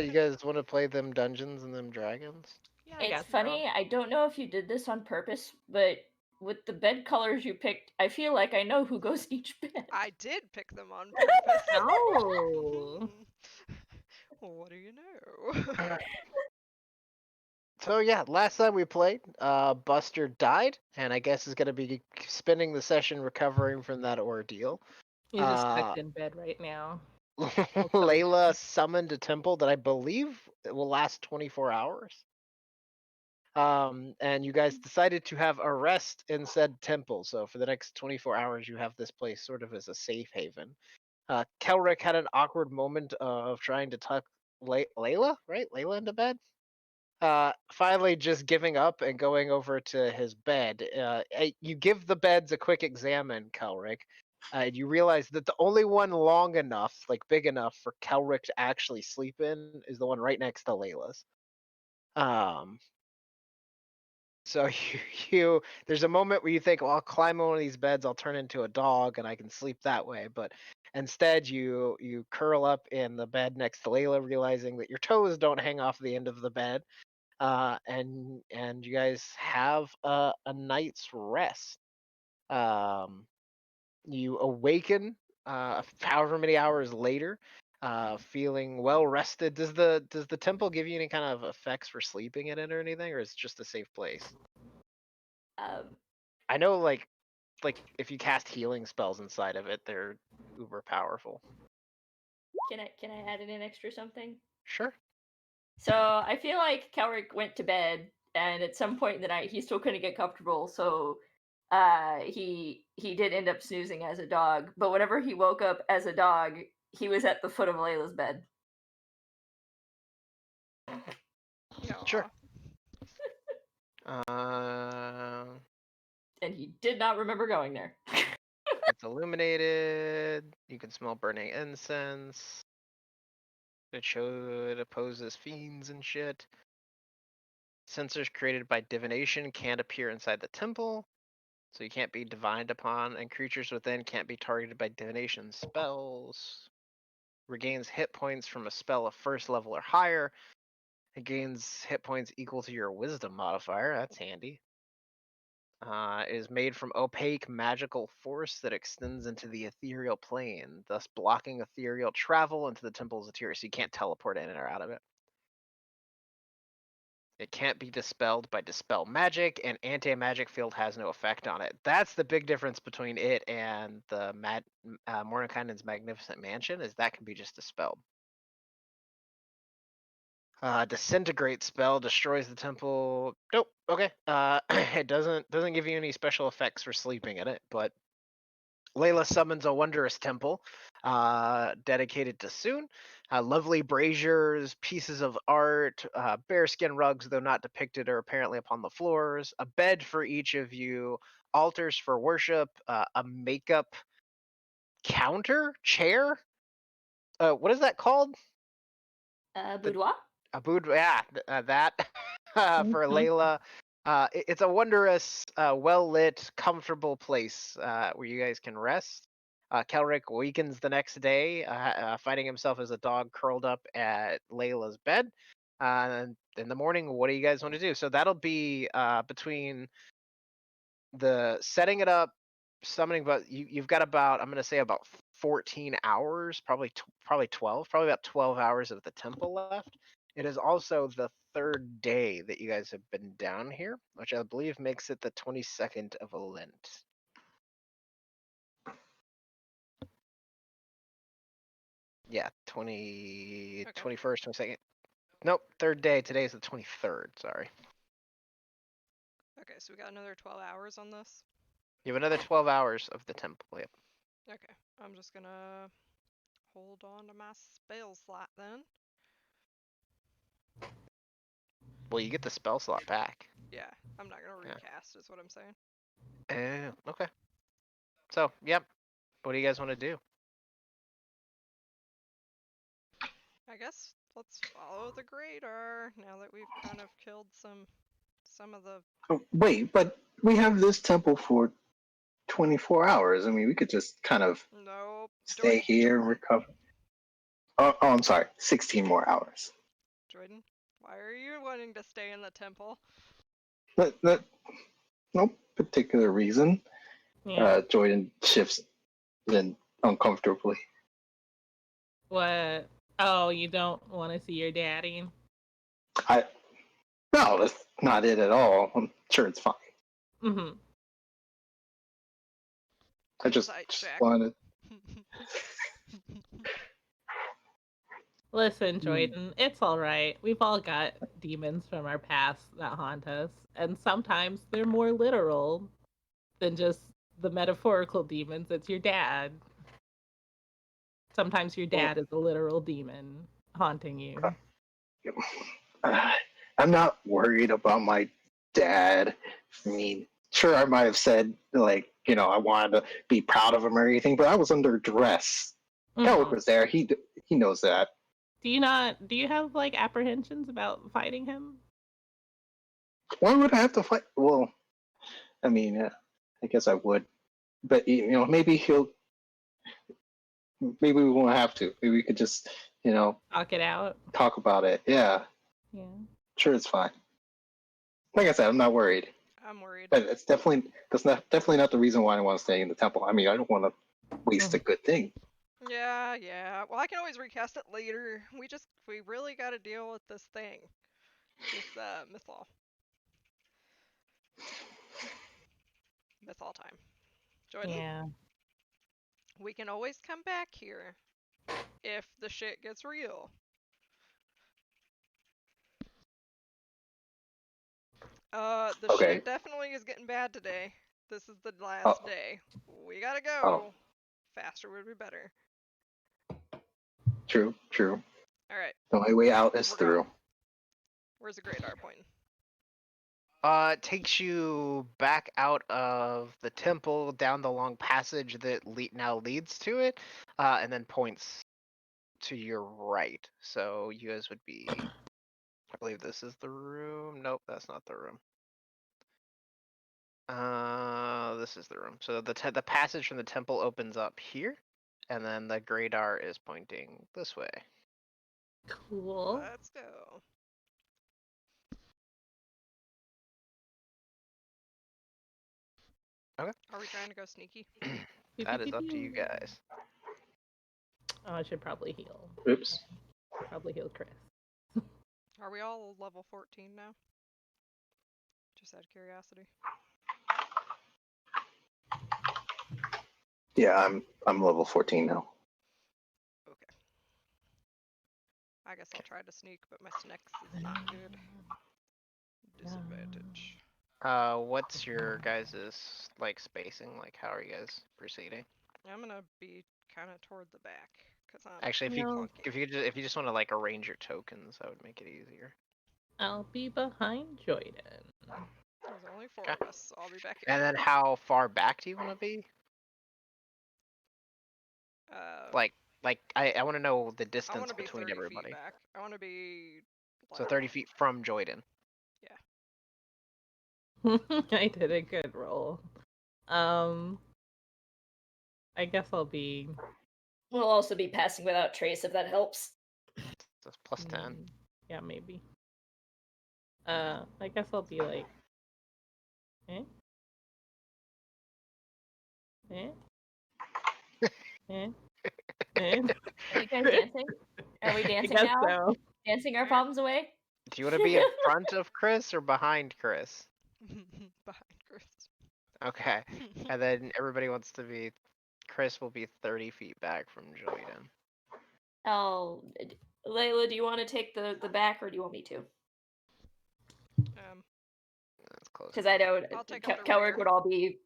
You guys want to play them Dungeons and them Dragons? Yeah, I It's guess funny, I don't know if you did this on purpose, but with the bed colors you picked, I feel like I know who goes to each bed. I did pick them on purpose. Oh. Well, what do you know? So yeah, last time we played, Buster died, and I guess is gonna be spending the session recovering from that ordeal. He's just tucked in bed right now. Layla summoned a temple that I believe will last 24 hours. And you guys decided to have a rest in said temple. So for the next 24 hours, you have this place sort of as a safe haven. Kelric had an awkward moment of trying to tuck Layla, right? Layla into bed. Finally just giving up and going over to his bed. You give the beds a quick examine, Kelric. And you realize that the only one long enough, like big enough for Kelric to actually sleep in is the one right next to Layla's. So there's a moment where you think, well, I'll climb one of these beds, I'll turn into a dog, and I can sleep that way. But instead, you curl up in the bed next to Layla, realizing that your toes don't hang off the end of the bed, and you guys have a night's rest. You awaken however many hours later, feeling well rested. Does the temple give you any kind of effects for sleeping in it or anything, or is it just a safe place? Um, I know, like if you cast healing spells inside of it, they're uber powerful. can I add in an extra something? Sure. So I feel like Kelric went to bed, and at some point in the night he still couldn't get comfortable, so he did end up snoozing as a dog. But whenever he woke up as a dog, he was at the foot of Layla's bed. Sure. And he did not remember going there. It's illuminated. You can smell burning incense. It opposes fiends and shit. Sensors created by divination can't appear inside the temple, so you can't be divined upon, and creatures within can't be targeted by divination spells. Regains hit points from a spell of first level or higher. It gains hit points equal to your wisdom modifier. That's handy. Is made from opaque magical force that extends into the ethereal plane, thus blocking ethereal travel into the temple's interior, so you can't teleport in or out of it. It can't be dispelled by dispel magic, and anti-magic field has no effect on it. That's the big difference between it and the Mordenkainen's Magnificent Mansion, is that can be just dispelled. Disintegrate spell destroys the temple. Nope. Okay. It doesn't give you any special effects for sleeping in it, but Layla summons a wondrous temple, dedicated to Soon. Lovely braziers, pieces of art, bearskin rugs, though not depicted, are apparently upon the floors. A bed for each of you, altars for worship, a makeup counter chair. What is that called? Boudoir? A boudoir, yeah, that for Layla. It's a wondrous, well lit, comfortable place where you guys can rest. Kelric wakens the next day, finding himself as a dog curled up at Layla's bed. And in the morning, what do you guys want to do? So that'll be between the setting it up, summoning, but you've got about, I'm going to say about 14 hours, probably 12, probably about 12 hours of the temple left. It is also the third day that you guys have been down here, which I believe makes it the 22nd of Lent. Yeah, 21st, 22nd. Nope, third day. Today is the 23rd, sorry. Okay, so we got another 12 hours on this? You have another 12 hours of the temple, yep. Okay, I'm just gonna hold on to my spell slot then. Well, you get the spell slot back. Yeah, I'm not gonna recast, is what I'm saying. Okay. So, yep. What do you guys want to do? I guess let's follow the grader now that we've kind of killed some of the... Oh, wait, but we have this temple for 24 hours. I mean, we could just kind of stay here and recover. Oh, I'm sorry. 16 more hours. Jordan, why are you wanting to stay in the temple? No particular reason. Yeah. Jordan shifts in uncomfortably. What? Oh, you don't want to see your daddy? No, that's not it at all. I'm sure it's fine. Mm-hmm. I just Sidetrack. wanted. Listen, Jordan, it's all right. We've all got demons from our past that haunt us, and sometimes they're more literal than just the metaphorical demons. It's your dad. Sometimes your Well, dad is a literal demon haunting you. I'm not worried about my dad. I mean, sure, I might have said, like, I wanted to be proud of him or anything, but I was under duress. Kelrick Mhm. was there. He knows that. Do you have like apprehensions about fighting him? Why would I have to fight? Well, I mean, I guess I would. But, maybe we won't have to. Maybe we could just, Talk it out. talk about it. Yeah, Yeah. sure, it's fine. Like I said, I'm not worried. I'm worried. But that's not definitely not the reason why I want to stay in the temple. I mean, I don't want to waste a good thing. Yeah. Well, I can always recast it later. We really got to deal with this thing. This mythal. Mythal time. Jordan, Yeah. we can always come back here if the shit gets real. The Okay. shit definitely is getting bad today. This is the Oh, last day. We gotta oh, go. Faster would be better. true. Alright, The only way out is we're through. going. Where's the great R pointing? It takes you back out of the temple, down the long passage that now leads to it, and then points to your right. So you guys would be. I believe this is the room. Nope, that's not the room. This is the room. So the passage from the temple opens up here, and then the Greydar is pointing this way. Cool. Let's go. Okay. Are we trying to go sneaky? That is up to you guys. Oh, I should probably heal. Oops. Probably heal Chris. Are we all level 14 now? Just out of curiosity. Yeah, I'm level 14 now. Okay. I guess I'll try to sneak, but my sneaks is not good. Disadvantage. What's your guys's spacing? Like, how are you guys proceeding? I'm gonna be kind of toward the back because I'm Actually, No. if you just want to arrange your tokens, that would make it easier. I'll be behind Jordan. There's only 4 Okay. of us, so I'll be back here. And then how far back do you want to be? I want to know the I distance want to be between 30 everybody. feet back. I want to be So 30 feet from Jordan. I did a good roll. I guess I'll be. We'll also be passing without trace if that helps. That's plus 10. Yeah, maybe. I guess I'll be like. Eh? Eh? Eh? Eh? Are you guys dancing? Are we dancing I guess now? so. Dancing our problems away? Do you want to be in front of Chris or behind Chris? behind Chris. Okay. And then everybody wants to be. Chris will be 30 feet back from Jordan. Oh, Layla, do you want to take the back or do you want me to? That's close. Because I know I'll take up the Kelrick rear. would all be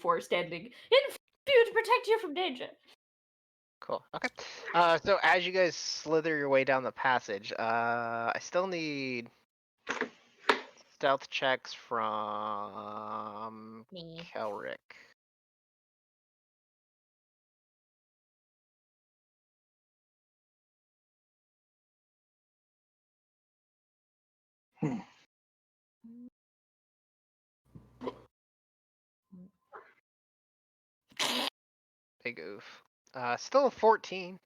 forced standing in front of you to protect you from danger. Cool. Okay. So as you guys slither your way down the passage, I still need stealth checks from Me. Kelrick. Big oof. Still a 14.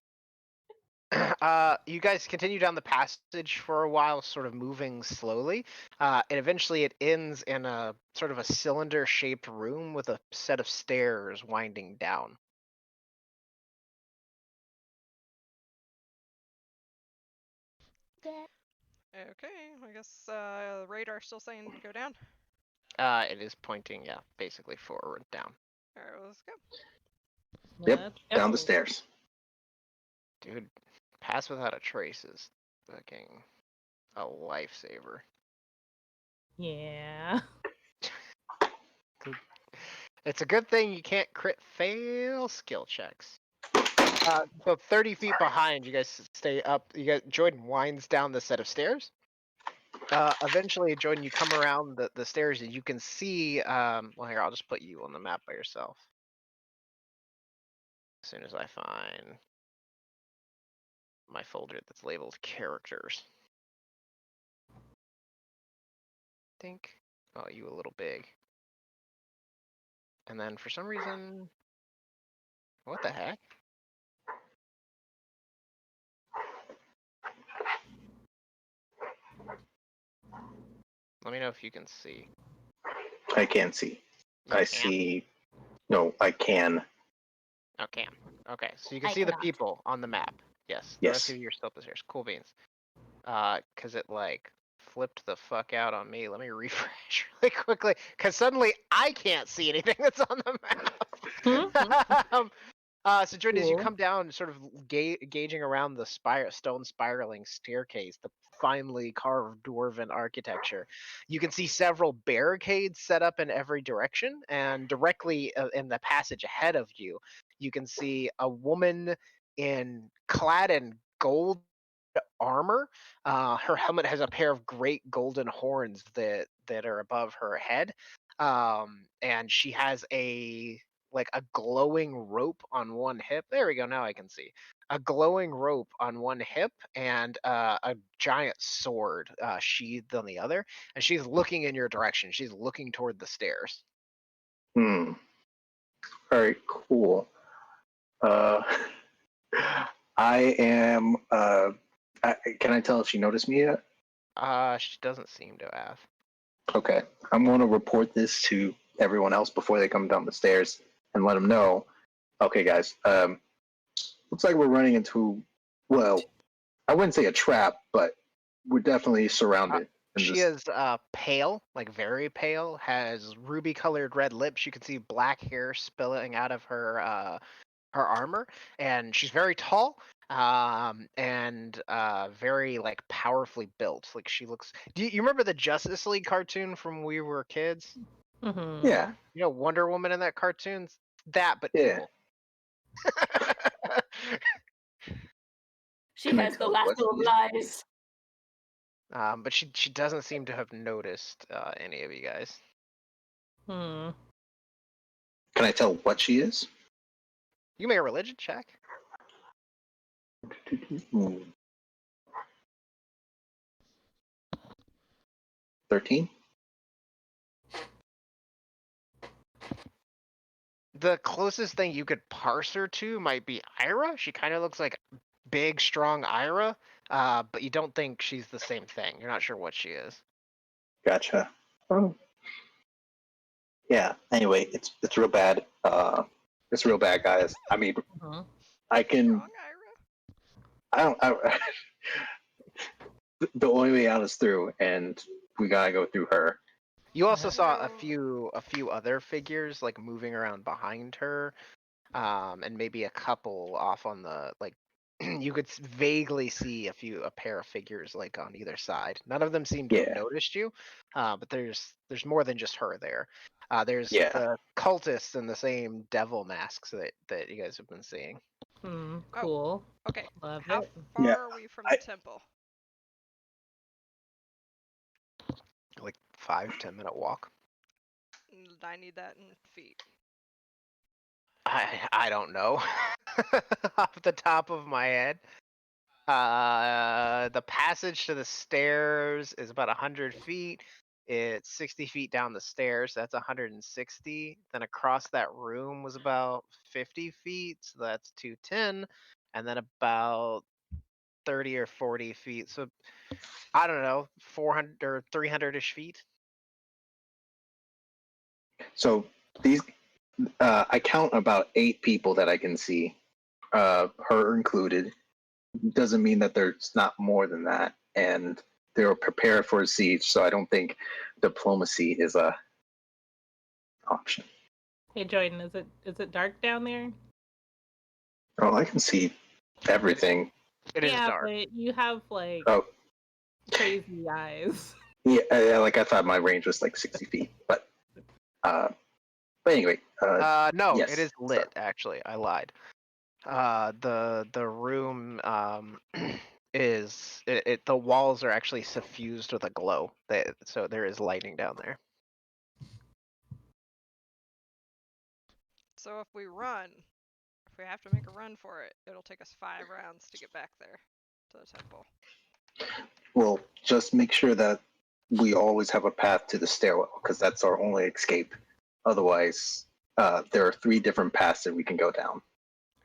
You guys continue down the passage for a while, sort of moving slowly, and eventually it ends in a sort of a cylinder-shaped room with a set of stairs winding down. Okay, I guess radar's still saying go down. It is pointing, yeah, basically forward down. Alright, let's go. Yep, Let's down the go. stairs. Dude, pass without a trace is fucking a lifesaver. Yeah. It's a good thing you can't crit fail skill checks. So 30 feet behind, you guys stay up. Jordan winds down the set of stairs. Eventually, Jordan, you come around the stairs and you can see. Well, here, I'll just put you on the map by yourself. As soon as I find my folder that's labeled characters. Think. Oh, you a little big. And then for some reason, what the heck? Let me know if you can see. I can't see. You I can? see. No, I can. Okay. Okay, so you can I see the cannot. people on the map. Yes. The Yes. rest of you are still up the stairs. Cool beans. Cause it like flipped the fuck out on me. Let me refresh really quickly, cause suddenly I can't see anything that's on the map. So Jordan, as you Cool. come down, sort of gauging around the stone spiraling staircase, the finely carved dwarven architecture, you can see several barricades set up in every direction, and directly in the passage ahead of you, you can see a woman clad in gold armor. Her helmet has a pair of great golden horns that are above her head, and she has a glowing rope on one hip. There we go. Now I can see a glowing rope on one hip and a giant sword sheathed on the other. And she's looking in your direction. She's looking toward the stairs. Hmm. All right. Cool. Uh, I am. Can I tell if she noticed me yet? She doesn't seem to have. Okay. I'm going to report this to everyone else before they come down the stairs and let them know. Okay, guys. Looks like we're running into. Well, I wouldn't say a trap, but we're definitely surrounded. in She this- is pale, like very pale, has ruby colored red lips. You can see black hair spilling out of her armor, and she's very tall and very like powerfully built. Like she looks. Do you remember the Justice League cartoon from when we were kids? Mm-hmm. Yeah. You know Wonder Woman in that cartoon? That, but Yeah. evil. She Can I has the tell last what of she is? lies. But she doesn't seem to have noticed any of you guys. Hmm. Can I tell what she is? You make a religion check. 13? The closest thing you could parse her to might be Ira. She kind of looks like big, strong Ira, but you don't think she's the same thing. You're not sure what she is. Gotcha. Oh. Yeah. Anyway, it's real bad. It's real bad, guys. I mean, Mhm. I can. Strong Ira. I the only way out is through, and we gotta go through her. You also Uh-huh. saw a few other figures like moving around behind her, and maybe a couple off on the like. You could vaguely see a pair of figures like on either side. None of them seem to have Yeah. noticed you, but there's more than just her there. There's Yeah. the cultists in the same devil masks that you guys have been seeing. Hmm. Cool. Okay, Love how it. far Yeah, are we from I- the temple? Like 5-10 minute walk. I need that in feet. I don't know off the top of my head. The passage to the stairs is about 100 feet. It's 60 feet down the stairs. That's 160. Then across that room was about 50 feet. So that's 210. And then about 30 or 40 feet. So I don't know, 400 or 300-ish feet. So these, I count about 8 people that I can see, her included. Doesn't mean that there's not more than that, and they're prepared for a siege. So I don't think diplomacy is a option. Hey Jordan, is it dark down there? Oh, I can see everything. It is Yeah, dark. but you have like Oh, crazy eyes. yeah. Like I thought my range was like 60 feet, but anyway. No, yes. it is lit. Actually, I lied. The room is the walls are actually suffused with a glow. So there is lighting down there. So if we have to make a run for it, it'll take us 5 rounds to get back there to the temple. Well, just make sure that we always have a path to the stairwell, because that's our only escape. Otherwise, there are 3 different paths that we can go down.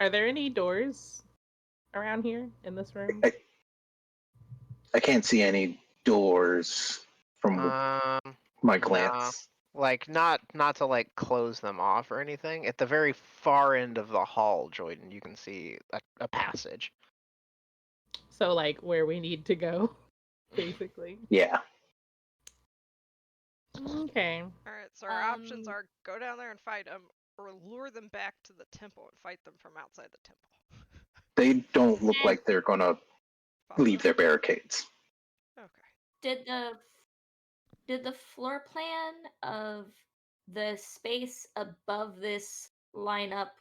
Are there any doors around here in this room? I can't see any doors from my glance. Like not to like close them off or anything. At the very far end of the hall, Jordan, you can see a passage. So like where we need to go, basically. Yeah. Okay. Alright, so our options are go down there and fight them, or lure them back to the temple and fight them from outside the temple. They don't look like they're gonna Follow leave us. their barricades. Okay. Did the floor plan of the space above this line up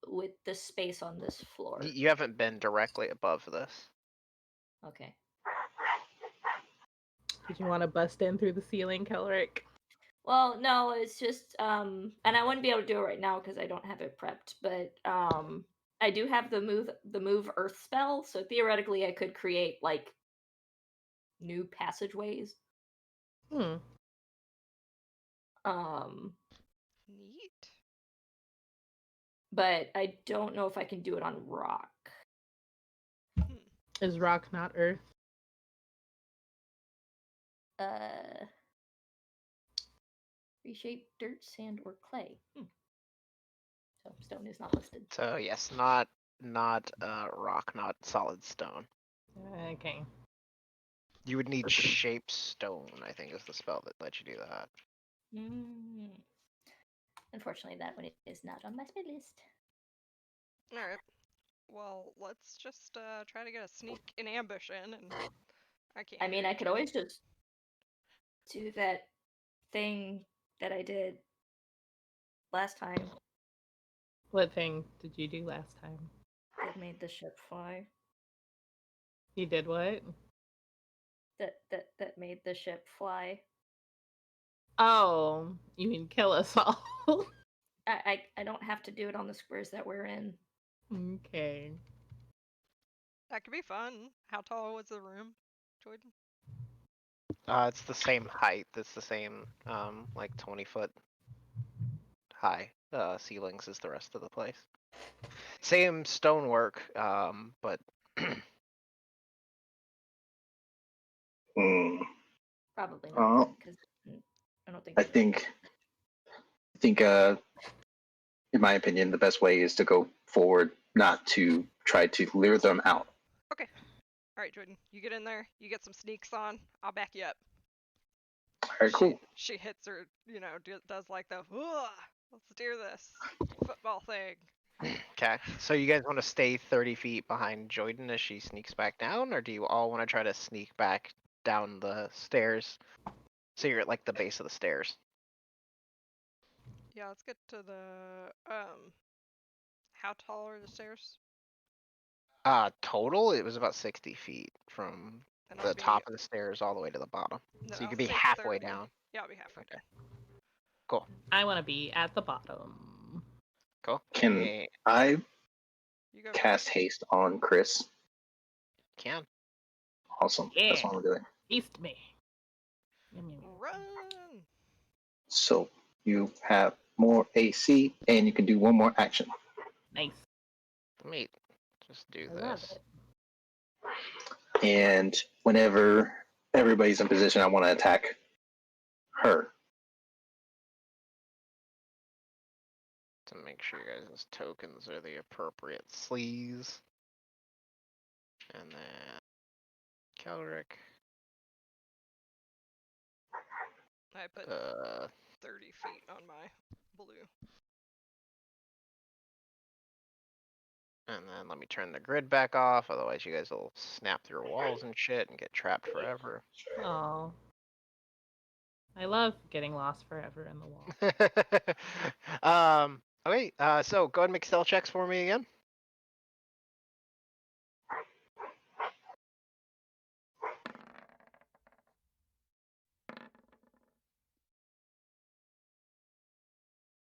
with the space on this floor? You haven't been directly above this. Okay. Did you want to bust in through the ceiling, Kelric? Well, no, it's just and I wouldn't be able to do it right now because I don't have it prepped, but I do have the move earth spell, so theoretically I could create like new passageways. Hmm. Neat. But I don't know if I can do it on rock. Is rock not earth? Reshape dirt, sand, or clay. So stone is not listed. So yes, not rock, not solid stone. Okay. You would need shape stone, I think, is the spell that lets you do that. Unfortunately, that one is not on my spell list. Alright. Well, let's just try to get a sneak and ambush in, and I can't. I mean, I could always just do that thing that I did last time. What thing did you do last time? That made the ship fly. You did what? That made the ship fly. Oh, you mean kill us all? I don't have to do it on the squares that we're in. Okay. That could be fun. How tall was the room, Jordan? It's the same height. It's the same like 20-foot high ceilings as the rest of the place. Same stonework, but Probably Oh. not, because I don't think. I think, in my opinion, the best way is to go forward, not to try to lure them out. Okay. Alright, Jordan. You get in there, you get some sneaks on, I'll back you up. Alright, cool. She hits her, does like the, let's do this football thing. okay. So you guys want to stay 30 feet behind Jordan as she sneaks back down, or do you all want to try to sneak back down the stairs? So you're at like the base of the stairs. Yeah, let's get to the, how tall are the stairs? Total, it was about 60 feet from Then the top of the stairs all the way to the bottom. then So you I'll could be say halfway 30. down. Yeah, I'll be halfway Okay. down. Cool. I want to be at the bottom. Cool. Can Yeah, I You go cast haste on Chris? can. Awesome. That's Yeah. what I'm doing. Feast me. Yum, yum, yum. Run! So you have more AC, and you can do one more action. Nice. Let me just do I love this. it. And whenever everybody's in position, I want to attack her. To make sure you guys' tokens are the appropriate sleeves. And then Kelric. I put 30 feet on my blue. And then let me turn the grid back off, otherwise you guys will snap through walls and shit and get trapped forever. Oh. I love getting lost forever in the wall. Okay, so go ahead and make stealth checks for me again.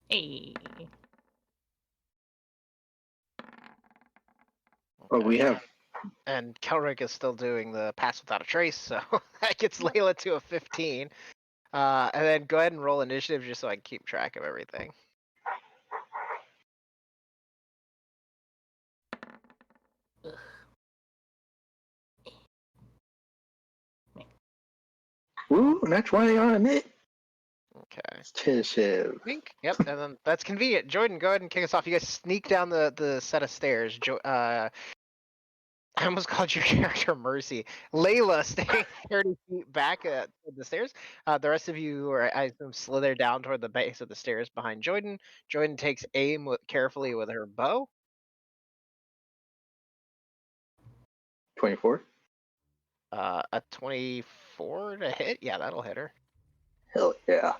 Hey. Well, we have And Kelric is still doing the pass without a trace, so that gets Layla to a 15. And then go ahead and roll initiative just so I can keep track of everything. ooh, not 20 on it. Okay. Tishiv. Wink. Yep, and then that's convenient. Jordan, go ahead and kick us off. You guys sneak down the set of stairs. I almost called your character Mercy. Layla staying 30 feet back at the stairs. The rest of you are, I assume, slither down toward the base of the stairs behind Jordan. Jordan takes aim carefully with her bow. 24. A 24 to hit. Yeah, that'll hit her. Hell yeah.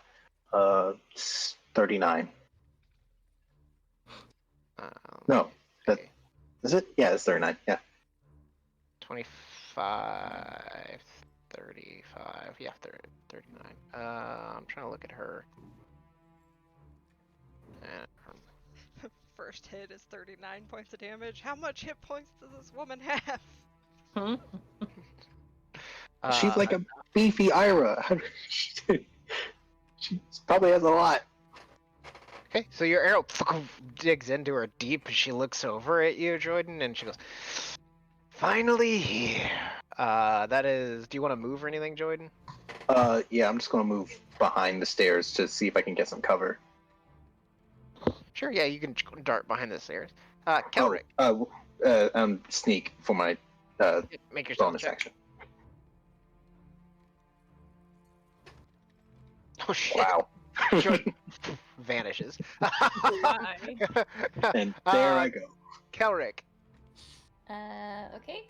39. No, that Okay. is it? Yeah, it's 39. Yeah. 25, 35. Yeah, 39. I'm trying to look at her. First hit is 39 points of damage. How much hit points does this woman have? Hmm? She's like a beefy Ira. She probably has a lot. Okay, so your arrow digs into her deep. She looks over at you, Jordan, and she goes, "Finally here." That is. Do you want to move or anything, Jordan? Yeah, I'm just gonna move behind the stairs to see if I can get some cover. Sure. Yeah, you can dart behind the stairs. Oh, Kelric, sneak for my make yourself bonus check. action. Oh shit! Wow. Jordan vanishes. Why? And there I go. Kelric. Okay.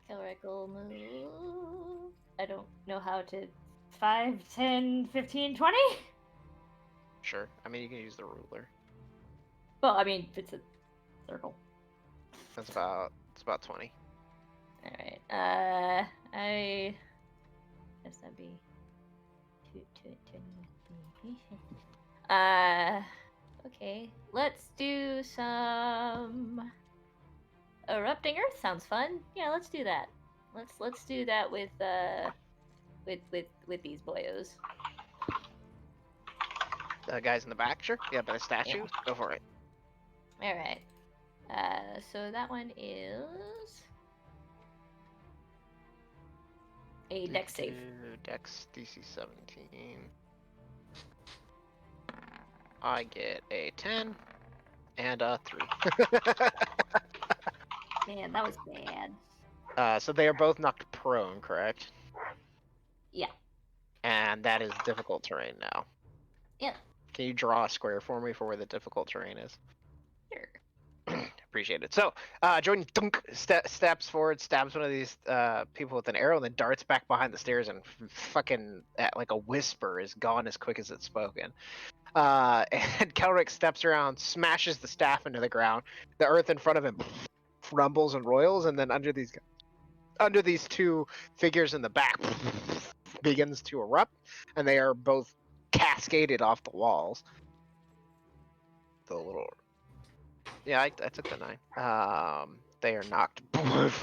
Kelric will move. I don't know how to. 5, 10, 15, 20? Sure. I mean, you can use the ruler. Well, I mean, it's a circle. It's about 20. Alright. I guess that'd be 20. Okay. Let's do some erupting earth. Sounds fun. Yeah, let's do that. Let's do that with these boyos. The guys in the back, sure. Yeah, by the statue. Yeah. Go for it. All right. So that one is a dex save. Dex DC 17. I get a 10 and a 3. Man, that was bad. So they are both knocked prone, correct? Yeah. And that is difficult terrain now. Yeah. Can you draw a square for me for where the difficult terrain is? Sure. Appreciate it. So, Jordan steps forward, stabs one of these people with an arrow, and then darts back behind the stairs and fucking, like a whisper, is gone as quick as it's spoken. And Kelric steps around, smashes the staff into the ground. The earth in front of him rumbles and roils, and then under these two figures in the back begins to erupt, and they are both cascaded off the walls. The little, yeah, I took the 9. They are knocked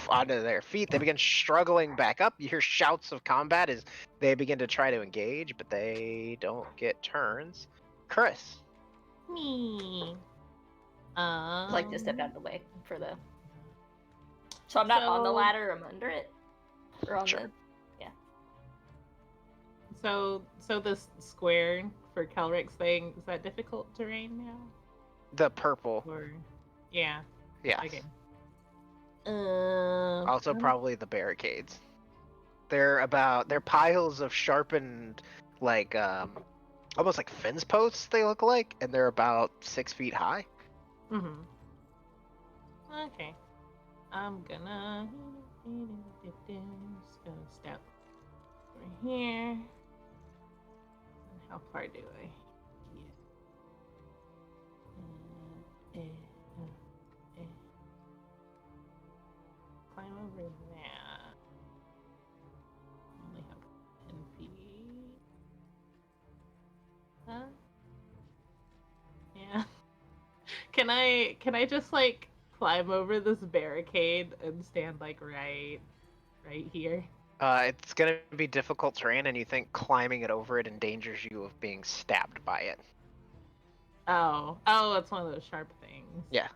onto their feet. They begin struggling back up. You hear shouts of combat as they begin to try to engage, but they don't get turns. Chris. Me. I'd like to step out of the way for the So I'm not on the So- ladder, I'm under it? Or on Sure. the... So this square for Kelric's thing, is that difficult terrain now? The purple. Or yeah. Yes. Okay. Also probably the barricades. They're piles of sharpened, like almost like fence posts. They look like, and they're about 6 feet high. Mm-hmm. Okay. I'm gonna just gonna step over here. And how far do I get? Climb over that. Only have 10 feet. Huh? Yeah. Can I just like climb over this barricade and stand like right here? It's gonna be difficult terrain, and you think climbing it over it endangers you of being stabbed by it. Oh, it's one of those sharp things. Yeah.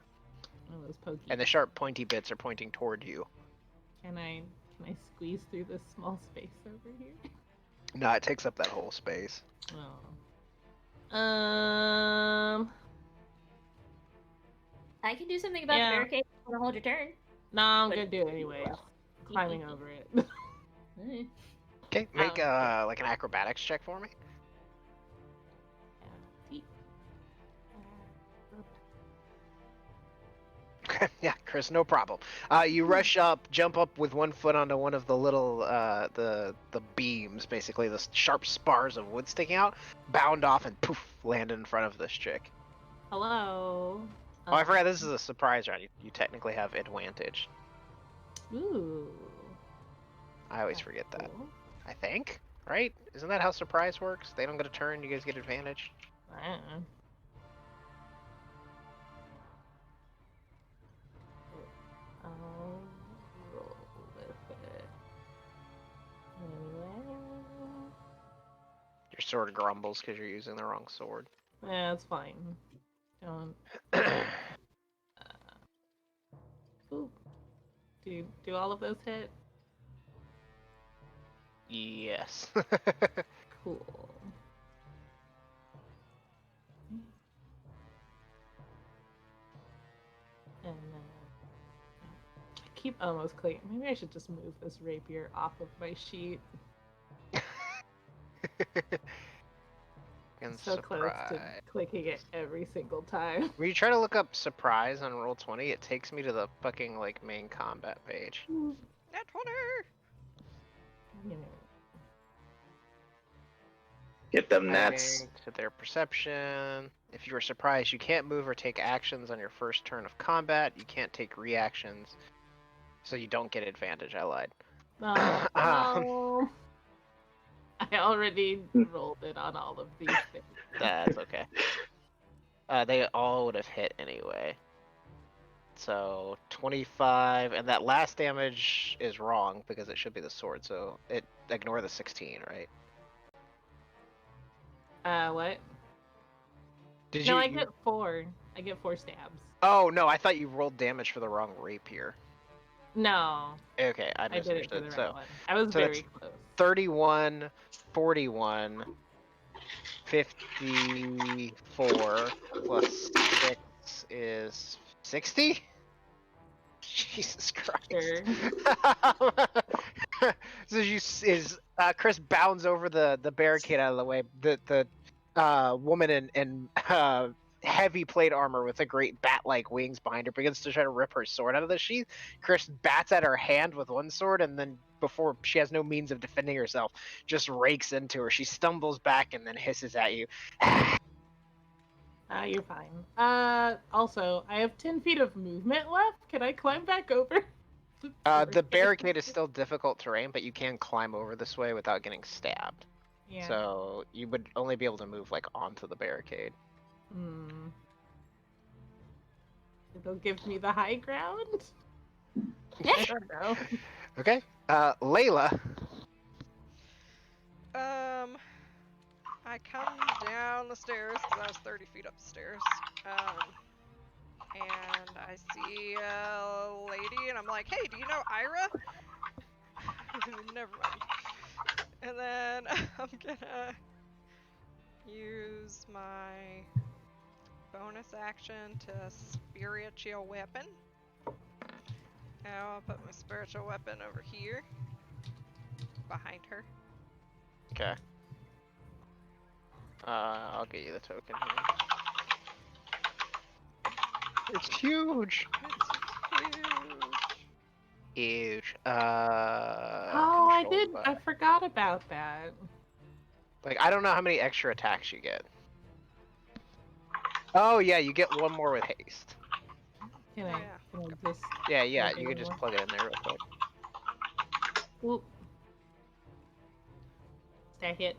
One of those pokey. And the sharp pointy bits are pointing toward you. Can I squeeze through this small space over here? No, it takes up that whole space. Oh. I can do something about Yeah. the barricade. Want to hold your turn? No, I'm But- gonna do it anyways. Climbing over it. Mm. Okay, make Oh. like an acrobatics check for me. Yeah, Chris, no problem. You rush up, jump up with one foot onto one of the little the beams, basically the sharp spars of wood sticking out, bound off, and poof, land in front of this chick. Hello. Oh, I forgot this is a surprise round. You technically have advantage. Ooh. I always that's forget that. cool. I think, right? Isn't that how surprise works? They don't get a turn, you guys get advantage. Uh-uh. I'll roll with it. Anyway. Your sword grumbles because you're using the wrong sword. Yeah, it's fine. Don't. Ooh. Do all of those hit? Yes. Cool. And I keep almost clicking. Maybe I should just move this rapier off of my sheet. And So close to surprise. clicking it every single time. When you try to look up surprise on Roll20, it takes me to the fucking like main combat page. Nat 20! You know. Get them nats. Adding to their perception. If you are surprised, you can't move or take actions on your first turn of combat. You can't take reactions, so you don't get advantage. I lied. No, Um, no. I already rolled it on all of these things. That's okay. They all would have hit anyway. So 25, and that last damage is wrong because it should be the sword. So ignore the 16, right? What? Did No, you? I get 4. I get 4 stabs. Oh no, I thought you rolled damage for the wrong rapier. No, Okay, I I did it for misunderstood. the So right one. I was so very that's- close. 31, 41, 54 plus 6 is 60? Jesus Christ. Sure. So Chris bounds over the barricade out of the way. The woman in heavy plate armor with a great bat-like wings behind her begins to try to rip her sword out of the sheath. Chris bats at her hand with one sword, and then before she has no means of defending herself, just rakes into her. She stumbles back and then hisses at you. You're fine. Also, I have 10 feet of movement left. Can I climb back over? The barricade is still difficult terrain, but you can climb over this way without getting stabbed. Yeah. So you would only be able to move like onto the barricade. Hmm. It'll give me the high ground? I don't know. Okay. Layla. I come down the stairs because I was 30 feet upstairs. and I see a lady, and I'm like, hey, do you know Ira? Never mind. And then I'm gonna use my bonus action to spiritual weapon. Now I'll put my spiritual weapon over here, behind her. Okay. I'll get you the token here. It's huge. It's huge. Huge. Oh, I Controlled did. I by- forgot about that. Like, I don't know how many extra attacks you get. Oh yeah, you get one more with haste. Can Oh, I, yeah. can I just? Yeah, yeah, plug it you can in just more? plug it in there real quick. Whoop. Stack it.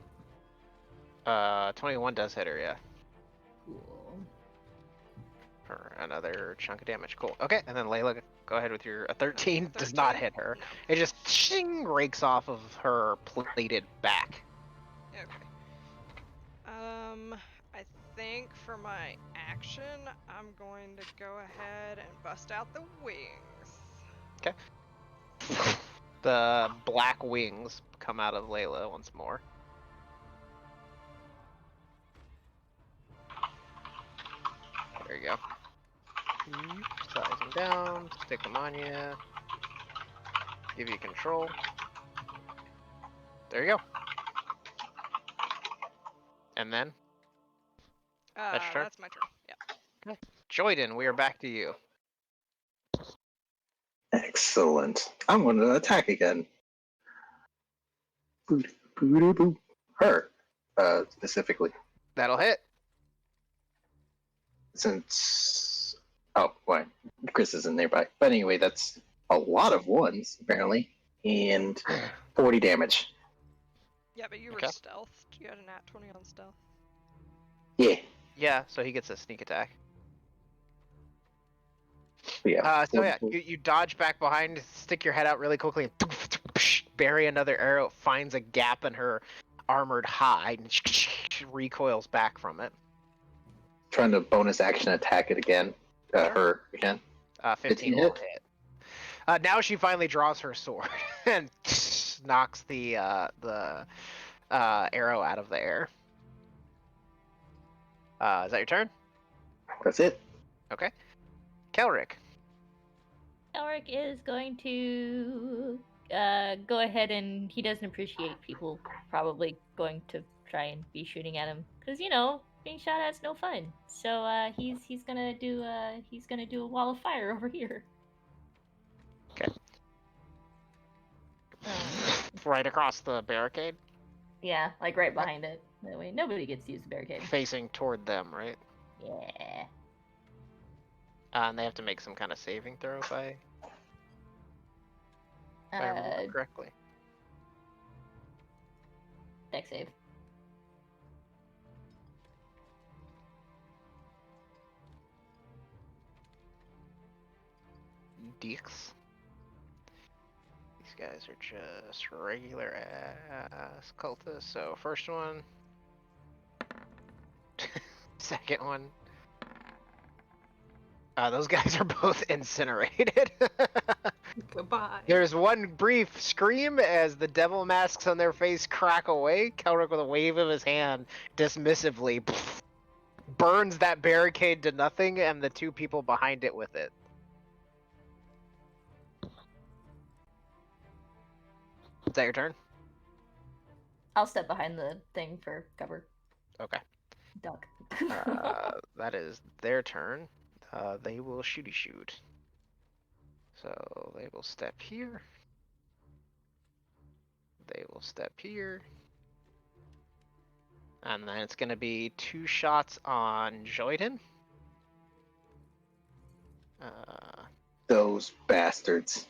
21 does hit her, yeah. Cool. For another chunk of damage. Cool. Okay, and then Layla, go ahead with your 13. Does 13? not hit her. No. It just shing rakes off of her plated back. Okay. I think for my action, I'm going to go ahead and bust out the wings. The black wings come out of Layla once more. There you go. Size them down, stick them on you, give you control. There you go. And then, That's your turn? That's my turn. Yeah. Joyden, we are back to you. Excellent. I'm going to attack again. Boop, boop, boop. Her, specifically. That'll hit. Since. Oh, why? Chris isn't nearby. But anyway, that's a lot of ones, apparently. And 40 damage. Yeah, but you were Okay. stealthed. You had a nat 20 on stealth. Yeah. Yeah, so he gets a sneak attack. Yeah. So yeah, you dodge back behind, stick your head out really quickly, and bury another arrow. It finds a gap in her armored hide and recoils back from it. Trying to bonus action attack it again. Her again. 15 will hit. Now she finally draws her sword and knocks the arrow out of the air. Is that your turn? That's it. Okay. Kelric. Elric is going to go ahead, and he doesn't appreciate people probably going to try and be shooting at him because being shot at's no fun. So he's gonna do a wall of fire over here. Okay. Um, Right across the barricade, yeah, like right behind it. That way nobody gets to use the barricade. facing toward them, right? Yeah. And they have to make some kind of saving throw if I remember correctly. Dex save. Deeks. These guys are just regular ass cultists. So first one, second one. Those guys are both incinerated. Goodbye. There's one brief scream as the devil masks on their face crack away. Kelric, with a wave of his hand, dismissively burns that barricade to nothing, and the two people behind it with it. Is that your turn? I'll step behind the thing for cover. Okay. Duck. That is their turn. They will shooty shoot. So they will step here. They will step here. And then it's going to be 2 shots on Joyden. Those bastards.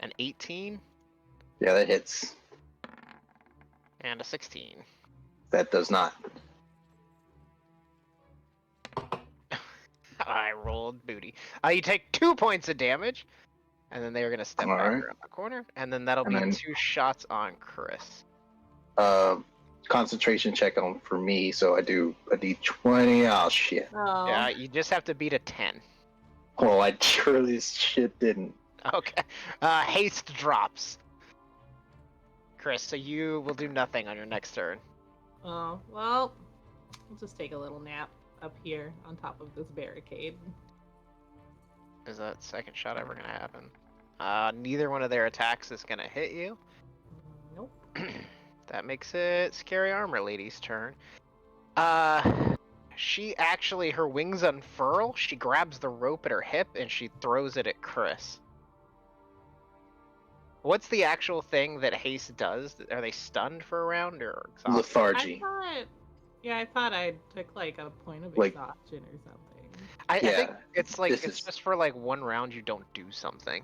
An 18 Yeah, that hits. and a 16. That does not. I rolled booty. You take 2 points of damage, and then they are going to step back Alright. around the corner, and then that'll And be then- 2 shots on Chris. concentration check on for me, so I do a d20. Oh shit. Oh. Yeah, you just have to beat a 10. Well, I surely as shit didn't. Okay. Haste drops. Chris, so you will do nothing on your next turn. Oh, well, I'll just take a little nap up here on top of this barricade. Is that second shot ever gonna happen? Neither one of their attacks is gonna hit you. Nope. That makes it Scary Armor Lady's turn. She actually, her wings unfurl, she grabs the rope at her hip, and she throws it at Chris. What's the actual thing that Haste does? Are they stunned for a round or exhausted? Lethargy. I thought I took like a point of Like- exhaustion or something. I Yeah, think it's like, this it's is- just for like one round you don't do something.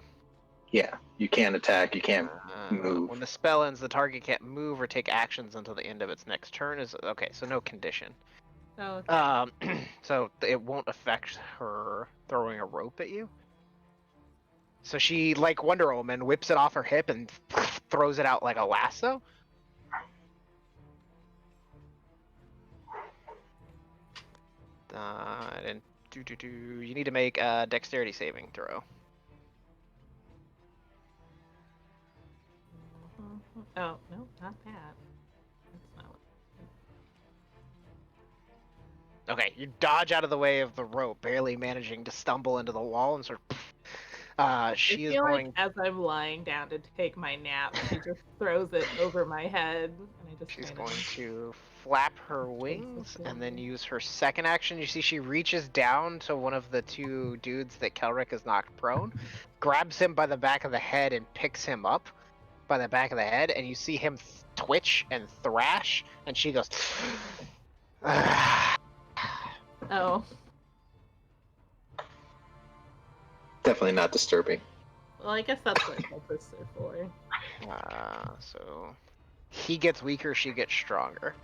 Yeah, you can't attack. You can't move. When the spell ends, the target can't move or take actions until the end of its next turn. Is okay, so no condition. Oh, So it won't affect her throwing a rope at you. So she, like Wonder Woman, whips it off her hip and throws it out like a lasso. And you need to make a dexterity saving throw. oh no, not that. That's not what... Okay, you dodge out of the way of the rope, barely managing to stumble into the wall and sort of. She I is feel going. like as I'm lying down to take my nap, she just throws it over my head, and I just She's kinda... going to flap her wings and then forward. use her second action. You see, she reaches down to one of the two dudes that Kelric has knocked prone, grabs him by the back of the head, and picks him up by the back of the head. And you see him twitch and thrash, and she goes. Oh, Definitely not disturbing. well, I guess that's what cultists are for. So he gets weaker, she gets stronger.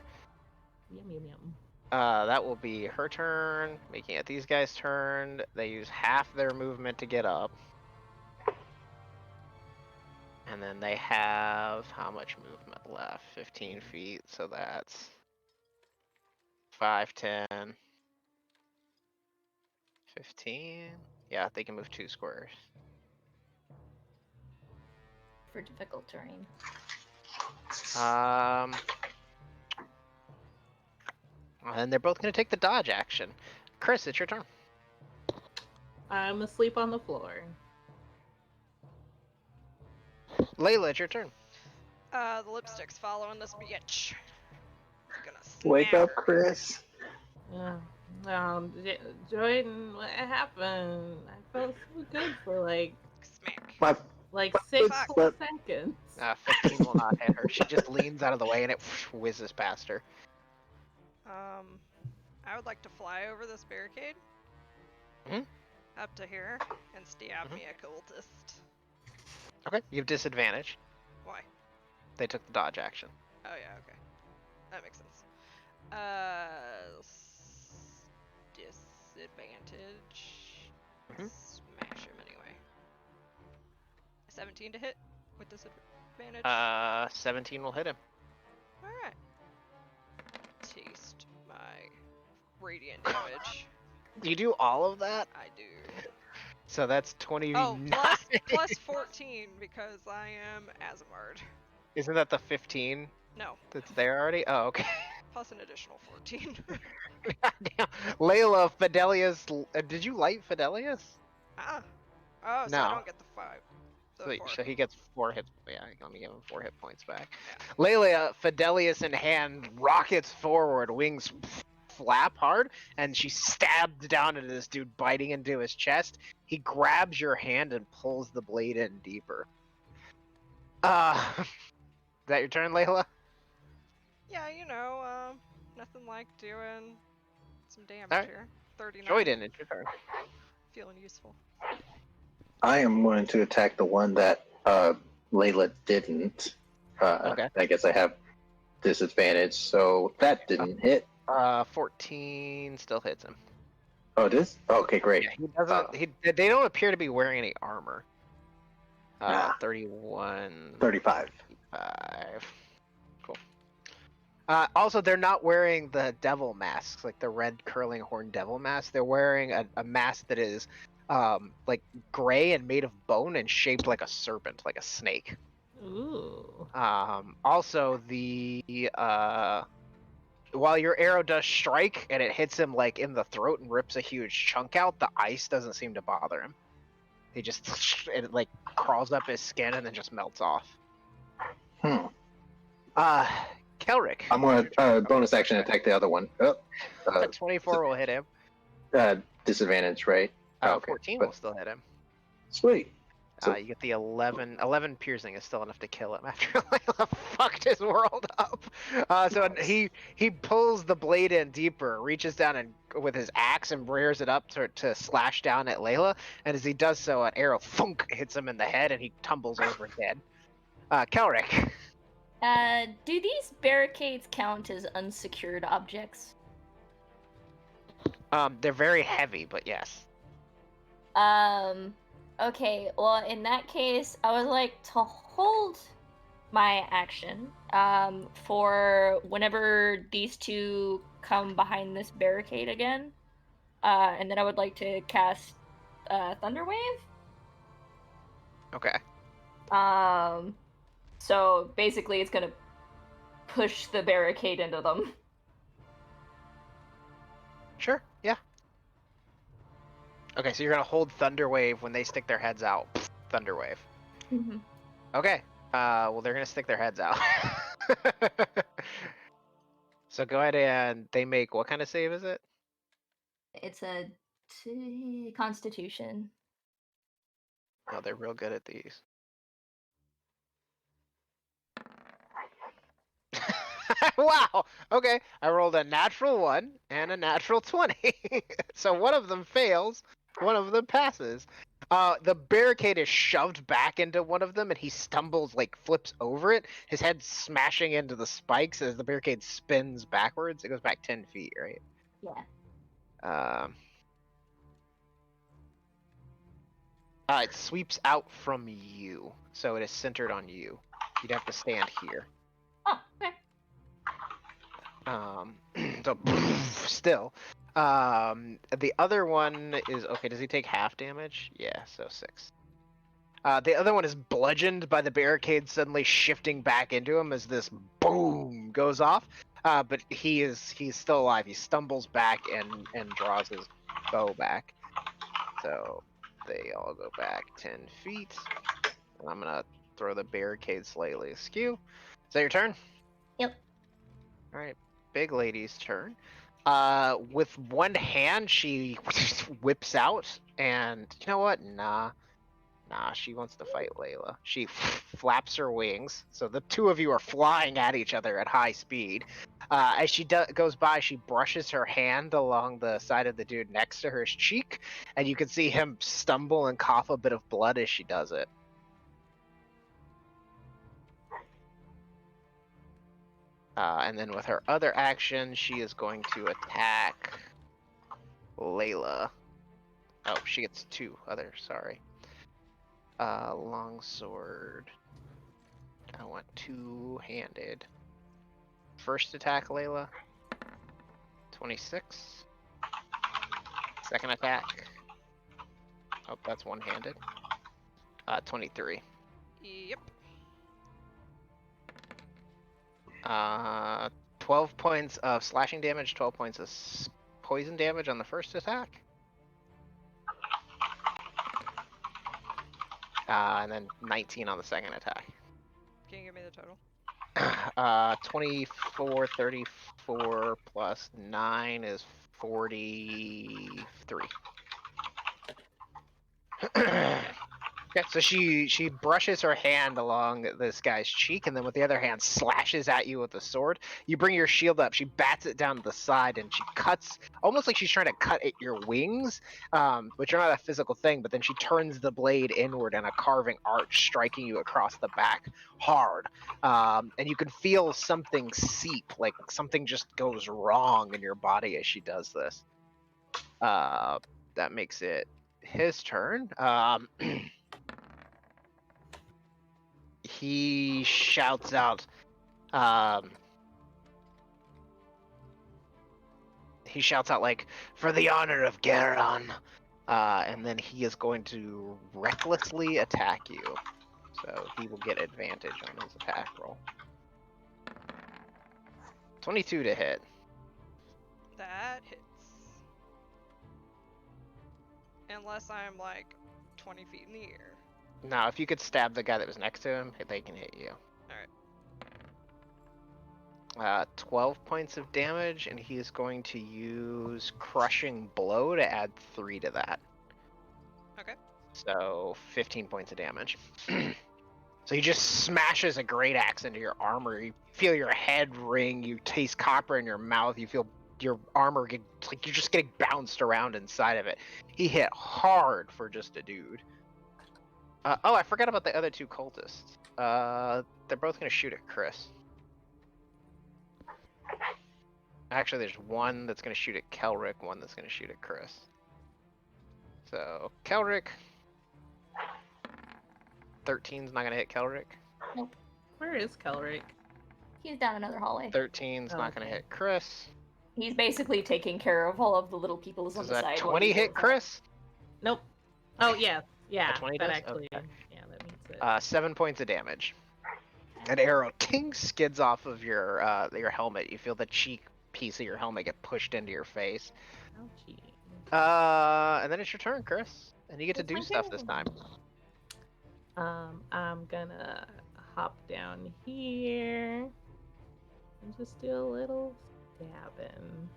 Yum yum yum. That will be her turn, making it these guys' turn. They use half their movement to get up. And then they have how much movement left? 15 feet, so that's 5, 10, 15. Yeah, they can move 2 squares. For difficult terrain. And they're both going to take the dodge action. Chris, it's your turn. I'm asleep on the floor. Layla, it's your turn. The lipstick's following this bitch. Gonna Wake snap up, her. Chris. Jordan, what happened? I felt so good for Smack. My 6 Fuck. whole seconds. 15 will not hit her. She just leans out of the way and it whizzes past her. I would like to fly over this barricade. Mhm. Up to here and stab Mhm. me a cultist. Okay, you have disadvantage. Why? They took the dodge action. Oh yeah, okay. That makes sense. Disadvantage. Mhm. Smash him anyway. 17 to hit with disadvantage. 17 will hit him. Alright. Taste my radiant damage. You do all of that? I do. So that's 29. Oh, plus 14 because I am Azamard. Isn't that the 15 No, that's there already? Oh, okay. plus an additional 14. Goddamn. Layla, Fidelius. Did you light Fidelius? Ah. Oh, so No. I don't get the 5. The 4. So he gets 4 hits. Yeah, let me give him 4 hit points back. Layla, Fidelius in hand, rockets forward, wings flap hard, and she stabs down into this dude, biting into his chest. He grabs your hand and pulls the blade in deeper. Is that your turn, Layla? Yeah, nothing like doing some damage Alright. here. 39. Joyden, it's your turn. Feeling useful. I am going to attack the one that Layla didn't. Okay. I guess I have disadvantage, so that didn't hit. 14 still hits him. Oh, it is? Okay, great. Yeah, he doesn't. They don't appear to be wearing any armor. Nah. 31. 35. 5. Cool. Also, they're not wearing the devil masks, like the red curling horn devil mask. They're wearing a mask that is like gray and made of bone and shaped like a serpent, like a snake. Ooh. Also, while your arrow does strike and it hits him like in the throat and rips a huge chunk out, the ice doesn't seem to bother him. He just it like crawls up his skin and then just melts off. Hmm. Kelrick. I'm gonna bonus action attack the other one. Oh, 24 will hit him. disadvantage, right? Okay, 14 but- will still hit him. Sweet. So You get the 11 piercing is still enough to kill him after Layla fucked his world up. So he pulls the blade in deeper, reaches down and with his axe and rears it up to slash down at Layla. And as he does so, an arrow thunk hits him in the head and he tumbles over dead. Kelrick. Do these barricades count as unsecured objects? They're very heavy, but yes. Okay, well, in that case, I would like to hold my action, for whenever these two come behind this barricade again. And then I would like to cast, Thunderwave. Okay. So basically it's gonna push the barricade into them. Sure. Yeah. Okay, so you're gonna hold Thunderwave when they stick their heads out. Thunderwave. Mm-hmm. Okay. Well, they're gonna stick their heads out. So go ahead and they make what kind of save is it? It's a Constitution. Oh, they're real good at these. Wow. Okay. I rolled a natural 1 and a natural 20. So one of them fails, one of them passes. The barricade is shoved back into one of them and he stumbles, like flips over it, his head smashing into the spikes as the barricade spins backwards. It goes back 10 feet, right? Yeah. It sweeps out from you, so it is centered on you. You'd have to stand here. Oh, okay. So still. The other one is okay. Does he take half damage? Yeah, so 6. The other one is bludgeoned by the barricade suddenly shifting back into him as this boom goes off. But he's still alive. He stumbles back and draws his bow back. So they all go back 10 feet. And I'm gonna throw the barricade slightly askew. Is that your turn? Yep. All right, big lady's turn. With one hand, she whips out, and you know what? Nah, she wants to fight Layla. She flaps her wings, so the two of you are flying at each other at high speed. As she goes by, she brushes her hand along the side of the dude next to her cheek, and you can see him stumble and cough a bit of blood as she does it. And then with her other action, she is going to attack Layla. Oh, she gets 2 other, sorry. Longsword. I want 2-handed. First attack, Layla. 26. Second attack. Oh, that's one-handed. 23. Yep. 12 points of slashing damage, 12 points of poison damage on the first attack. And then 19 on the second attack. Can you give me the total? 24, 34 plus 9 is 43. Okay, so she brushes her hand along this guy's cheek, and then with the other hand slashes at you with the sword. You bring your shield up, she bats it down to the side, and she cuts, almost like she's trying to cut at your wings, which are not a physical thing, but then she turns the blade inward in a carving arch, striking you across the back hard. And you can feel something seep, like something just goes wrong in your body as she does this. That makes it his turn. He shouts out, he shouts out like, "For the honor of Garon," and then he is going to recklessly attack you. So he will get advantage on his attack roll. 22 to hit. That hits. Unless I'm like 20 feet in the air. Now, if you could stab the guy that was next to him, they can hit you. Alright. 12 points of damage, and he is going to use Crushing Blow to add 3 to that. Okay. So 15 points of damage. So he just smashes a great axe into your armor. You feel your head ring. You taste copper in your mouth. You feel your armor get like you're just getting bounced around inside of it. He hit hard for just a dude. Oh, I forgot about the other 2 cultists. They're both gonna shoot at Chris. Actually, there's one that's gonna shoot at Kelric, one that's gonna shoot at Chris. So Kelric, 13's not gonna hit Kelric. Where is Kelric? He's down another hallway. 13's not gonna Okay. hit Chris. He's basically taking care of all of the little peoples on Does the that side. while 20 he hit goes out. Chris? Nope. Oh yeah, yeah. 20 that does? actually, Okay. yeah, that meets it. 7 points of damage. An arrow ting skids off of your helmet. You feel the cheek piece of your helmet get pushed into your face. Ouchie. And then it's your turn, Chris, and you get to It's do my stuff this turn. time. I'm gonna hop down here and just do a little stabbing.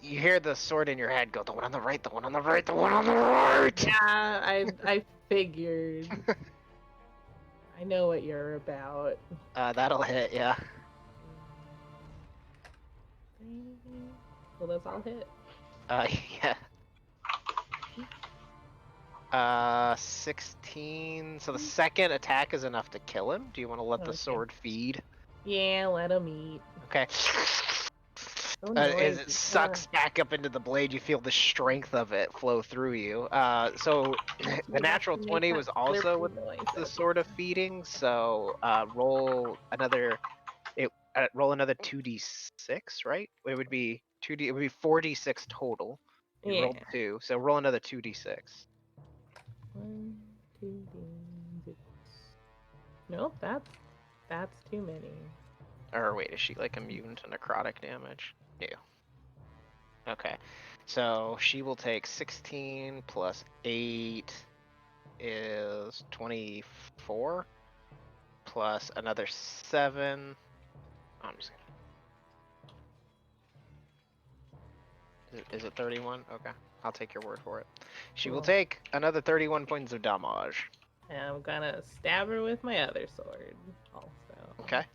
You hear the sword in your head go, the one on the right, the one on the right, the one on the right. Yeah, I figured. I know what you're about. That'll hit, yeah. Well, that's all hit. Yeah. 16. So the second attack is enough to kill him. Do you want to let the Okay. sword feed? Yeah, let him eat. Okay. So As it noisy. sucks back up into the blade, you feel the strength of it flow through you. So the natural 20 was also with the sort of feeding. So roll another. Roll another 2d6, right? It would be 2d. It would be 4d6 total. You Yeah. rolled 2, so roll another 2d6. 1, 2, 3, 6. Nope, that's too many. Or wait, is she like immune to necrotic damage? No. Okay, so she will take 16 plus 8 is 24 plus another 7. I'm just gonna. Is it 31? Okay, I'll take your word for it. She will Cool. take another 31 points of damage. And I'm gonna stab her with my other sword also. Okay.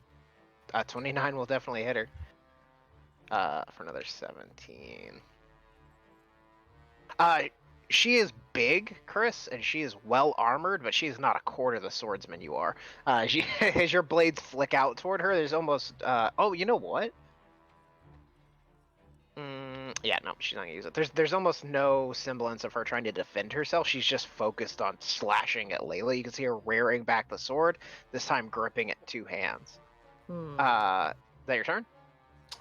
29 will definitely hit her. For another 17. She is big, Chris, and she is well armored, but she is not a quarter the swordsman you are. As your blades flick out toward her, there's almost. Oh, you know what? Yeah, no, she's not gonna use it. There's almost no semblance of her trying to defend herself. She's just focused on slashing at Layla. You can see her rearing back the sword, this time gripping it 2 hands. Is that your turn?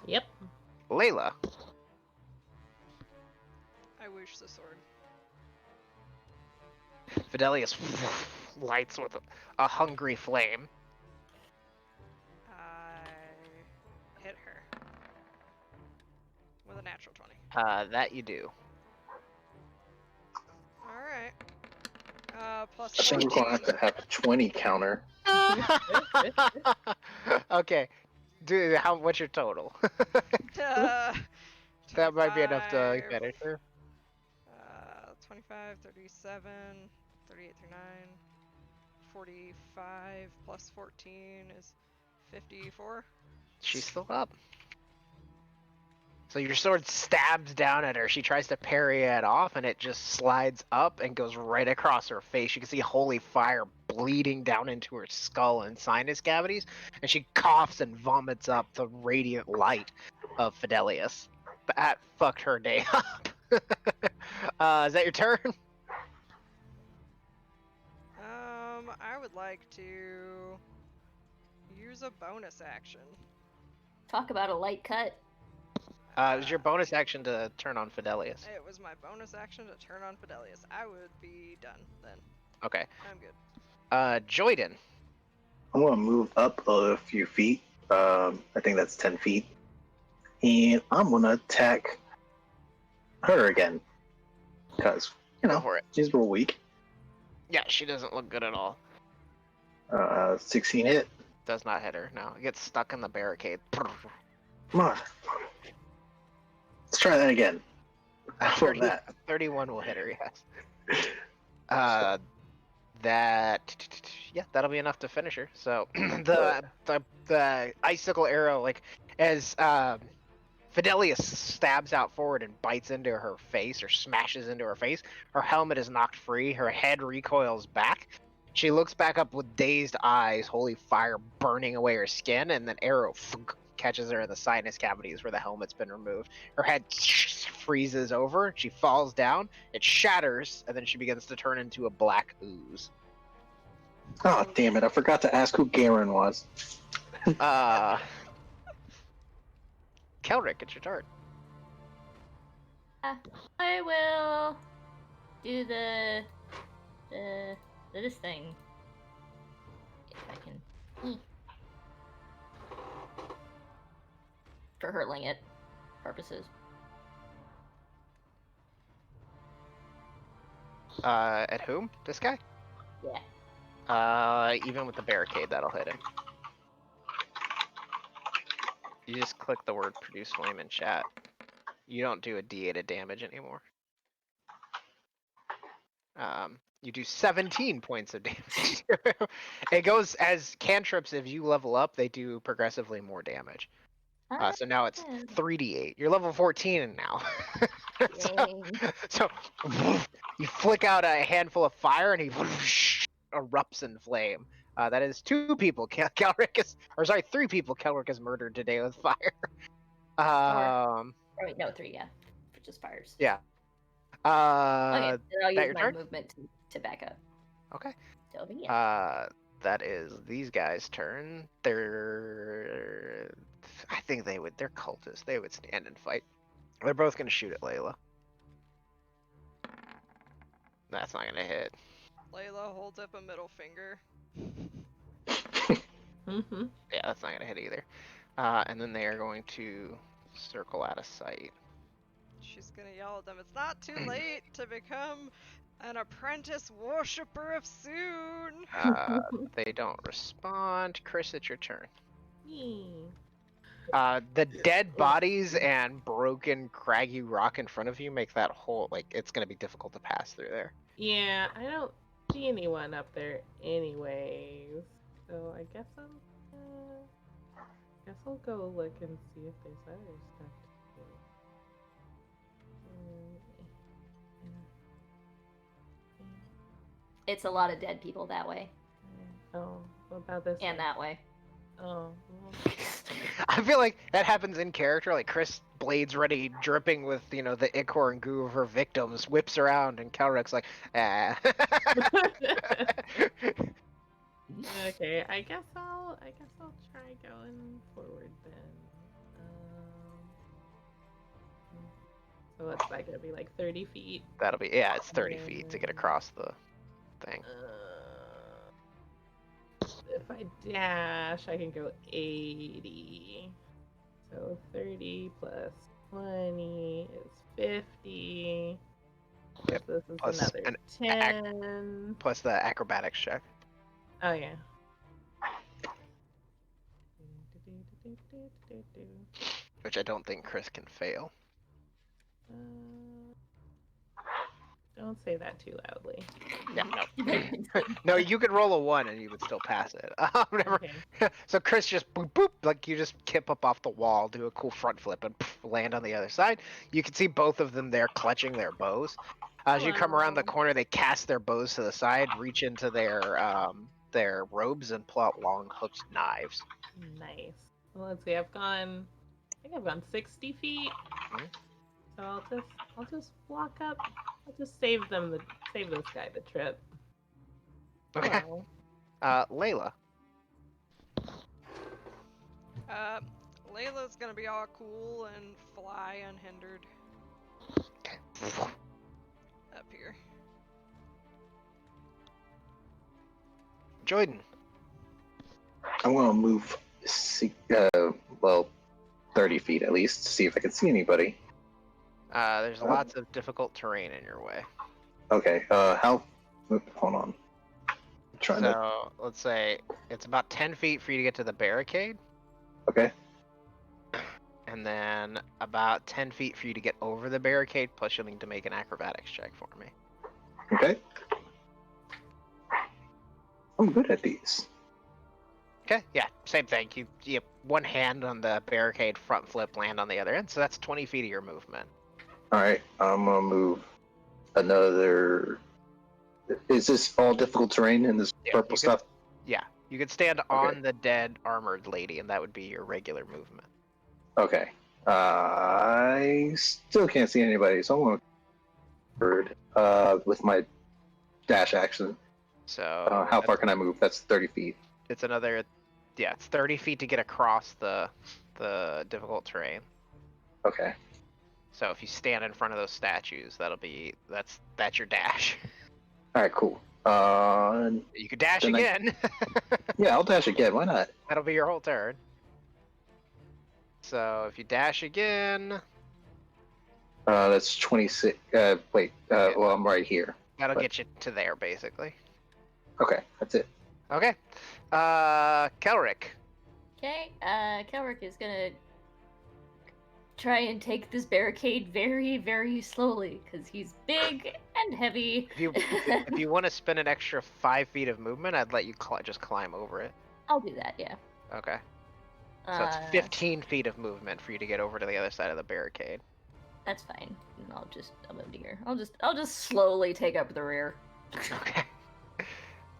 Yep. Layla. I wish the sword. Fidelius lights with a hungry flame. I hit her with a natural 20. That you do. Alright. Plus I think we're 14. gonna have to have a 20 counter. Okay. Dude, what's your total? That might be enough to 25, finish her. 25, 37, 38 through 9, 45 plus 14 is 54. She's still up. So your sword stabs down at her. She tries to parry it off, and it just slides up and goes right across her face. You can see holy fire bleeding down into her skull and sinus cavities, and she coughs and vomits up the radiant light of Fidelius. That fucked her day up. Is that your turn? I would like to use a bonus action. Talk about a light cut. It was your bonus action to turn on Fidelius. It was my bonus action to turn on Fidelius. I would be done then. Okay. I'm good. Joyden. I'm gonna move up a few feet. I think that's 10 feet, and I'm gonna attack her again because Go for it. she's real weak. Yeah, she doesn't look good at all. 16 hit. Does not hit her. No, it gets stuck in the barricade. Come on. Let's try that again. How about that? 31 will hit her. Yes. That'll be enough to finish her. So the icicle arrow, like as Fidelius stabs out forward and bites into her face or smashes into her face, her helmet is knocked free. Her head recoils back. She looks back up with dazed eyes, holy fire burning away her skin, and then arrow catches her in the sinus cavities where the helmet's been removed. Her head freezes over. She falls down. It shatters, and then she begins to turn into a black ooze. Oh, damn it. I forgot to ask who Garen was. Kelric, it's your turn. I will do this thing. If I can. For hurtling it purposes. At whom? This guy? Yeah. Even with the barricade, that'll hit him. You just click the word produce flame in chat. You don't do a D8 of damage anymore. You do 17 points of damage. It goes as cantrips. If you level up, they do progressively more damage. So now it's 3d8. You're level 14 now. so you flick out a handful of fire and he erupts in flame. That is 2 people. Three people. Kelric is murdered today with fire. Oh wait, no, 3. Yeah, for just fires. Yeah. Okay, then I'll use your my turn? movement to back up. Okay. So be it. That is these guys' turn. They're cultists. They would stand and fight. They're both gonna shoot at Layla. That's not gonna hit. Layla holds up a middle finger. Mm-hmm. Yeah, that's not gonna hit either. And then they are going to circle out of sight. She's gonna yell at them, "It's not too late to become an apprentice worshipper of Soon!" They don't respond. Chris, it's your turn. Hmm. The dead bodies and broken craggy rock in front of you make that whole, like, it's gonna be difficult to pass through there. Yeah, I don't see anyone up there anyways. So I guess I'll go look and see if there's other stuff to do. It's a lot of dead people that way. Oh, what about this? And one? that way. Oh. I feel like that happens in character, like Chris, blades ready, dripping with, the ichor and goo of her victims, whips around, and Kelric's like, ah. Okay, I guess I'll try going forward then. So what's that gonna be, like 30 feet? That'll be, yeah, it's 30 feet to get across the thing. If I dash, I can go 80. So 30 plus 20 is 50. Yep, This is plus another an 10. Plus the acrobatics check. Oh, yeah. Which I don't think Chris can fail. Don't say that too loudly. Yeah, no. No, you could roll a 1 and you would still pass it. Whatever. Okay. So Chris just boop boop, like you just kip up off the wall, do a cool front flip, and land on the other side. You can see both of them there clutching their bows. As you come around the Hello. corner, they cast their bows to the side, reach into their robes, and pull out long hooked knives. Nice. Well, let's see. I think I've gone 60 feet. Mhm. So I'll just walk up. I'll just save this guy the trip. Okay. Hello. Layla. Layla's gonna be all cool and fly unhindered Okay. up here. Jordan. I'm gonna move, 30 feet at least to see if I can see anybody. There's lots of difficult terrain in your way. Okay. Hold on. I'm trying to. So let's say it's about 10 feet for you to get to the barricade, Okay. and then about 10 feet for you to get over the barricade. Plus, you'll need to make an acrobatics check for me. Okay. I'm good at these. Okay, yeah, same thing. You have one hand on the barricade, front flip, land on the other end. So that's 20 feet of your movement. All right. I'm gonna move another. Is this all difficult terrain in this Yeah, purple stuff? Yeah, you could stand on the dead armored lady, and that would be your regular movement. Okay. I still can't see anybody, so I'm going to bird with my dash action. So How far can I move? That's 30 feet. it's another, yeah, it's 30 feet to get across the difficult terrain. Okay. So if you stand in front of those statues, that's your dash. All right, cool. You could dash Then again. Yeah, I'll dash again. Why not? That'll be your whole turn. So if you dash again, That's 26. Well, I'm right here. that'll But- get you to there, basically. Okay, that's it. Okay. Kelric. Okay, Kelric is gonna try and take this barricade very, very slowly because he's big and heavy. If you want to spend an extra 5 feet of movement, I'd let you just climb over it. I'll do that, yeah. Okay. So it's 15 feet of movement for you to get over to the other side of the barricade. That's fine. And I'll move to here. I'll just slowly take up the rear. Okay.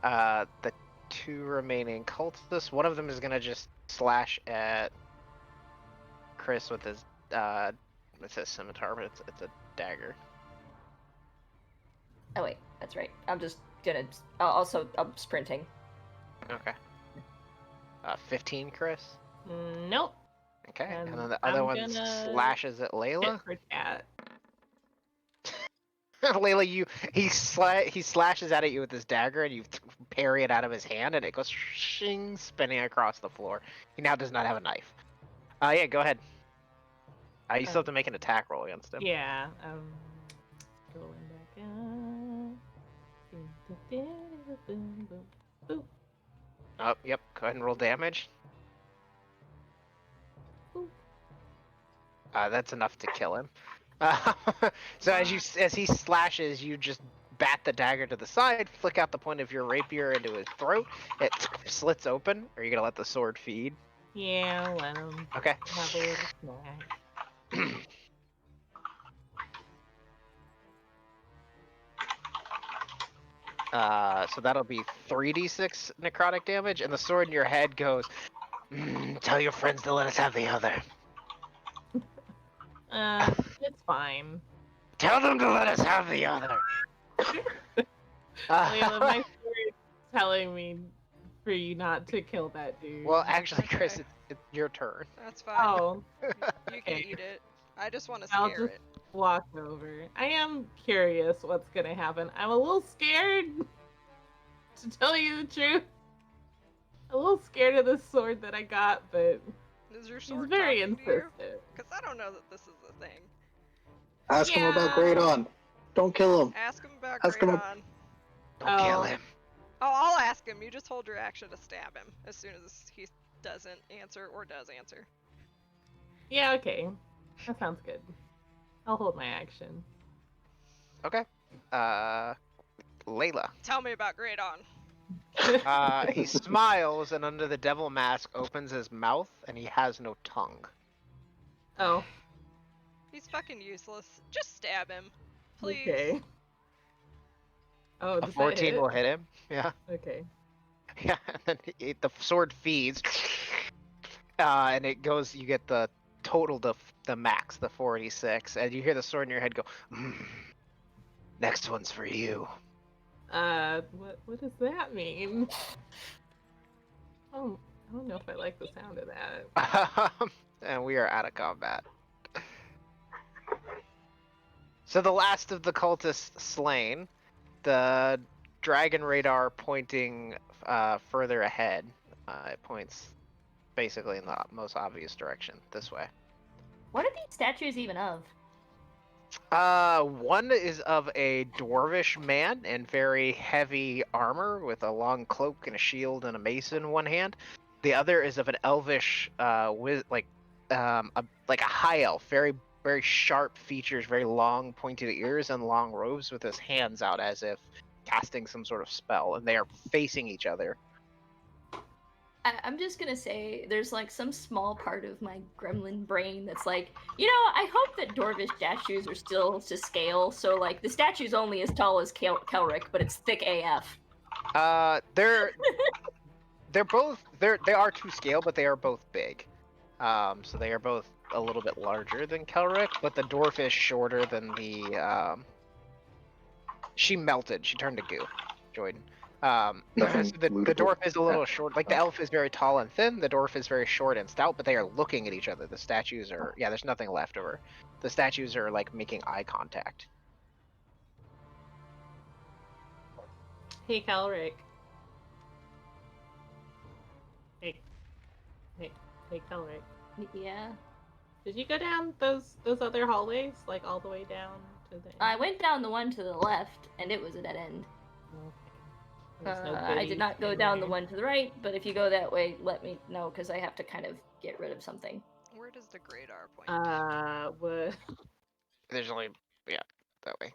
The two remaining cultists, one of them is gonna just slash at Chris with his it says scimitar, but it's a dagger. Oh wait, that's right. I'm sprinting. Okay. 15, Chris. Nope. Okay. And then the I'm other one gonna slashes at Layla. Hit for cat. Layla, he slashes at you with his dagger, and you parry it out of his hand, and it goes shing, spinning across the floor. He now does not have a knife. Yeah, go ahead. You still have to make an attack roll against him. Yeah. Going back out. Oh, yep. Go ahead and roll damage. Ooh. That's enough to kill him. So as he slashes, you just bat the dagger to the side, flick out the point of your rapier into his throat. It slits open. Are you gonna let the sword feed? Yeah, let him Okay. have a little snack. So that'll be 3d6 necrotic damage, and the sword in your head goes, tell your friends to let us have the other. It's fine. Tell them to let us have the other. Layla, my spirit is telling me for you not to kill that dude. Well, actually, Chris, Okay. it's your turn. That's fine. Oh, You can okay. eat it. I just want to I'll scare just it. walk over. I am curious what's gonna happen. I'm a little scared, to tell you the truth. A little scared of this sword that I got, but Is your he's sword very talking to you? insistent. Because I don't know that this is a thing. Ask him about Yeah. Great On. Don't kill him. Ask him about Ask him Great On. Don't kill Oh. him. Oh, I'll ask him. You just hold your action to stab him as soon as he doesn't answer or does answer. Yeah, okay. That sounds good. I'll hold my action. Okay. Layla. Tell me about Great On. He smiles, and under the devil mask opens his mouth, and he has no tongue. Oh, He's fucking useless. Just stab him. Please. okay. Oh, A does that 14 hit? will hit him. Yeah. Okay. Yeah, and then the sword feeds. And it goes, you get the total, the max, the 46, and you hear the sword in your head go, next one's for you. What does that mean? Oh, I don't know if I like the sound of that. and we are out of combat. So the last of the cultists slain, the dragon radar pointing further ahead. It points basically in the most obvious direction, this way. What are these statues even of? One is of a dwarvish man in very heavy armor with a long cloak and a shield and a mace in one hand. The other is of an elvish, like a high elf, very very sharp features, very long pointed ears, and long robes with his hands out as if casting some sort of spell, and they are facing each other. I'm just gonna say there's like some small part of my gremlin brain that's like, I hope that dwarvish statues are still to scale. So like the statue's only as tall as Kelric, but it's thick AF. They are to scale, but they are both big. So they are both a little bit larger than Kelric, but the dwarf is shorter than the. She melted. She turned to goo, Jordan. So Nothing the lootable? dwarf is a little short. Like the elf is very tall and thin. The dwarf is very short and stout. But they are looking at each other. The statues are there's nothing left of her. The statues are like making eye contact. Hey, Calric. Hey, Calric. Yeah. Did you go down those other hallways, like all the way down to the? I went down the one to the left, and it was a dead end. Okay. There's no I did goodies not go in down the there. one to the right, but if you go that way, let me know, because I have to kind of get rid of something. Where does the radar point? What? There's only that way.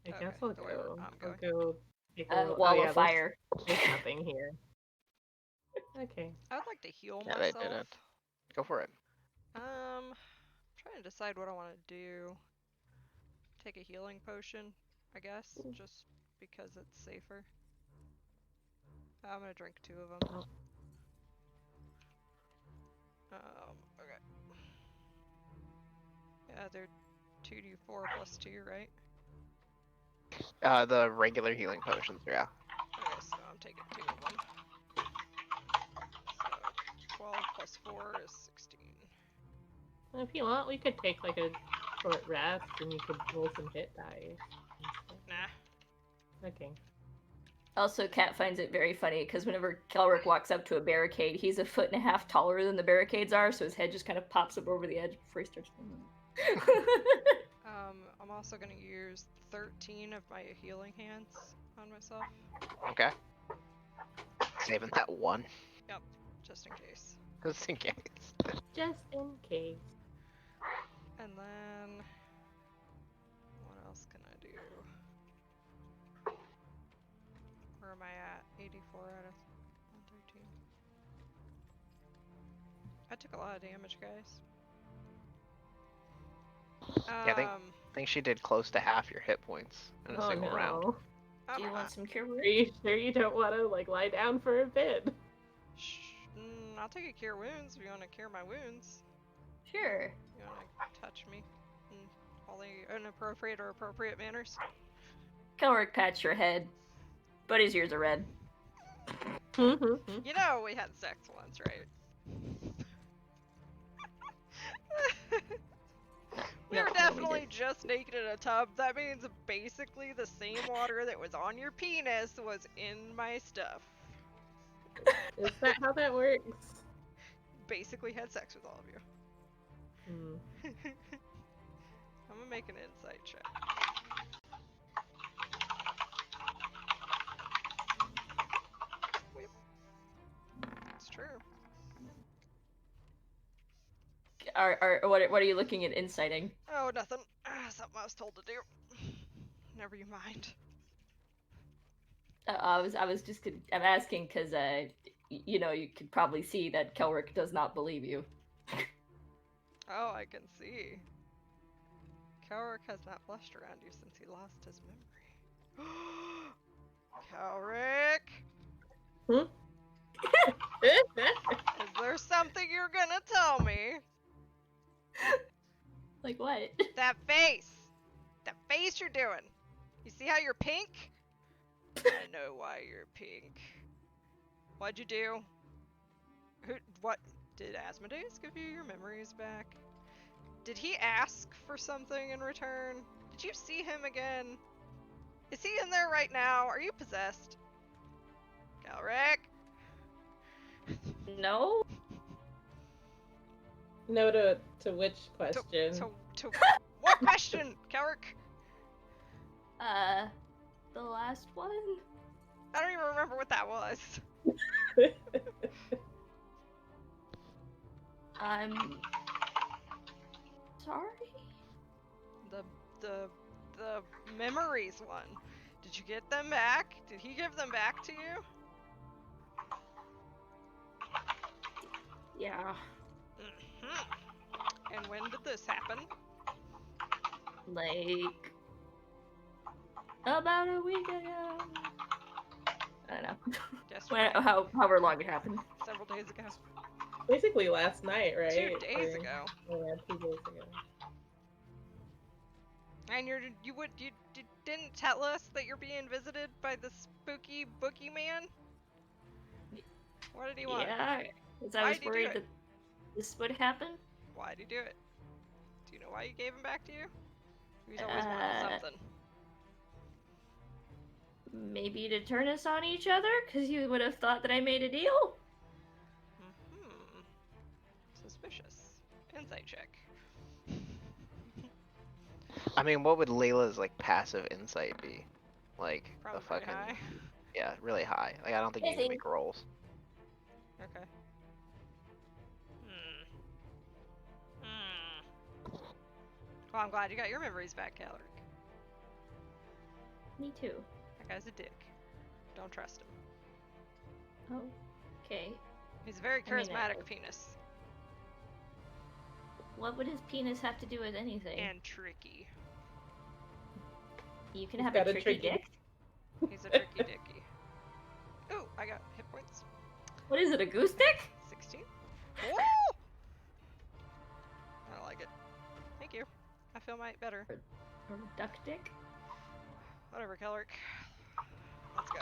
I Okay, guess I'll the way go. I'm I'll going. go. Take a little... Wall yeah, of fire. There's nothing here. Okay. I would like to heal Yeah, they myself. didn't. Go for it. Trying to decide what I want to do. Take a healing potion, I guess, just because it's safer. I'm gonna drink 2 of them. Okay. Yeah, they're 2d4 plus 2, right? The regular healing potions, yeah. Okay, so I'm taking 2 of them. So 12 plus 4 is 16. Well, if you want, we could take like a short rest, and you could roll some hit dice. Nah. Okay. Also, Kat finds it very funny because whenever Kelric walks up to a barricade, he's 1.5 feet taller than the barricades are, so his head just kind of pops up over the edge before he starts. I'm also gonna use 13 of my healing hands on myself. Okay. Saving that one. Yep, just in case. Just in case. Just in case. And then what else can I do? Where am I at? 84 out of 113. I took a lot of damage, guys. Yeah, I think she did close to half your hit points in a single round. Do you want some cure wounds? Are you sure you don't want to like lie down for a bit? I'll take a cure wounds if you want to cure my wounds. Sure. You want to touch me in all the inappropriate or appropriate manners? Kelric pats your head, but his ears are red. You know we had sex once, right? We No, were we definitely didn't. just naked in a tub. That means basically the same water that was on your penis was in my stuff. Is that how that works? Basically had sex with all of you. I'm gonna make an insight check. It's true. What are you looking at inciting? Oh, nothing. Something I was told to do. Never you mind. I'm asking because you could probably see that Kelric does not believe you. Oh, I can see. Kelric has not blushed around you since he lost his memory. Kelric! Is there something you're gonna tell me? Like what? That face! That face you're doing! You see how you're pink? I know why you're pink. What'd you do? What? Did Asmodeus give you your memories back? Did he ask for something in return? Did you see him again? Is he in there right now? Are you possessed? Galric? No? No to which question? To what question, Galric? The last one? I don't even remember what that was. I'm sorry? The memories one. Did you get them back? Did he give them back to you? Yeah. Mm-hmm. And when did this happen? Like about a week ago. I don't know. Yesterday. However long it happened. Several days ago. Basically last night, right? 2 days ago. Yeah, 2 days ago. And you didn't tell us that you're being visited by the spooky boogeyman? What did he want? Yeah, because I Why was did he do worried it? that this would happen. Why did he do it? Do you know why you gave him back to you? He's always wanted something. Maybe to turn us on each other, because you would have thought that I made a deal. Mm-hmm. Suspicious. Insight check. I mean, what would Layla's like passive insight be? Like Probably a fucking high. yeah, really high. Like I don't think you can make rolls. Okay. Well, I'm glad you got your memories back, Calric. Me too. That guy's a dick. Don't trust him. Oh, okay. He's a very I mean, charismatic penis. What would his penis have to do with anything? And tricky. You can He's have got a a tricky tricky- dick? He's a tricky dicky. Ooh, I got hit points. What is it, a goose dick? 16. Woo! I like it. Thank you. I feel better. Or duck dick? Whatever, Kelric. Let's go.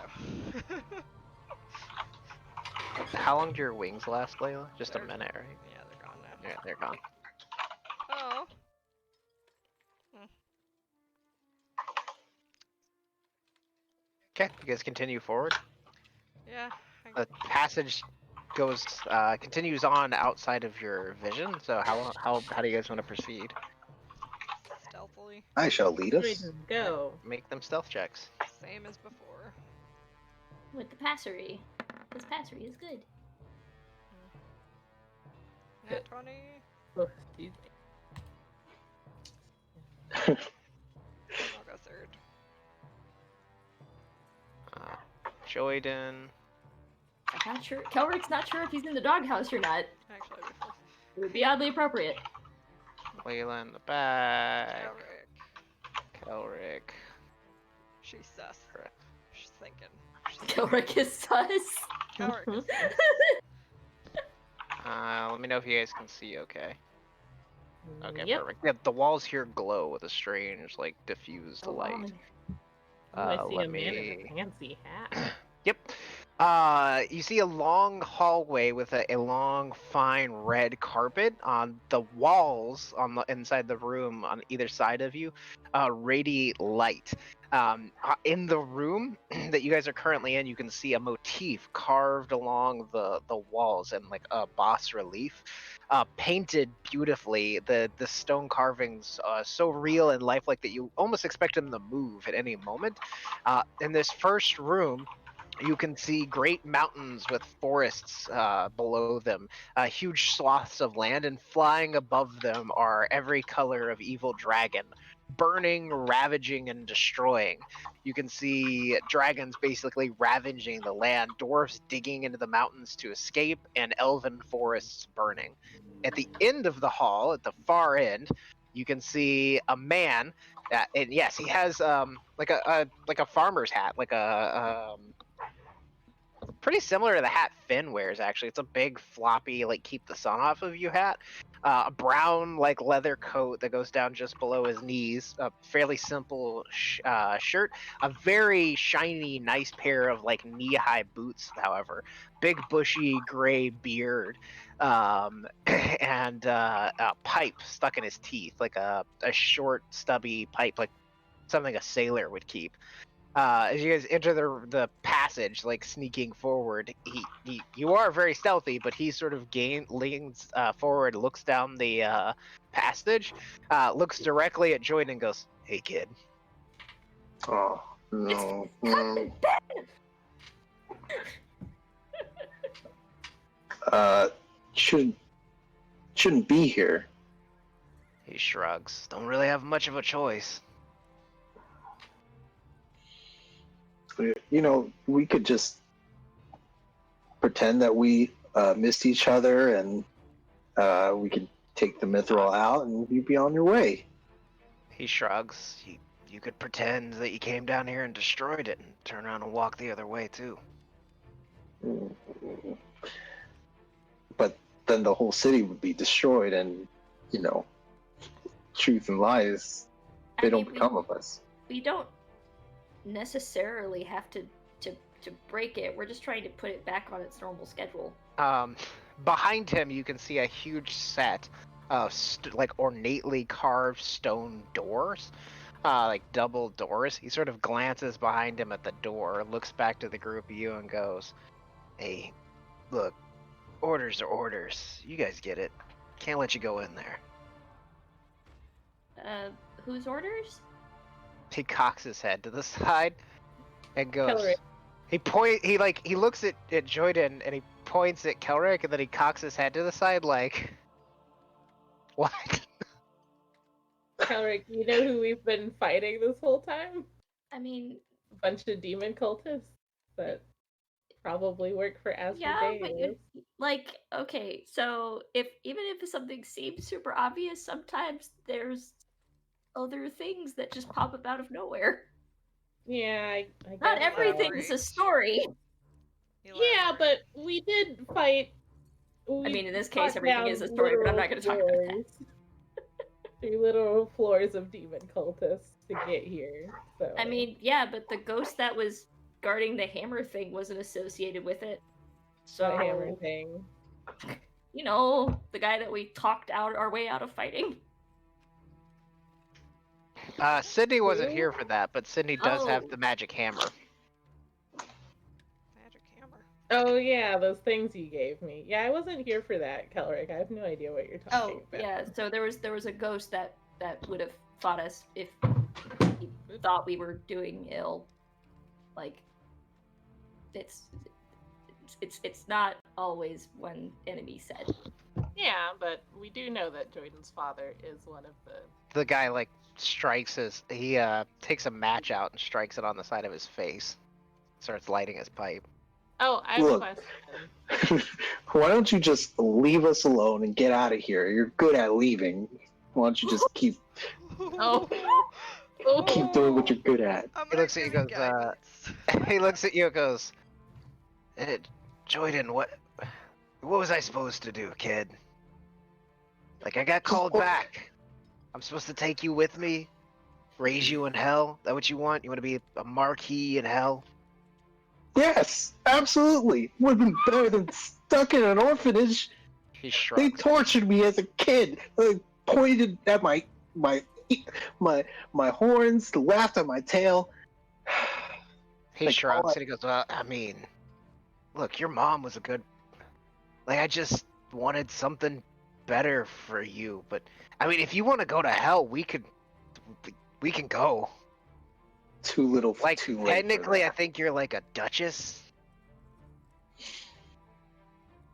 How long do your wings last, Layla? Just a They're- minute, right? Yeah, they're gone now. Yeah, they're gone. Oh. Okay, you guys continue forward. Yeah. The passage goes continues on outside of your vision. So how do you guys want to proceed? Stealthily. I shall lead Ready us. to go. Make them stealth checks. Same as before. With the passery. This passery is good. Nat 20. Oh, excuse me. I'll go third. Joyden. I'm not sure. Kelric's not sure if he's in the doghouse or not. Actually, I'll be fourth. It would be oddly appropriate. Layla in the back. Kelric. Kelric. She's sus. Correct. She's thinking. Kelric is sus. Kelric is sus. Let me know if you guys can see okay. Okay, Yep. perfect. Yeah, the walls here glow with a strange, like, diffused Oh, light. I see let a man in me- a fancy hat. Yep. You see a long hallway with a long, fine red carpet. On the walls on the inside the room on either side of you radiate light. In the room that you guys are currently in, you can see a motif carved along the walls in like a bas relief, painted beautifully. The stone carvings so real and lifelike that you almost expect them to move at any moment. In this first room, you can see great mountains with forests below them, huge swaths of land, and flying above them are every color of evil dragon, burning, ravaging, and destroying. You can see dragons basically ravaging the land, dwarves digging into the mountains to escape, and elven forests burning. At the end of the hall, at the far end, you can see a man, and yes, he has like a farmer's hat, like a pretty similar to the hat Finn wears. Actually, it's a big floppy like keep the sun off of you hat. A brown like leather coat that goes down just below his knees. A fairly simple shirt. A very shiny, nice pair of like knee-high boots. However, big bushy gray beard, and a pipe stuck in his teeth, like a short stubby pipe, like something a sailor would keep. As you guys enter the passage, like sneaking forward, you are very stealthy, but he sort of leans forward, looks down the passage, looks directly at Joyden and goes, "Hey, kid." Oh no. Shouldn't be here. He shrugs. Don't really have much of a choice. You know, we could just pretend that we missed each other, and we could take the mithril out, and you'd be on your way. He shrugs. You could pretend that you came down here and destroyed it, and turn around and walk the other way too. But then the whole city would be destroyed, and you know, truth and lies, they don't become of us. We don't necessarily have to break it. We're just trying to put it back on its normal schedule. Behind him, you can see a huge set of like ornately carved stone doors, like double doors. He sort of glances behind him at the door, looks back to the group of you, and goes, "Hey, look, orders are orders. You guys get it. Can't let you go in there." Whose orders? He cocks his head to the side and goes. Kelrick. He looks at Joyden and he points at Kelrick, and then he cocks his head to the side like, "What?" Kelrick, you know who we've been fighting this whole time? I mean, A bunch of demon cultists that probably work for Asmodeus. yeah, but like, okay, so even if something seems super obvious, sometimes there's other things that just pop up out of nowhere. Yeah, I Not guess so. everything's a story. Yeah, but we did fight. I mean, in this case, fought everything down is a story, but I'm not going to talk about that. floors. 3 literal floors of demon cultists to get here. So I mean, yeah, but the ghost that was guarding the hammer thing wasn't associated with it. So, the hammer thing. you know, the guy that we talked our way out of fighting. Sydney wasn't here for that, but Sydney does have Oh. the magic hammer. Magic hammer. Oh yeah, those things you gave me. Yeah, I wasn't here for that, Kelrick. I have no idea what you're talking about. Yeah. So there was a ghost that would have fought us if he thought we were doing ill. Like, it's not always one enemy said. Yeah, but we do know that Jordan's father is one of the. The guy like he takes a match out and strikes it on the side of his face. Starts lighting his pipe. Oh, I have a Look. question. Why don't you just leave us alone and get out of here? You're good at leaving. Why don't you just keep Oh. keep doing what you're good at? I'm He gonna looks at you give and goes, guidance. he looks at you and goes, "Joyden, what was I supposed to do, kid? Like, I got called back. I'm supposed to take you with me? Raise you in hell? That what you want? You want to be a marquis in hell?" Yes, absolutely. Would have been better than stuck in an orphanage. He They shrugs. tortured me as a kid. They pointed at my horns, laughed at my tail. He Like, shrugs and he goes, "Well, I mean, look, your mom was a good. Like, I just wanted something better for you. But I mean, if you want to go to hell, we can go. Too little, Like, too late. technically, I think you're like a duchess."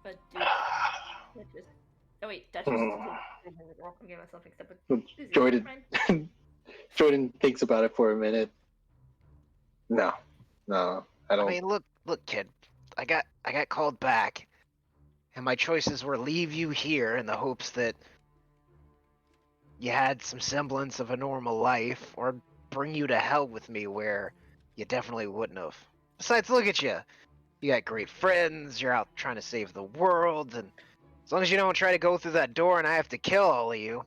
But dude, Duchess. Oh wait, Duchess. I'm giving myself mixed up with Jordan. Jordan thinks about it for a minute. No, I don't. I mean, look, kid. I got called back, and my choices were leave you here in the hopes that you had some semblance of a normal life, or bring you to hell with me where you definitely wouldn't have. Besides, look at you. You got great friends. You're out trying to save the world, and as long as you don't try to go through that door and I have to kill all of you,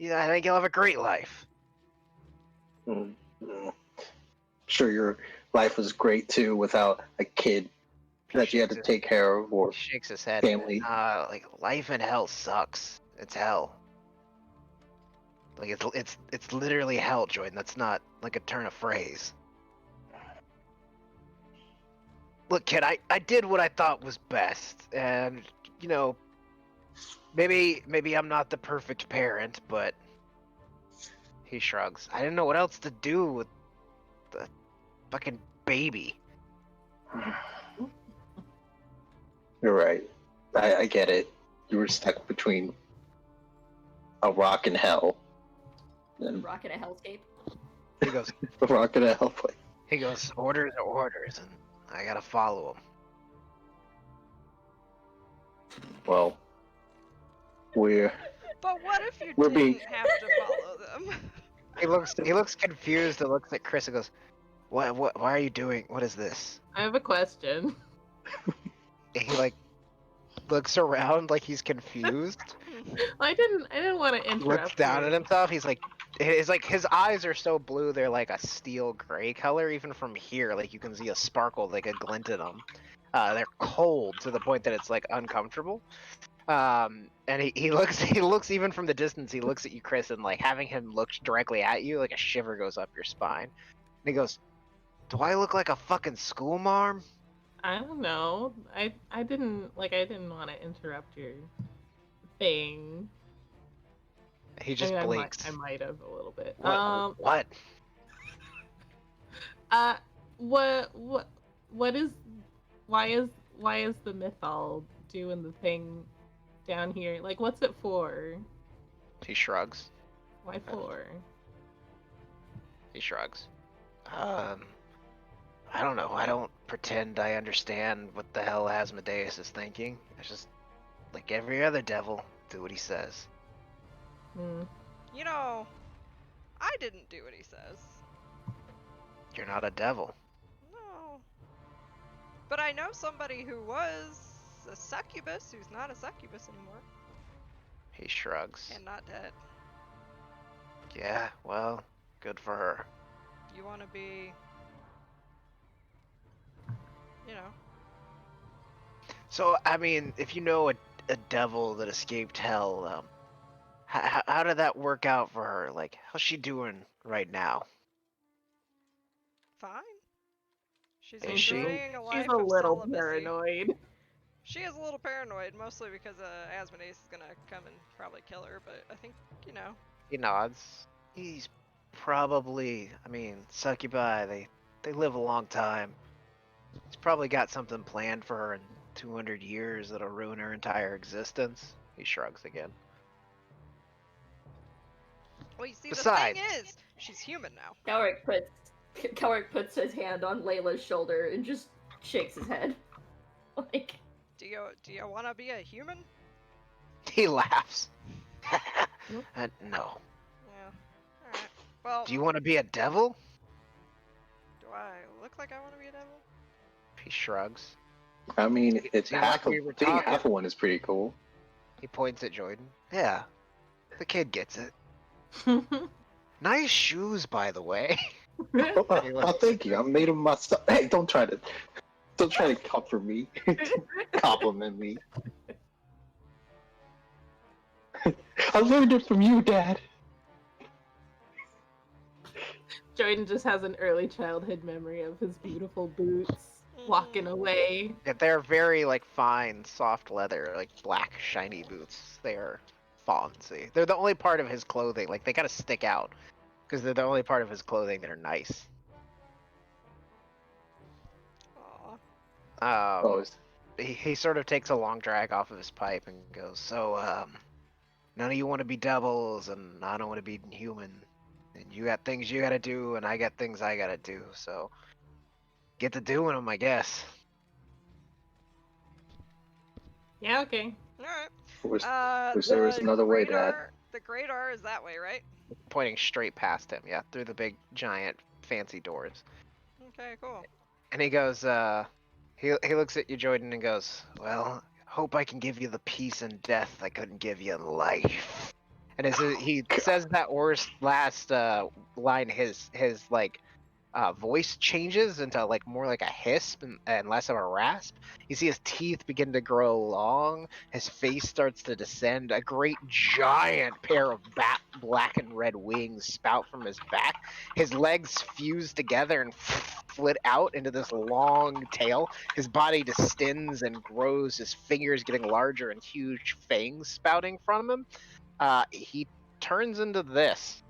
I think you'll have a great life. Mm, mm. Sure, your life was great too without a kid that you had to take care of or Shakes his head. family. Like life in hell sucks. It's hell. Like it's literally hell, Jordan. That's not like a turn of phrase. Look, kid, I did what I thought was best, and you know, maybe I'm not the perfect parent, but he shrugs. I didn't know what else to do with the fucking baby. You're right. I get it. You were stuck between a rock and hell. And Rock in a hellscape. He goes, a rock and a hell place. orders are orders, and I gotta follow them. Well, we're But what if you We're didn't being- have to follow them? He looks confused and looks at Chris and goes, What why are you doing? What is this? I have a question. And he like looks around like he's confused. I didn't want to He interrupt. looks down you. at himself. He's like, his eyes are so blue they're like a steel gray color. Even from here, like you can see a sparkle, like a glint in them. They're cold to the point that it's like uncomfortable. And he looks even from the distance. He looks at you, Chris, and like having him look directly at you, like a shiver goes up your spine. And he goes, "Do I look like a fucking school marm?" I don't know. I didn't want to interrupt your thing. He just blinks. I might have a little bit. What? What is? Why is the mythol doing the thing down here? Like, what's it for? He shrugs. Why for? He shrugs. I don't know. I don't pretend I understand what the hell Asmodeus is thinking. I just, like every other devil, do what he says. Hmm. You know, I didn't do what he says. You're not a devil. No. But I know somebody who was a succubus who's not a succubus anymore. He shrugs. And not dead. Yeah, well, good for her. You want to be, you know. So, I mean, if you know a devil that escaped hell, how did that work out for her? Like, how's she doing right now? Fine. She's Is she? enjoying a life She's a of little celibacy. paranoid. She is a little paranoid, mostly because Asmodeus is gonna come and probably kill her. But I think, you know, He nods. He's probably, I mean, succubi, they live a long time. He's probably got something planned for her in 200 years that'll ruin her entire existence. He shrugs again. well, you see, Besides- the thing is, she's human now. Kelric puts his hand on Layla's shoulder and just shakes his head. Like, Do you want to be a human? He laughs. Nope. No. Yeah. All right. Well, Do you want to be a devil? do I look like I want to be a devil? He shrugs. I mean, it's See, half we of were being talking. half of one is pretty cool. He points at Jordan. Yeah, the kid gets it. Nice shoes, by the way. Oh, thank you. I made them myself. Hey, don't try to comfort me, compliment me. I learned it from you, Dad. Jordan just has an early childhood memory of his beautiful boots walking away. Yeah, they're very like fine, soft leather, like black, shiny boots. They're fancy. They're the only part of his clothing. Like they gotta stick out because they're the only part of his clothing that are nice. Aw. Oh, He sort of takes a long drag off of his pipe and goes, "So, none of you want to be devils, and I don't want to be human. And you got things you gotta do, and I got things I gotta do. So, get to doing them, I guess." Yeah, okay. All right. wish there was another way, Dad. The Great R is that way, right? Pointing straight past him, yeah, through the big, giant, fancy doors. Okay, cool. And he goes, He looks at you, Jordan, and goes, "Well, hope I can give you the peace and death I couldn't give you in life." And as he says that worst last line, his like voice changes into like more like a hisp and less of a rasp. You see his teeth begin to grow long. His face starts to descend. A great giant pair of black and red wings spout from his back. His legs fuse together and flit out into this long tail. His body distends and grows. His fingers getting larger and huge fangs spouting from him. He turns into this.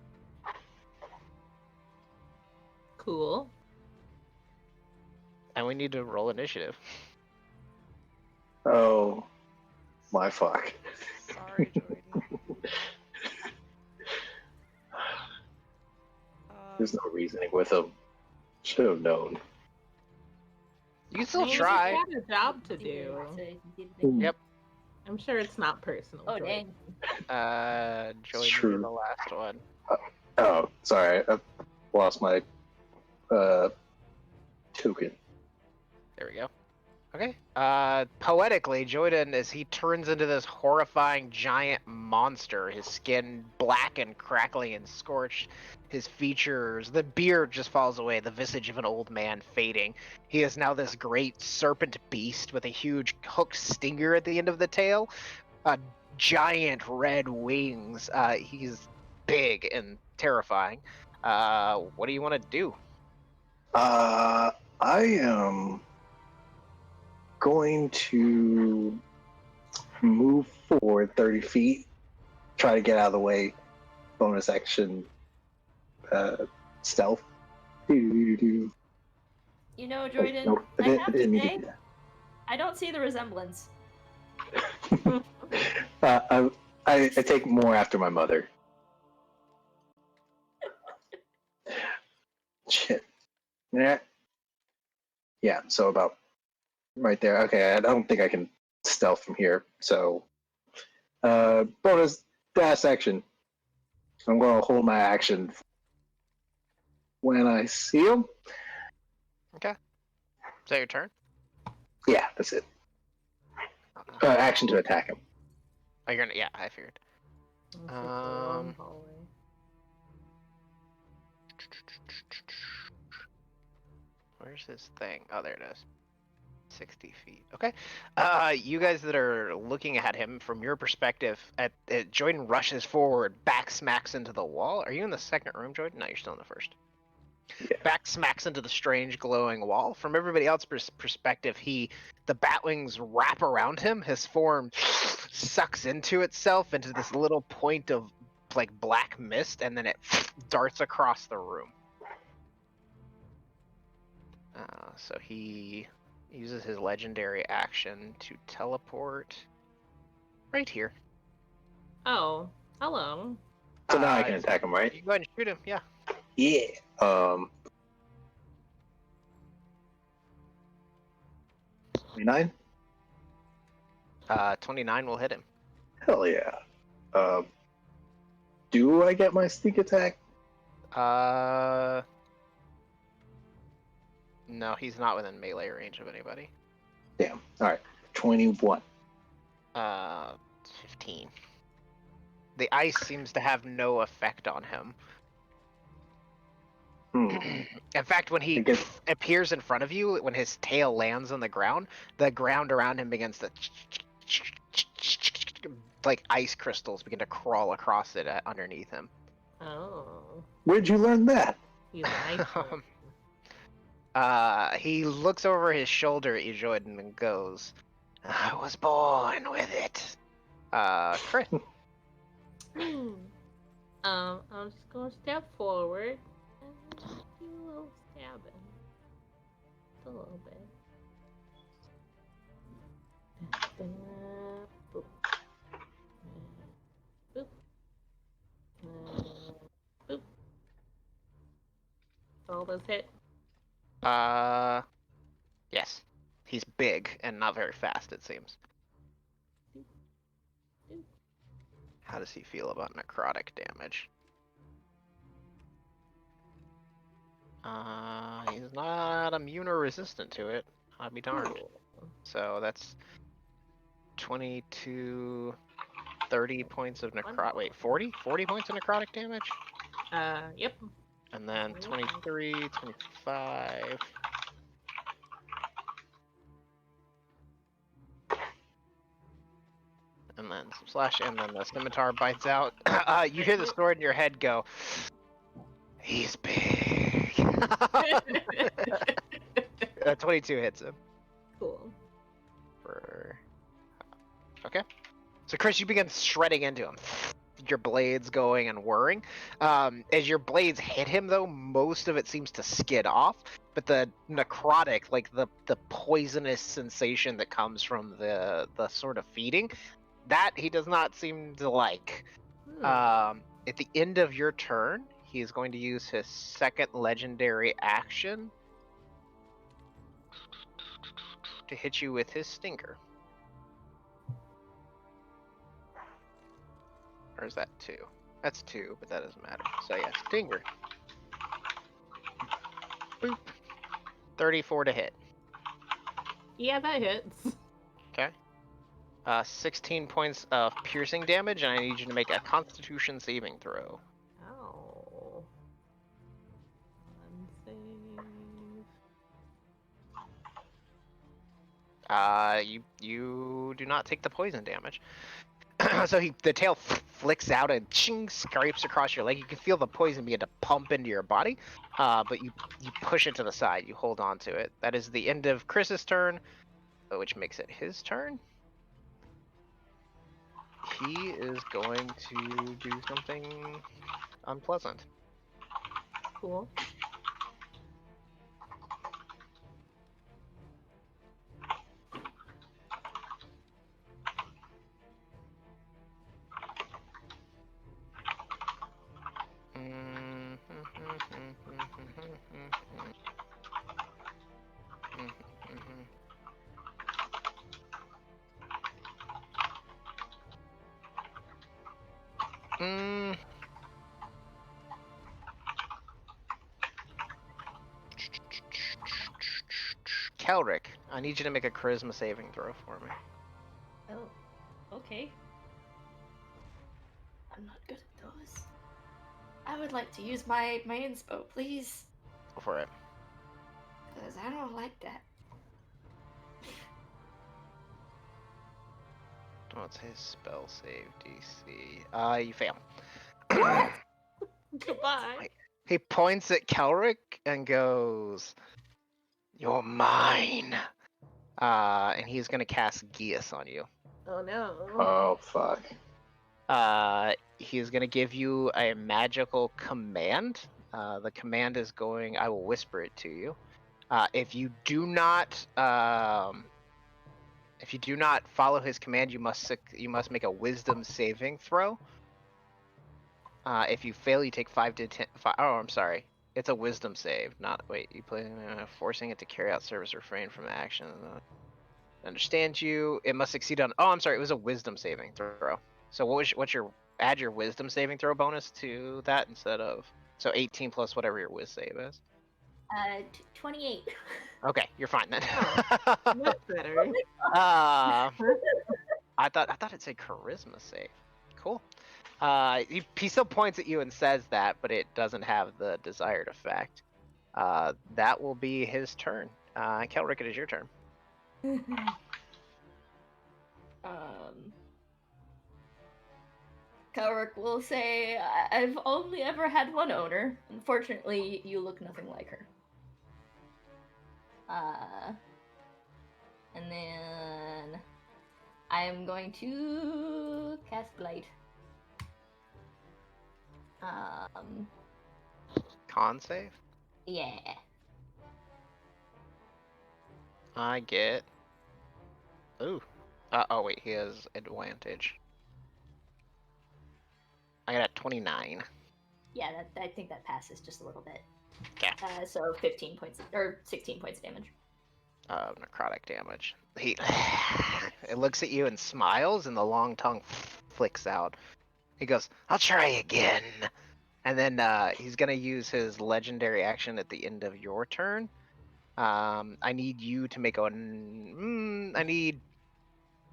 Cool. And we need to roll initiative. Oh, my fuck. Sorry, Jordan. There's no reasoning with him. Should have known. You can still He's try. got a job to do. Yep. I'm sure it's not personal. Oh, Jordan. dang. Jordan, true. you're the last one. Oh, sorry. I lost my token. There we go. Okay. Poetically, Jordan, as he turns into this horrifying giant monster, his skin black and crackling and scorched, his features, the beard just falls away, the visage of an old man fading. He is now this great serpent beast with a huge hooked stinger at the end of the tail, giant red wings. He's big and terrifying. What do you want to do? I am going to move forward 30 feet, try to get out of the way. Bonus action, stealth. You know, Jordan, Nope, I have to didn't need say, to do I don't see the resemblance. that. I take more after my mother. Shit. Yeah, so about right there. Okay, I don't think I can stealth from here. So, bonus dash action. I'm going to hold my action when I see him. Okay. Is that your turn? Yeah, that's it. Action to attack him. Oh, you're gonna. Yeah, I figured. It's just a long Um, hallway. Where's his thing? Oh, there it is. 60 feet. Okay. You guys that are looking at him from your perspective, Jordan rushes forward, back smacks into the wall. Are you in the second room, Jordan? No, you're still in the first. Yeah. Back smacks into the strange glowing wall. From everybody else's perspective, the batwings wrap around him. His form sucks into itself into this little point of like black mist, and then it darts across the room. So he uses his legendary action to teleport right here. Oh, hello. So now I can attack him, right? You go ahead and shoot him. Yeah. Yeah. 29? 29 will hit him. Hell yeah. Do I get my sneak attack? No, he's not within melee range of anybody. Damn. All right. 21. 15. The ice seems to have no effect on him. In fact, when he appears in front of you, when his tail lands on the ground around him begins to like ice crystals begin to crawl across it underneath him. Oh. Where'd you learn that? He's nice. He looks over his shoulder at you, Jordan, and goes, "I was born with it." Chris. I'm just gonna step forward and just do a little stabbing. Just a little bit. Boop. Boop. Boop. All those hit. Yes. He's big and not very fast, it seems. How does he feel about necrotic damage? He's not immune or resistant to it. I'll be darned. Cool. So that's 22, 30 points of necrotic. Wait, 40? 40 points of necrotic damage? Yep. And then 23, 25. And then some slash, and then the scimitar bites out. You hear the sword in your head go, he's big. 22 hits him. Cool. Okay. So Chris, you begin shredding into him. Your blades going and whirring. As your blades hit him, though, most of it seems to skid off. But the necrotic, like the poisonous sensation that comes from the sort of feeding, that he does not seem to like. At the end of your turn, he is going to use his second legendary action to hit you with his stinger. Or is that 2? That's 2, but that doesn't matter. So yeah, stinger. Boop. 34 to hit. Yeah, that hits. Okay. 16 points of piercing damage, and I need you to make a Constitution saving throw. Oh. Save. You do not take the poison damage. So the tail flicks out and ching scrapes across your leg. You can feel the poison begin to pump into your body, but you push it to the side. You hold on to it. That is the end of Chris's turn, which makes it his turn. He is going to do something unpleasant. Cool. Kelric, I need you to make a charisma saving throw for me. Oh, okay. I'm not good at those. I would like to use my inspo, please. Go for it. Because I don't like that. What's his spell save DC? You fail. Goodbye. He points at Kelric and goes, "You're mine." And he's gonna cast Geas on you. Oh no. Oh fuck. He is gonna give you a magical command. The command is going. I will whisper it to you. If you do not follow his command, you must make a Wisdom saving throw. If you fail, you take 5 to 10. Oh, I'm sorry. It's a Wisdom save. Not wait. You play forcing it to carry out service, refrain from action. Understand you. It must succeed on. Oh, I'm sorry. It was a Wisdom saving throw. So what's your add your Wisdom saving throw bonus to that instead of 18 plus whatever your Wiz save is. 28. Okay, you're fine then. Much better. I thought it said charisma save. Cool. He still points at you and says that, but it doesn't have the desired effect. That will be his turn. Kelric, it is your turn. Kelric will say, I've only ever had one owner. Unfortunately, you look nothing like her. And then I am going to cast Blight. Con save? Yeah. I get. Ooh. Oh wait, he has advantage. I got a 29. Yeah, I think that passes just a little bit. Okay. So 15 points, or 16 points of damage. Necrotic damage. It looks at you and smiles, and the long tongue flicks out. He goes, "I'll try again." And then he's gonna use his legendary action at the end of your turn I need you to make I need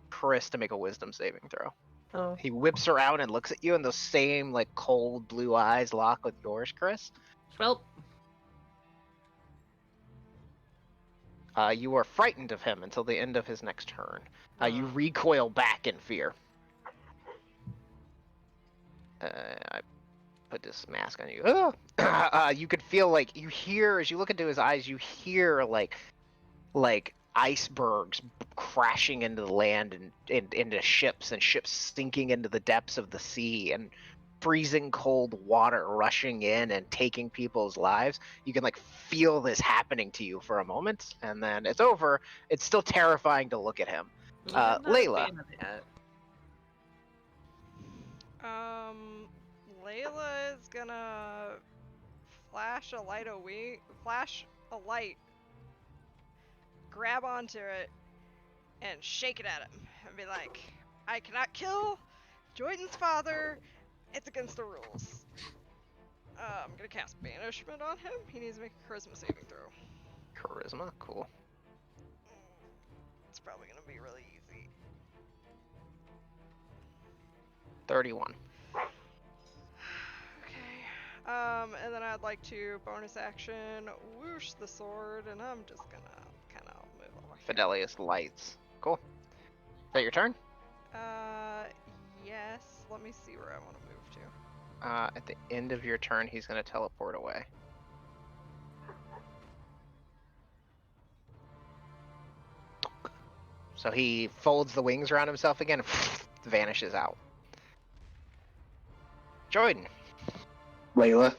Chris to make a wisdom saving throw. Oh, He whips around and looks at you, and those same like cold blue eyes lock with yours, Chris. well, You are frightened of him until the end of his next turn. You Aw. recoil back in fear. I put this mask on you. You could feel like you hear as you look into his eyes. You hear like icebergs crashing into the land and into ships, and ships sinking into the depths of the sea, and freezing cold water rushing in and taking people's lives. You can like feel this happening to you for a moment, and then it's over. It's still terrifying to look at him. yeah, I'm not a Layla. fan of that. Layla is gonna flash a light, grab onto it, and shake it at him, and be like, "I cannot kill Jordan's father. It's against the rules." I'm gonna cast banishment on him. He needs to make a charisma saving throw. Charisma, cool. It's probably gonna be really easy. 31. Okay. And then I'd like to bonus action whoosh the sword, and I'm just gonna kind of move over here. Fidelius lights. Cool. Is that your turn? Yes. Let me see where I want to move to. At the end of your turn, he's going to teleport away. So he folds the wings around himself again, vanishes out. Jordan. Layla,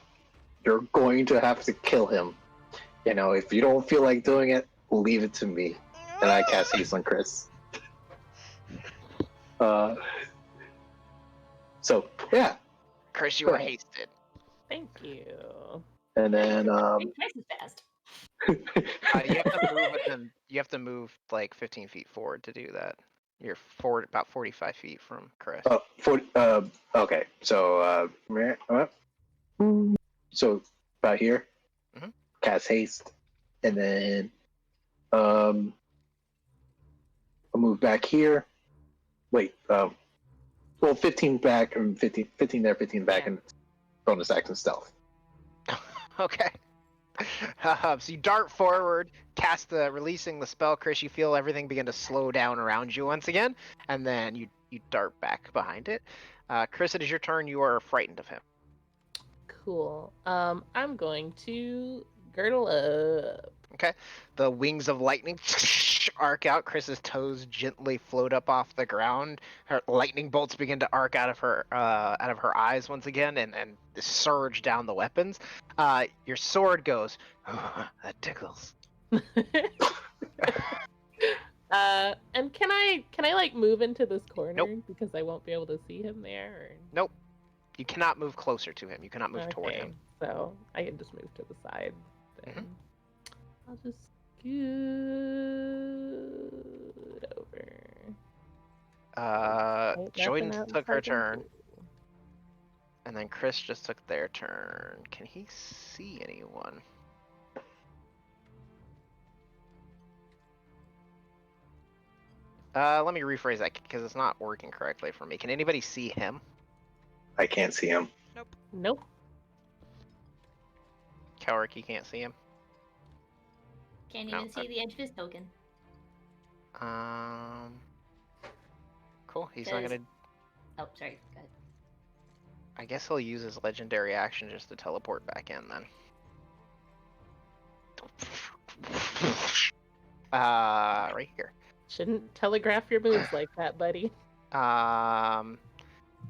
you're going to have to kill him. You know, if you don't feel like doing it, leave it to me. And I cast haste on Chris. So yeah, Chris, you Go were ahead. hasted. Thank you. and then Twice as fast. You have to move within. You have to move like 15 feet forward to do that. You're forward about 45 feet from Chris. okay, so so about here, Mhm. cast haste, and then I'll move back here. Wait, well, 15 back and 15 there, 15 back, Yeah. and bonus action stealth. Okay. So you dart forward, releasing the spell, Chris. You feel everything begin to slow down around you once again, and then you dart back behind it. Chris, it is your turn. You are frightened of him. Cool. I'm going to girdle up. Okay. The wings of lightning arc out. Chris's toes gently float up off the ground. Her lightning bolts begin to arc out of her eyes once again, and surge down the weapons. Your sword goes. That tickles. And can I like move into this corner Nope. because I won't be able to see him there? Or... Nope. You cannot move closer to him. You cannot move toward Okay, him. so I can just move to the side. Then I'll just scoot over. Ain't Jordan nothing took else I her can turn, do. and then Chris just took their turn. Can he see anyone? Let me rephrase that because it's not working correctly for me. Can anybody see him? I can't see him. Nope. Cowrick, you can't see him. Can't No, even see the edge of his token. Cool. He's not Says- gonna. Oh, sorry. Go ahead. I guess he'll use his legendary action just to teleport back in then. Right here. Shouldn't telegraph your moves like that, buddy.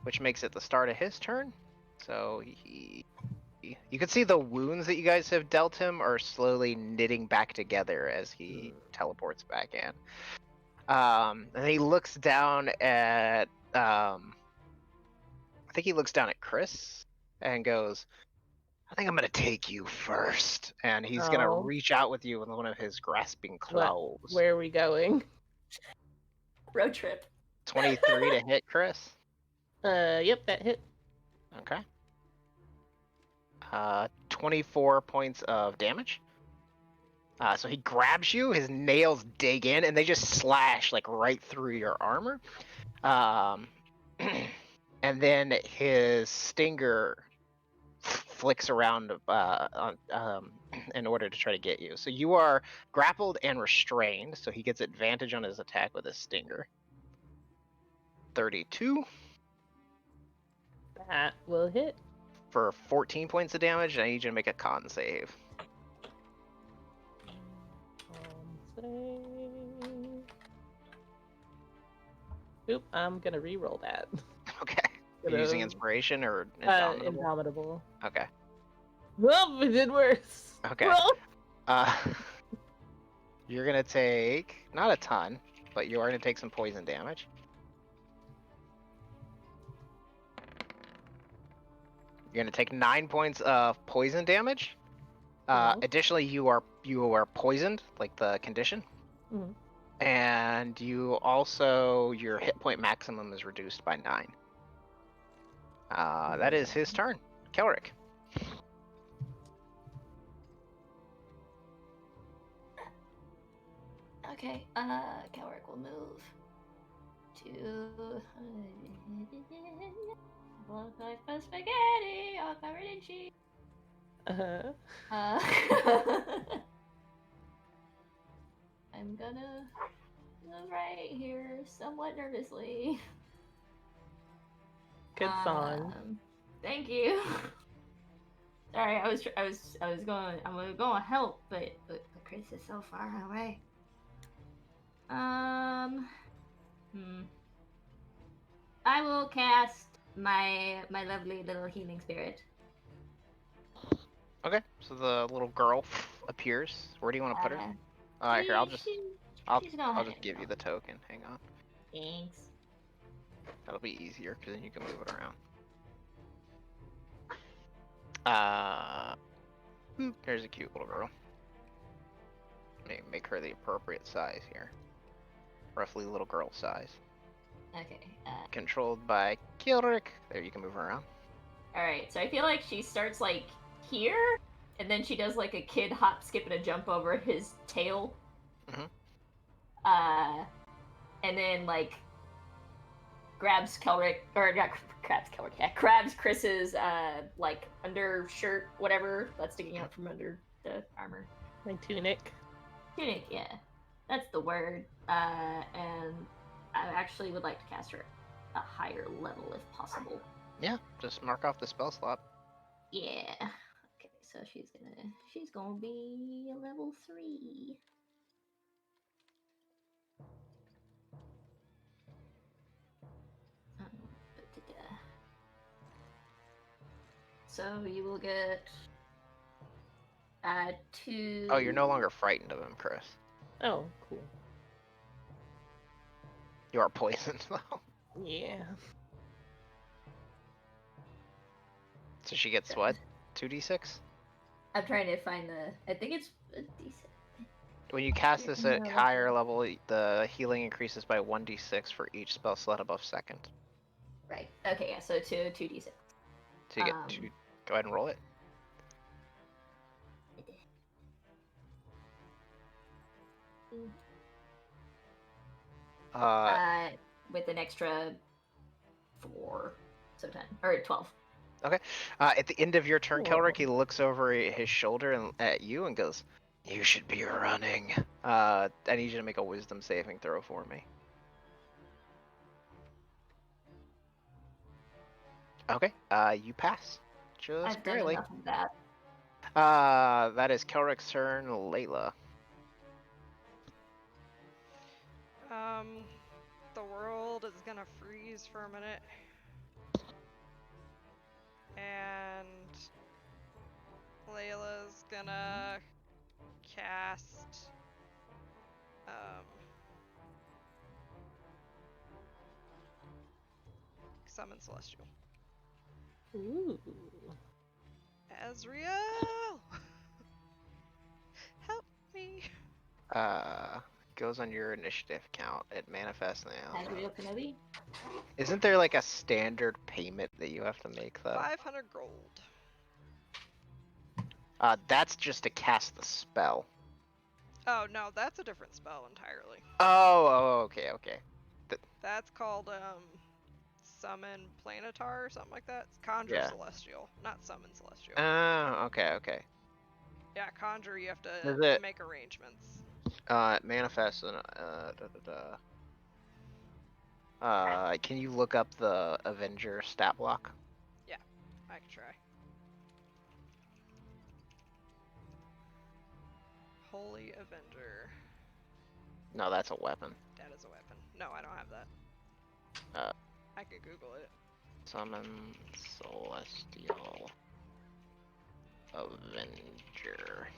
Which makes it the start of his turn. So you can see the wounds that you guys have dealt him are slowly knitting back together as he teleports back in. And he looks down at I think he looks down at Chris and goes, I think I'm gonna take you first. And he's gonna Oh. reach out with you with one of his grasping What? claws. Where are we going? Road trip. 23 to hit Chris. Yep, that hit. Okay. 24 points of damage. So he grabs you, his nails dig in, and they just slash like right through your armor. And then his stinger flicks around in order to try to get you. So you are grappled and restrained, so he gets advantage on his attack with his stinger. 32 That will hit. for 14 points of damage, and I need you to make a con save. Save. Oop, I'm gonna re-roll that. Okay. Are you using inspiration or indomitable? Indomitable. Okay. Oh, it did worse. Okay. Roll. You're gonna take not a ton, but you are gonna take some poison damage. You're gonna take 9 points of poison damage. Cool. Additionally, you are poisoned, like the condition, Mhm. and you also your hit point maximum is reduced by 9. That is his turn. Kelric. Okay, Kelric will move to look like a spaghetti all covered in cheese. Uh-huh. I'm gonna move right here, somewhat nervously. Good song. Thank you. Sorry, I was going. I'm gonna go and help, but Chris is so far away. I will cast my lovely little healing spirit. Okay, so the little girl appears. Where do you want to put her? Alright, here, I'll She's just gonna give you the token. Hang on. Thanks. That'll be easier because then you can move it around. There's a cute little girl. Make her the appropriate size here. Roughly little girl size. Okay. Controlled by Kilrick. There, you can move her around. All right. So I feel like she starts like here, and then she does like a kid hop, skip, and a jump over his tail. Mhm. And then like grabs Kelrick, or not grabs Kelrick, yeah, grabs Chris's like undershirt, whatever that's sticking out from under the armor. My tunic. Tunic, yeah, that's the word. And I actually would like to cast her at a higher level if possible. Yeah, just mark off the spell slot. Yeah. Okay, so she's gonna be a level 3. So you will get 2. Oh, you're no longer frightened of him, Chris. Oh, cool. You are poisoned though. Yeah. So she gets what? 2d6? I'm trying to find the. I think it's a decent. When you cast this at higher level, the healing increases by 1d6 for each spell slot above second. Right. Okay. Yeah. So 2d6. So you get 2. Go ahead and roll it. With an extra 4, so 10 or 12. Okay. At the end of your turn, Cool. Kelrick, he looks over his shoulder and at you and goes, "You should be running." I need you to make a Wisdom saving throw for me. Okay. You pass. Just I've done barely. enough of that. That is Kelrick's turn. Layla. The world is gonna freeze for a minute. And Layla's gonna cast Summon Celestial. Ooh. Azriel! Help me! Goes on your initiative count. It manifests now. Azriel Kenobi. Isn't there like a standard payment that you have to make though? 500 gold. That's just to cast the spell. Oh no, that's a different spell entirely. Oh, okay. That's called summon planetar or something like that. It's conjure Yeah. celestial, not summon celestial. Oh, okay. Yeah, conjure you have to Is it make arrangements. manifest and can you look up the Avenger stat block? Yeah, I can try. Holy Avenger. No, that's a weapon. That is a weapon. No, I don't have that. Uh, I could Google it. Summon Celestial Avenger.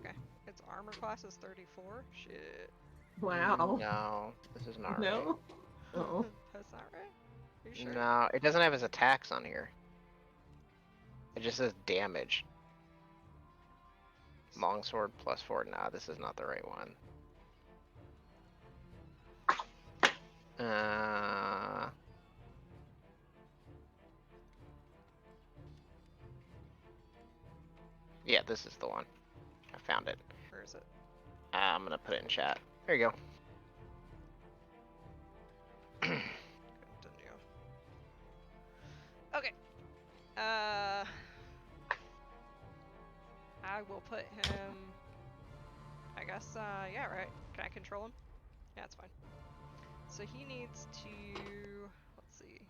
Okay. Its armor class is 34. Shit. Wow. No, this is not right. No. Oh. That's not right? Are you sure? No, it doesn't have his attacks on here. It just says damage. Longsword +4. Nah, this is not the right one. Yeah, this is the one. I found it. Where is it? I'm gonna put it in chat. There you go. Continue. Okay. I will put him. I guess. Yeah, right. Can I control him? Yeah, it's fine. So he needs to. Let's see.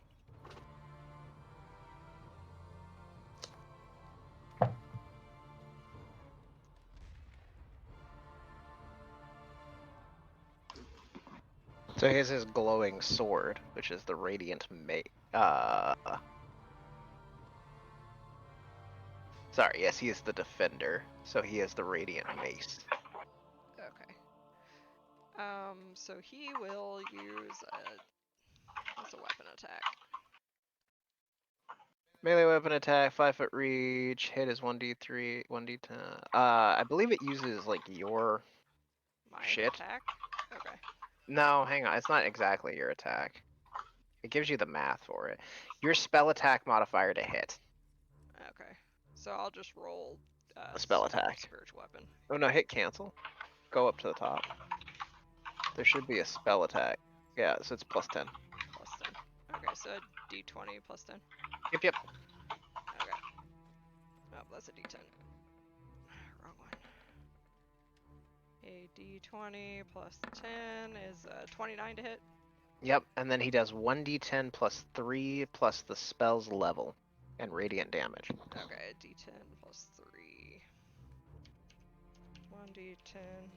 So here's his glowing sword, which is the radiant Sorry, yes, he is the defender. So he has the radiant mace. Okay. So he will use what's a weapon attack? Melee weapon attack, 5-foot reach, hit is 1d3, 1d10. I believe it uses like your My shit. attack? Okay. No, hang on, it's not exactly your attack. It gives you the math for it. Your spell attack modifier to hit. Okay. So I'll just roll A spell attack. spiritual weapon. Oh no, hit cancel. Go up to the top. There should be a spell attack. Yeah, so it's +10. +10. Okay, so a d20 +10. Yep. Okay. Oh, that's a d10. Wrong one. A d20 +10 is 29 to hit. Yep, and then he does 1d10 +3 plus the spell's level and radiant damage. Okay, d10 +3. 1d10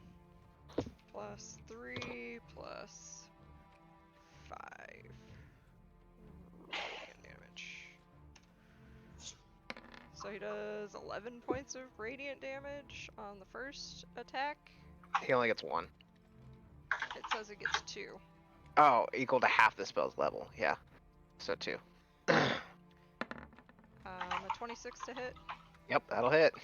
+3 +5. Radiant damage. So he does 11 points of radiant damage on the first attack. He only gets 1. It says it gets 2. Oh, equal to half the spell's level. Yeah, so 2. A 26 to hit Yep, that'll hit.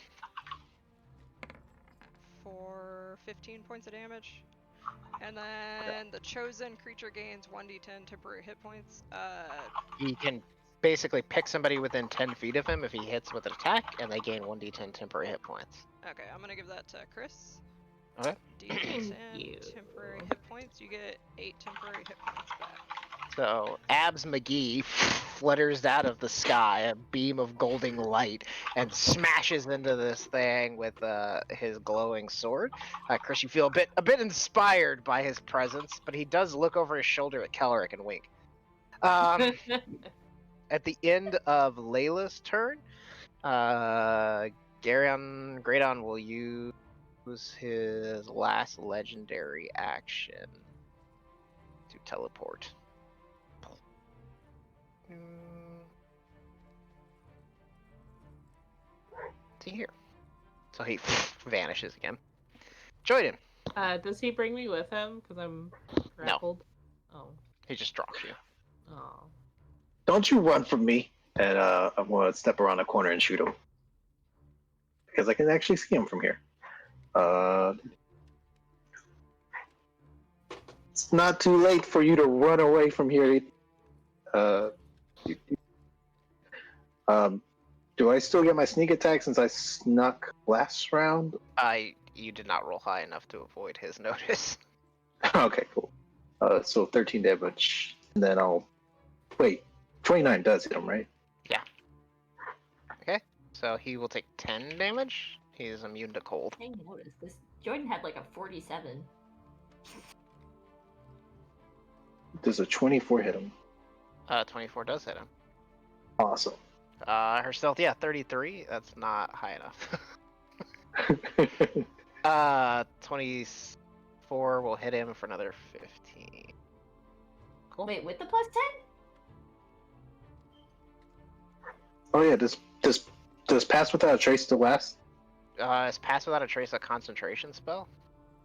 for 15 points of damage. And then the chosen creature gains 1d10 temporary hit points. He can basically pick somebody within 10 feet of him if he hits with an attack, and they gain 1d10 temporary hit points. Okay, I'm gonna give that to Chris. Okay. D10 you. temporary hit points. You get 8 temporary hit points back. So Abs McGee flutters out of the sky, a beam of golden light, and smashes into this thing with his glowing sword. Chris, you feel a bit inspired by his presence, but he does look over his shoulder at Kellerick and wink. At the end of Layla's turn, Gradon will use his last legendary action to teleport. See here. So he vanishes again. Joyden. Does he bring me with him? Because I'm grappled. Oh. He just drops you. Oh. Don't you run from me. And I'm going to step around the corner and shoot him. Because I can actually see him from here. It's not too late for you to run away from here. Uh, um, do I still get my sneak attack since I snuck last round? You did not roll high enough to avoid his notice. Okay, cool. So 13 damage, and then I'll wait. 29 does hit him, right? Yeah. Okay. So he will take 10 damage. He is immune to cold. I didn't notice this. Jordan had like a 47. Does a 24 hit him? 24 does hit him. Awesome. Her stealth, yeah, 33. That's not high enough. 24 will hit him for another 15. Cool. Wait, with the plus 10? Oh yeah, does pass without a trace still last? Is Pass Without a Trace a concentration spell?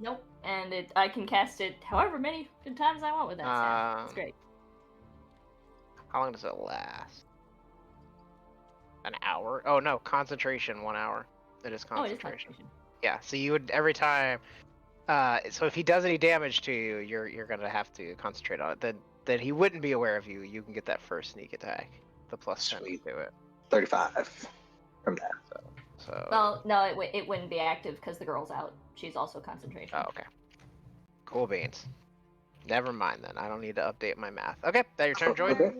Nope. And I can cast it however many times I want with that staff. It's Um, great. How long does it last? An hour? Oh no, concentration 1 hour. It is Oh, it is concentration. concentration. Yeah, so you would every time. So if he does any damage to you, you're gonna have to concentrate on it. Then he wouldn't be aware of you. You can get that first sneak attack, the plus 10 Sweet. to it. 35 from that. So. Well, no, it wouldn't be active because the girl's out. She's also concentration. Oh, okay. Cool beans. Never mind then. I don't need to update my math. Okay, that your turn, Joy. Okay.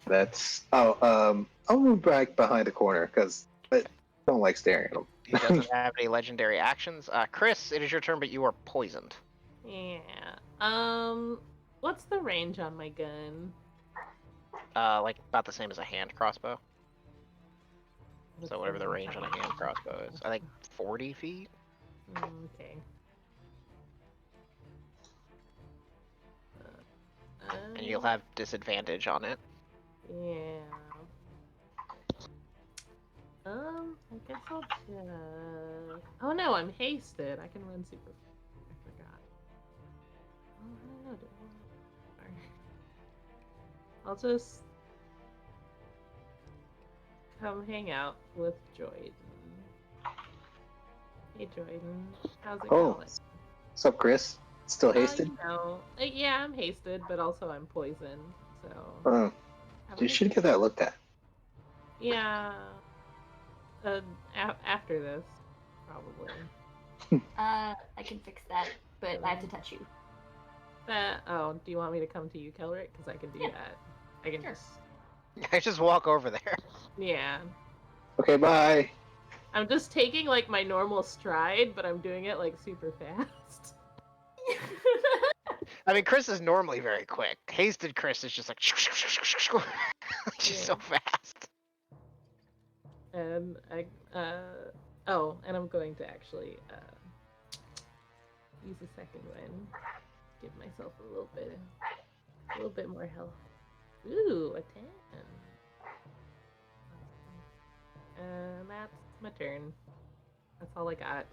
That's I'll move back behind the corner because I don't like staring at him. He doesn't have any legendary actions. Chris, it is your turn, but you are poisoned. Yeah. What's the range on my gun? Like about the same as a hand crossbow. So whatever the range on a hand crossbow is, I think 40 feet. Okay. And you'll have disadvantage on it. Yeah. I guess I'll check. Oh no, I'm hasted. I can run super. I forgot. Oh, I don't know. Sorry. I'll just come hang out with Jordan. Hey Jordan, how's it Oh. going? What's up, Chris? Still hasted? You know, yeah, I'm hasted, but also I'm poisoned. So. Have You I- should get that looked at. Yeah. After this, probably. I can fix that, but I have to touch you. Oh, do you want me to come to you, Kelric? Because I can do Yeah. that. I can Sure. just. I just walk over there. Yeah. Okay, bye. I'm just taking like my normal stride, but I'm doing it like super fast. I mean, Chris is normally very quick. Hasted Chris is just like she's so fast. And and I'm going to actually use a second one. Give myself a little bit more health. Ooh, a 10. And that's my turn. That's all I got.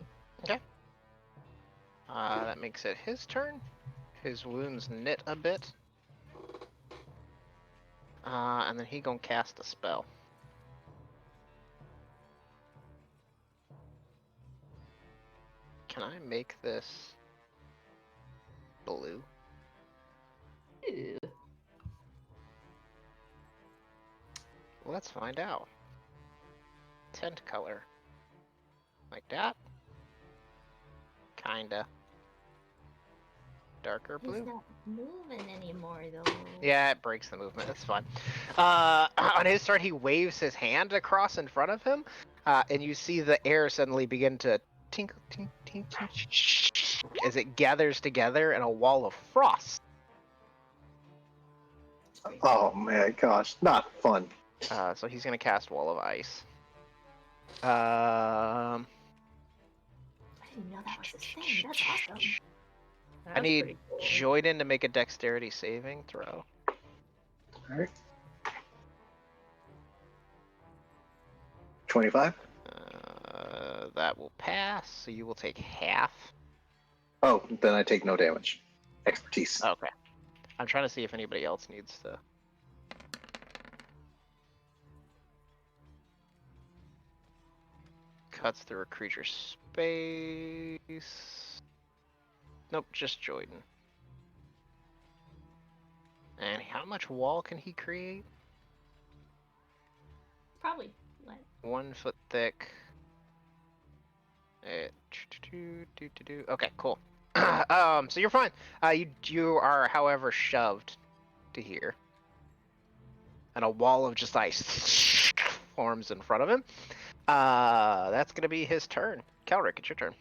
That makes it his turn. His wounds knit a bit. And then he gonna cast a spell. Can I make this blue? Ooh. Let's find out. Tint color. Like that? Kinda. Darker blue? He's not moving anymore, though. Yeah, it breaks the movement. That's fine. On his turn, he waves his hand across in front of him, and you see the air suddenly begin to tinkle, tink, tink, tink, as it gathers together in a wall of frost. Oh man, gosh, not fun. So he's gonna cast Wall of Ice. I didn't know that was his thing. That's awesome. I That's need pretty cool. Joyden to make a dexterity saving throw. Alright. 25? That will pass, so you will take half. Oh, then I take no damage. Expertise. Okay. I'm trying to see if anybody else needs to. Cuts through a creature's space. Nope, just Joyden. And how much wall can he create? Probably. Like, 1 foot thick. Okay, cool. So you're fine. You are, however, shoved to here, and a wall of just ice forms in front of him. That's gonna be his turn. Kelric, it's your turn.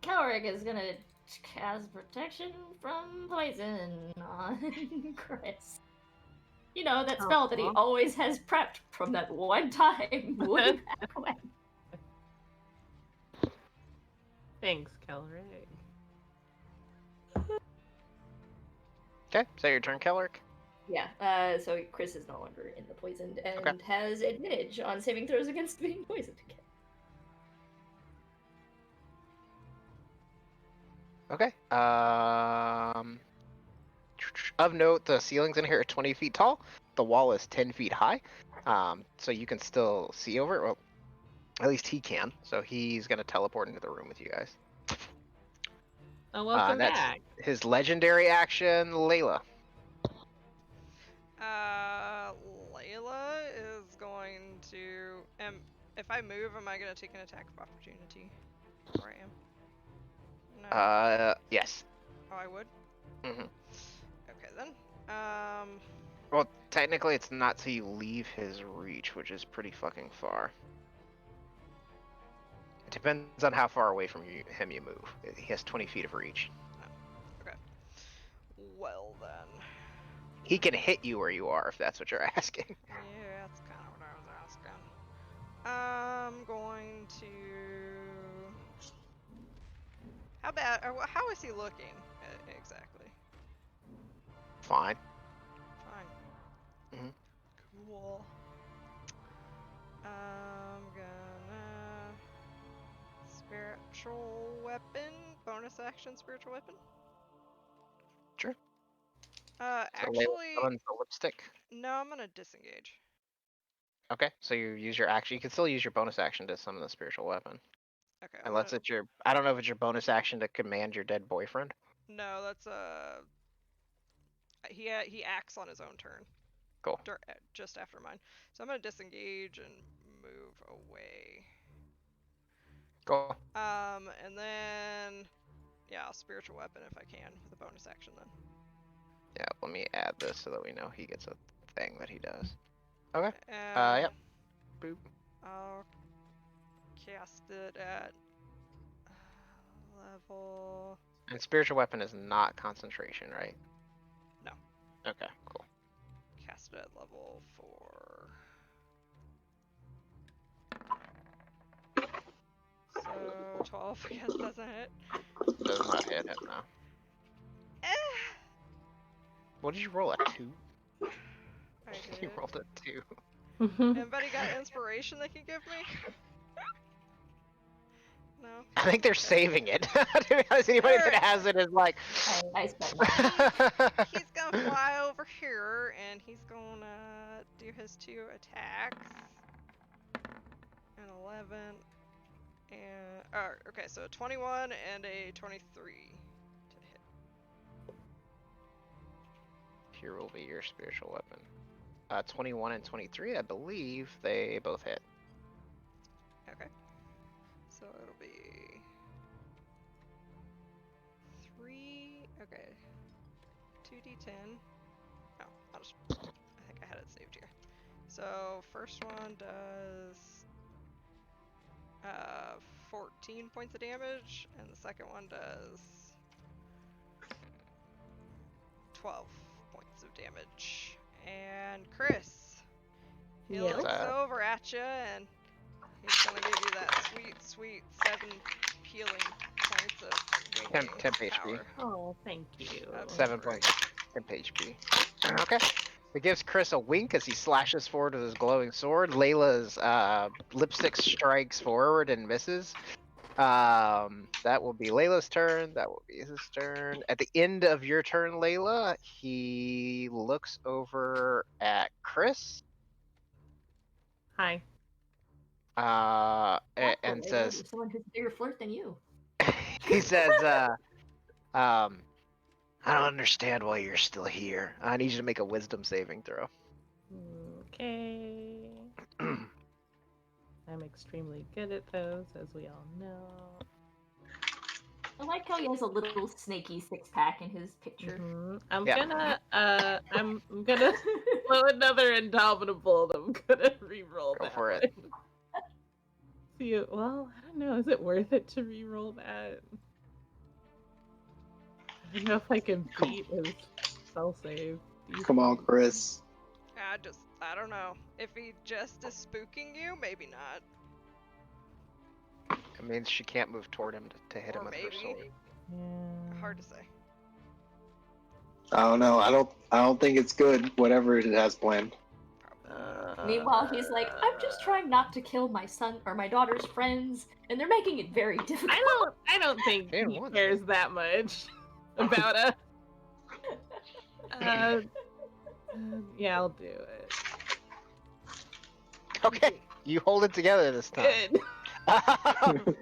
Calric is gonna cast protection from poison on Chris. You know, that spell that he Aw. always has prepped from that one time way back when. Thanks, Kelric. Okay, is that your turn, Kelric? Yeah, so Chris is no longer in the poisoned and Okay. has advantage on saving throws against being poisoned again. Okay. Of note, the ceilings in here are 20 feet tall. The wall is 10 feet high. So you can still see over it. Well, at least he can. So he's gonna teleport into the room with you guys. Oh, welcome That's back. his legendary action, Layla. Layla is going to. If I move, am I gonna take an attack of opportunity? Where I am? No. Yes. Oh, I would. hmm Okay then. Well, technically, it's not till you leave his reach, which is pretty fucking far. It depends on how far away from him you move. He has 20 feet of reach. Okay. Well then. He can hit you where you are, if that's what you're asking. Yeah, that's kind of what I was asking. I'm going to. How bad? How is he looking exactly? Fine. Fine. Mhm. Cool. I'm gonna spiritual weapon, bonus action spiritual weapon. Sure. So Layla Actually, summons the lipstick. no, I'm gonna disengage. Okay, so you use your action. You can still use your bonus action to summon the spiritual weapon. Okay. Unless it's your, I don't know if it's your bonus action to command your dead boyfriend. No, that's he acts on his own turn. Cool. Just after mine. So I'm gonna disengage and move away. Cool. And then yeah, I'll spiritual weapon if I can with a bonus action then. Yeah, let me add this so that we know he gets a thing that he does. Okay. And Yep. Boop. I'll cast it at level. And spiritual weapon is not concentration, right? No. Okay, cool. Cast it at level 4. So 12, I guess doesn't hit. Does not hit him now. Eh, What did you roll? A 2? I You did. rolled a 2. Anybody got inspiration they can give me? No. I think they're Okay. saving it. To be honest, anybody that has it is like. I spent mine. He's gonna fly over here and he's gonna do his 2 attacks. And 11 and okay, so 21 and a 23 to hit. Here will be your spiritual weapon. 21 and 23, I believe they both hit. Okay. So it'll be 3. Okay. 2d10. Oh, I think I had it saved here. So first one does 14 points of damage, and the second one does 12 points of damage. And Chris, he Yep. looks over at you, and he's gonna give you that sweet, sweet 7 healing points of Temp winging HP. power. Oh, thank you. That's 7 great. points. Temp HP. Okay. It gives Chris a wink as he slashes forward with his glowing sword. Layla's lipstick strikes forward and misses. That will be Layla's turn. That will be his turn. At the end of your turn, Layla, he looks over at Chris. Hi. And says, There's someone who's a bigger flirt than you. he says, I don't understand why you're still here. I need you to make a wisdom saving throw. Okay. I'm extremely good at those, as we all know. I like how he has a little snaky six-pack in his picture. I'm Yeah. gonna I'm gonna throw another indomitable and I'm gonna re-roll Go that for one. it. See, well, I don't know. Is it worth it to re-roll that? I don't know if I can beat his spell save. Come on, Chris. I don't know. If he just is spooking you, maybe not. It means she can't move toward him to hit him Or with her maybe. sword. Yeah. Hard to say. I don't know. I don't think it's good. Whatever it has planned. Meanwhile, he's like, I'm just trying not to kill my son or my daughter's friends, and they're making it very difficult. I don't think He didn't he want cares that much about us. Yeah, I'll do it. Okay, you hold it together this time. Good.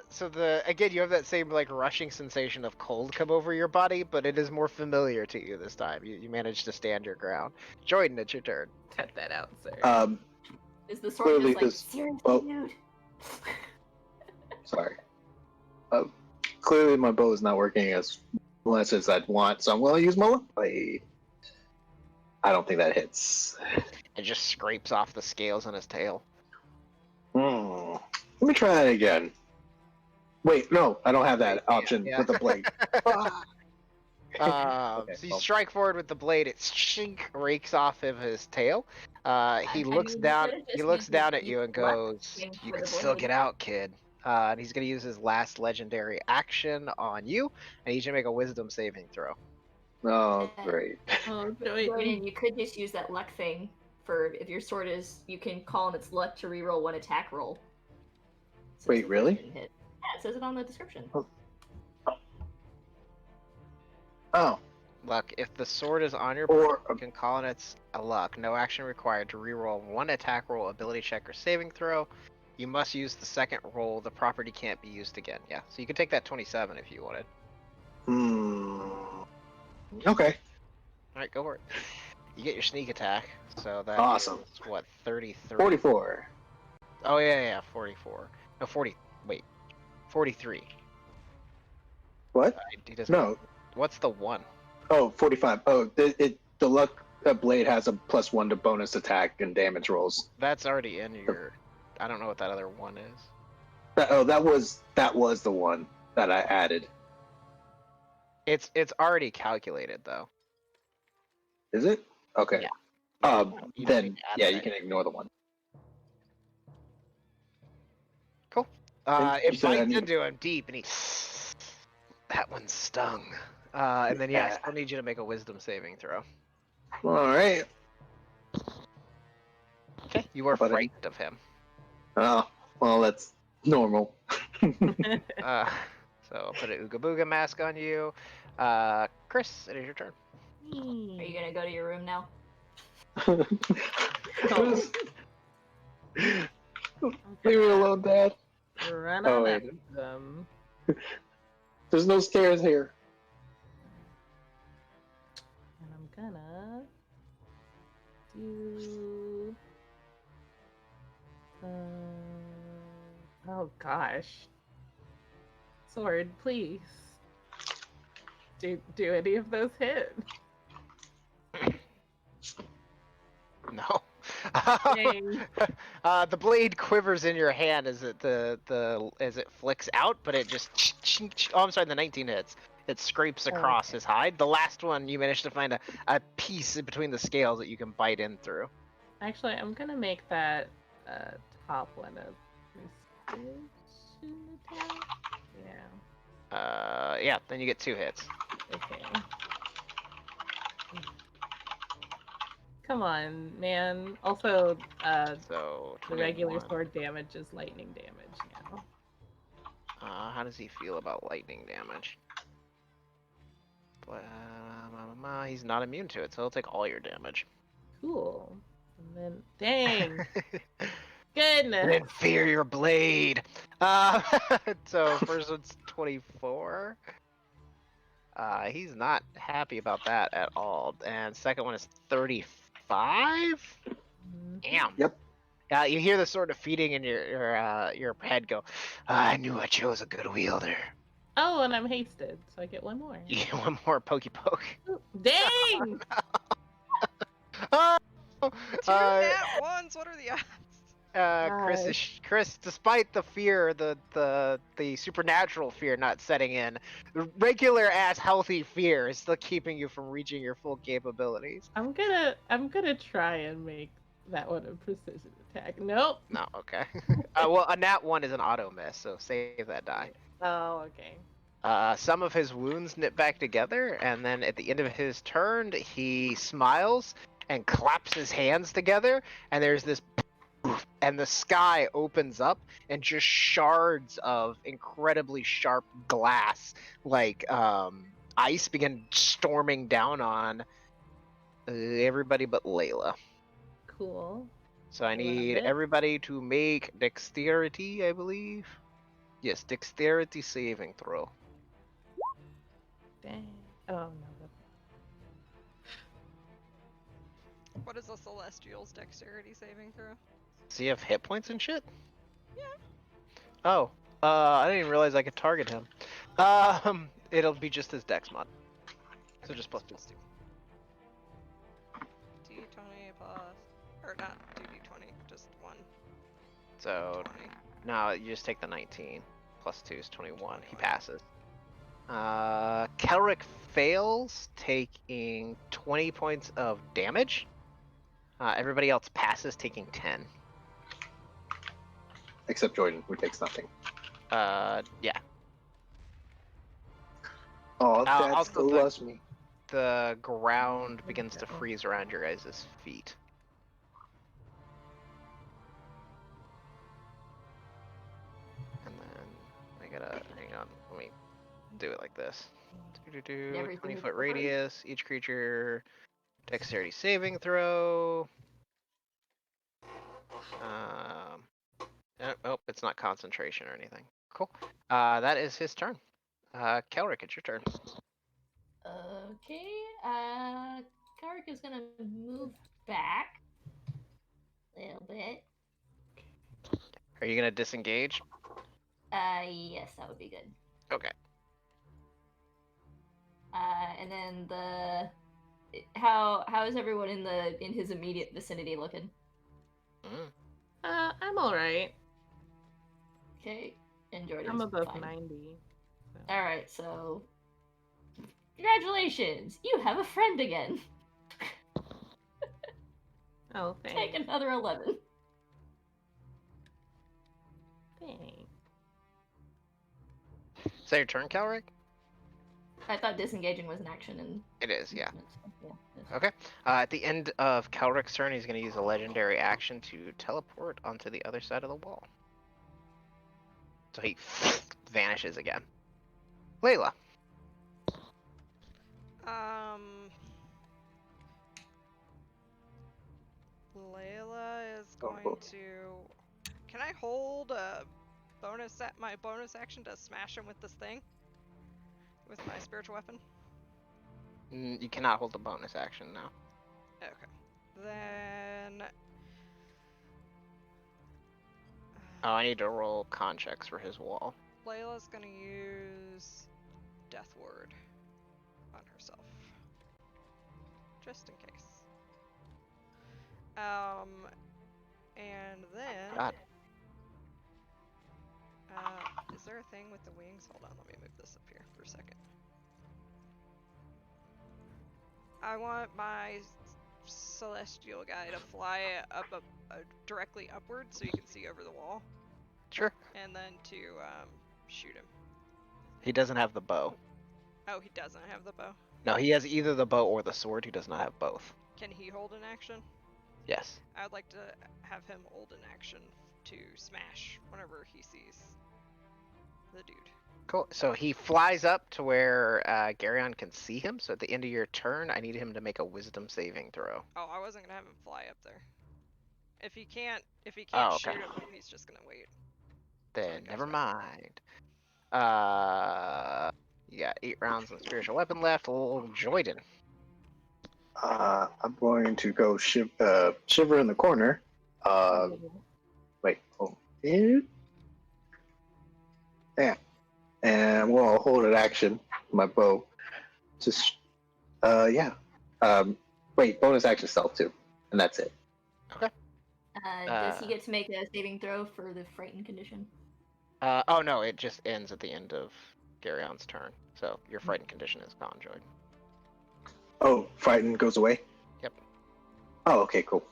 So again, you have that same like rushing sensation of cold come over your body, but it is more familiar to you this time. You managed to stand your ground. Jordan, it's your turn. Cut that out, sir. Is the sword Clearly just like, this- seriously, well- dude? Sorry. Clearly my bow is not working as much as I'd want, so I'm going to use my blade. I don't think that hits. It just scrapes off the scales on his tail. Let me try that again. Wait, no, I don't have that option Yeah. with the blade. Okay, So you well. strike forward with the blade. It rakes off of his tail. He I looks mean, you down. could've He just looks used down the at you and deep left goes, thing "You for can the still blade." get out, kid." And he's gonna use his last legendary action on you, and he's gonna make a Wisdom saving throw. Oh, great. Oh, Jordan, you could just use that luck thing for if your sword is, you can call on its luck to reroll one attack roll. Since Wait, the first really? didn't hit. Yeah, it says it on the description. Oh, Luck. If the sword is on your or you can call on its a luck. No action required to reroll one attack roll, ability check, or saving throw. You must use the second roll. The property can't be used again. Yeah, so you could take that 27 if you wanted. Okay. All right, go for it. You get your sneak attack, so that Awesome. is, what, 33? 44. Oh yeah, 44. No, 40. Wait, 43. What? He doesn't. No. What's the one? Oh, 45. Oh, the luck blade has a +1 to bonus attack and damage rolls. That's already in your. I don't know what that other one is. That was the one that I added. It's already calculated though. Is it? Okay. Yeah. You just Then need to add yeah, it you in. can ignore the one. Cool. And you It said I bites need- into him deep, and he. That one stung. And then yeah, I still need you to make a Wisdom saving throw. All right. Okay. You are But it- frightened of him. Oh, well, that's normal. So I'll put an Ooga Booga mask on you. Chris, it is your turn. Are you gonna go to your room now? Leave me alone, Dad. Run Oh, on wait. after them. There's no stairs here. And I'm gonna do. Oh gosh. Sword, please. Do any of those hit? No. Dang. The blade quivers in your hand as it as it flicks out, but it just oh, I'm sorry, the 19 hits. It scrapes across Okay. his hide. The last one, you managed to find a piece in between the scales that you can bite in through. Actually, I'm gonna make that top one a precision attack. Yeah. Yeah, then you get 2 hits. Okay. Come on, man. Also, So the regular 21. sword damage is lightning damage now. How does he feel about lightning damage? He's not immune to it, so he'll take all your damage. Cool. And then, dang, I goodness. didn't fear your blade. So first one's 24. He's not happy about that at all. And second one is 35. Damn. Yep. You hear the sort of feeding in your head go. I knew I chose a good wielder. Oh, and I'm hasted, so I get one more. You get one more pokey poke. Ooh, dang! Oh, Two nat ones. What are the odds? Chris, despite the fear, the supernatural fear not setting in, the regular ass healthy fear is still keeping you from reaching your full capabilities. I'm gonna try and make that one a precision attack. Nope. No, okay. Well, a nat 1 is an auto miss, so save that die. Oh, okay. Some of his wounds knit back together, and then at the end of his turn, he smiles and claps his hands together, and there's this poof, and the sky opens up, and just shards of incredibly sharp glass, like ice, begin storming down on everybody but Layla. Cool. So I Love need it. everybody to make dexterity, I believe. Yes, dexterity saving throw. Dang. Oh no. What is a celestial's dexterity saving throw? Does he have hit points and shit? Yeah. Oh, I didn't even realize I could target him. It'll be just his dex mod. So just plus 2. D20 plus, or not 2d20, just 1. So 20. now you just take the 19. Plus 2 is 21. He passes. Kelric fails, taking 20 points of damage. Everybody else passes, taking 10. Except Jordan, who takes nothing. Yeah. Oh, Dad also still loves me. The ground begins to freeze around your guys' feet. And then I gotta hang on. Let me do it like this. Everything 20 is foot for free. radius. Each creature dexterity saving throw. Oh, it's not concentration or anything. Cool. That is his turn. Kelric, it's your turn. Okay. Karik is gonna move back a little bit. Are you gonna disengage? Yes, that would be good. Okay. And then how is everyone in his immediate vicinity looking? Mm. I'm all right. Okay, and Jordan's I'm above fine. 90. So. All right, so congratulations, you have a friend again. Oh, Take thanks. another 11. Thanks. Is that your turn, Kelric? I thought disengaging was an action, and It is, yeah. yeah. Okay. At the end of Kelric's turn, he's going to use a legendary action to teleport onto the other side of the wall. So he vanishes again. Layla. Layla is going to. Can I hold a my bonus action to smash him with this thing? With my spiritual weapon? You cannot hold the bonus action now. Okay. Then. Oh, I need to roll con checks for his wall. Layla's gonna use Death Ward on herself. Just in case. And then. God. Is there a thing with the wings? Hold on, let me move this up here for a second. I want my celestial guy to fly up directly upward so you can see over the wall. Sure. And then to shoot him. He doesn't have the bow. Oh, he doesn't have the bow? No, he has either the bow or the sword. He does not have both. Can he hold an action? Yes. I would like to have him hold an action to smash whenever he sees the dude. Cool. So he flies up to where Garyon can see him. So at the end of your turn, I need him to make a wisdom saving throw. Oh, I wasn't gonna have him fly up there. If he can't Oh, okay. shoot him, he's just gonna wait. Then never back. mind. You got 8 rounds of spiritual weapon left. Old Joyden. I'm going to go shiver in the corner. Wait, oh, yeah. And we'll hold an action, my bow. Just, yeah. Wait, bonus action stealth too, and that's it. Okay. Does he get to make a saving throw for the frightened condition? Oh no, it just ends at the end of Garion's turn. So your frightened condition is gone, Joyden. Oh, frightened goes away. Yep. Oh, okay, cool.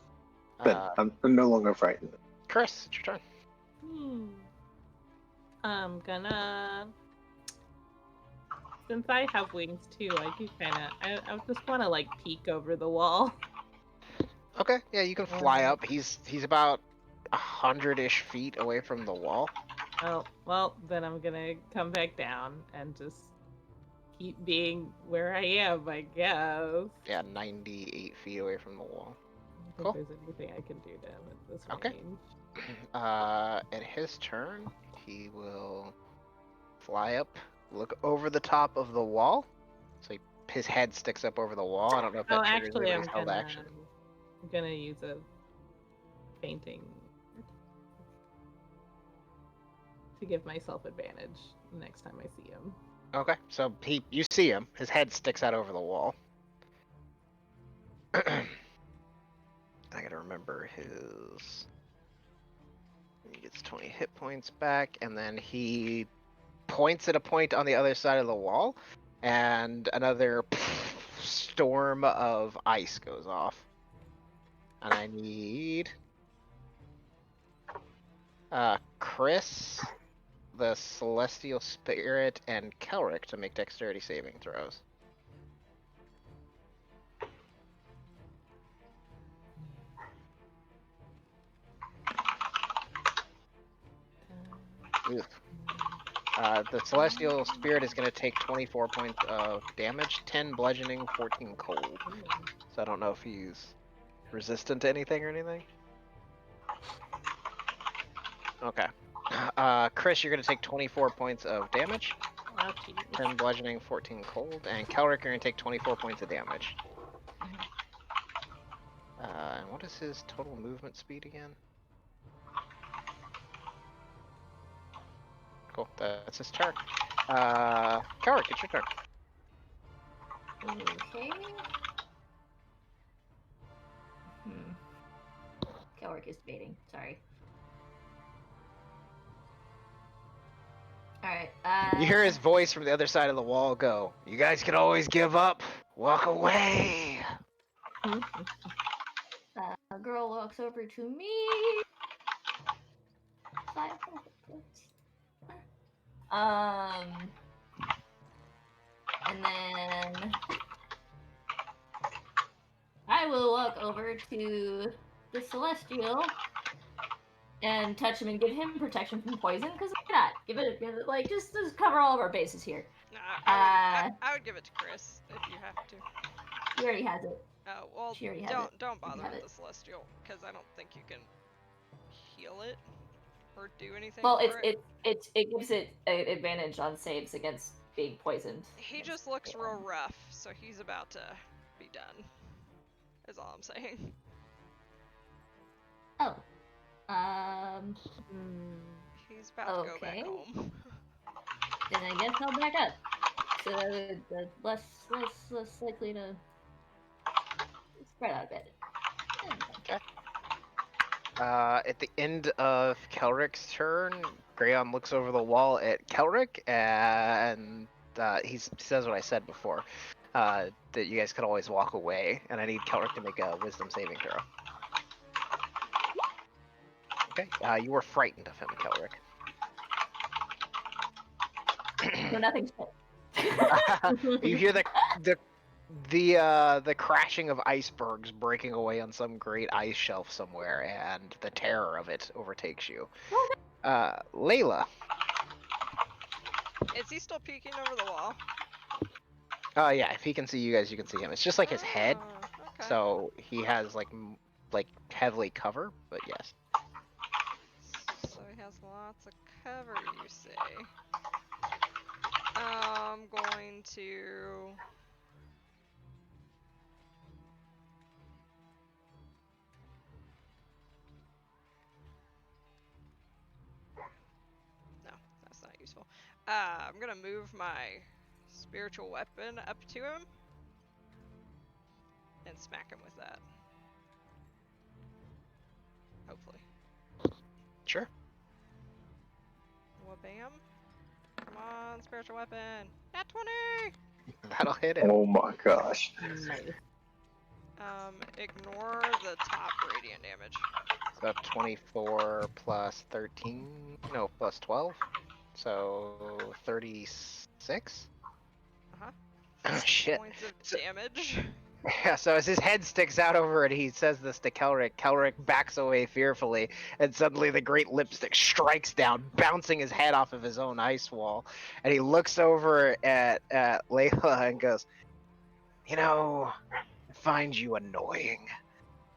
But I'm no longer frightened. Chris, it's your turn. I'm gonna. Since I have wings too, I do I just want to like peek over the wall. Okay, yeah, you can fly up. He's about 100-ish feet away from the wall. Oh, well, then I'm gonna come back down and just keep being where I am, I guess. Yeah, 98 feet away from the wall. I don't think there's anything I can do to him at this Okay. range. At his turn, he will fly up, look over the top of the wall. So his head sticks up over the wall. I don't know if that Oh, triggers actually, anybody's held action. I'm gonna use a fainting to give myself advantage next time I see him. Okay, so you see him. His head sticks out over the wall. I gotta remember his. He gets 20 hit points back, and then he points at a point on the other side of the wall, and another storm of ice goes off. And I need Chris, the Celestial Spirit, and Kelric to make dexterity saving throws. Oof. The Celestial Spirit is going to take 24 points of damage, 10 bludgeoning, 14 cold. So I don't know if he's resistant to anything or anything. Okay. Chris, you're going to take 24 points of damage, 10 bludgeoning, 14 cold, and Kelric, you're going to take 24 points of damage. And what is his total movement speed again? Cool, that's his turn. Kelric, it's your turn. Okay. Kelric is debating. Sorry. Alright, You hear his voice from the other side of the wall go, "You guys can always give up. Walk away." A girl walks over to me. 5 and then I will walk over to the Celestial and touch him and give him protection from poison, because why not? Give it like just cover all of our bases here. I would give it to Chris if you have to. He already has it. Oh well, She already has don't bother have with it. the Celestial, because I don't think you can heal it or do anything. Well, for it gives it an advantage on saves against being poisoned. He just looks real rough, so he's about to be done. Is all I'm saying. Oh. He's about to go back home. Then I guess I'll back up. So the less likely to spread out a bit. Okay. At the end of Kelric's turn, Grayon looks over the wall at Kelric, and he says what I said before, that you guys could always walk away, and I need Kelric to make a wisdom saving throw. Okay, you were frightened of him, Kelric. So nothing's You hear the crashing of icebergs breaking away on some great ice shelf somewhere, and the terror of it overtakes you. Layla. Is he still peeking over the wall? Yeah, if he can see you guys, you can see him. It's just like his head, Okay. so he has like heavily cover, but yes. So he has lots of cover, you say. I'm going to. No, that's not useful. I'm gonna move my spiritual weapon up to him and smack him with that. Hopefully. Sure. Wabam. Come on, spiritual weapon. Nat 20! That'll hit him. Oh my gosh. Nice. Ignore the top radiant damage. So 24 plus 13, no, plus 12. So 36? Uh-huh. Oh, shit. Points of So- damage. Yeah, so as his head sticks out over it, he says this to Kelric. Kelric backs away fearfully, and suddenly the great lipstick strikes down, bouncing his head off of his own ice wall. And he looks over at Layla and goes, "You know, I find you annoying."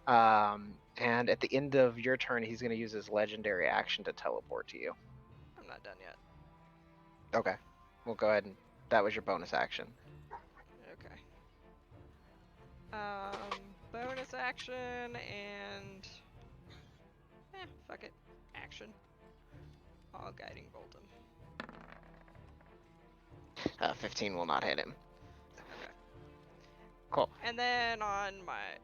And at the end of your turn, he's going to use his legendary action to teleport to you. I'm not done yet. Okay, we'll go ahead and that was your bonus action. Okay. Bonus action and fuck it. Action. I'll guiding bolt him. 15 will not hit him. Okay. Cool. And then on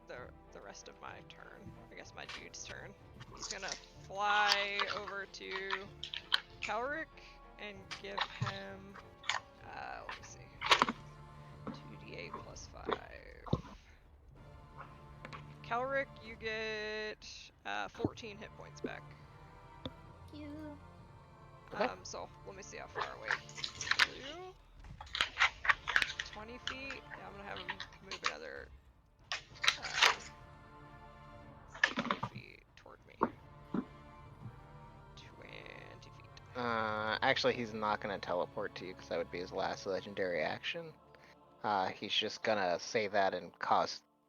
the rest of my turn, I guess my dude's turn, he's gonna fly over to Kelric and give him let me see. 2d8 plus 5. Kelric, you get 14 hit points back. You. Okay. So let me see how far away. 20 feet. Yeah, I'm gonna have him move another 20 feet toward me. 20 feet. Actually, he's not going to teleport to you because that would be his last legendary action. He's just going to say that and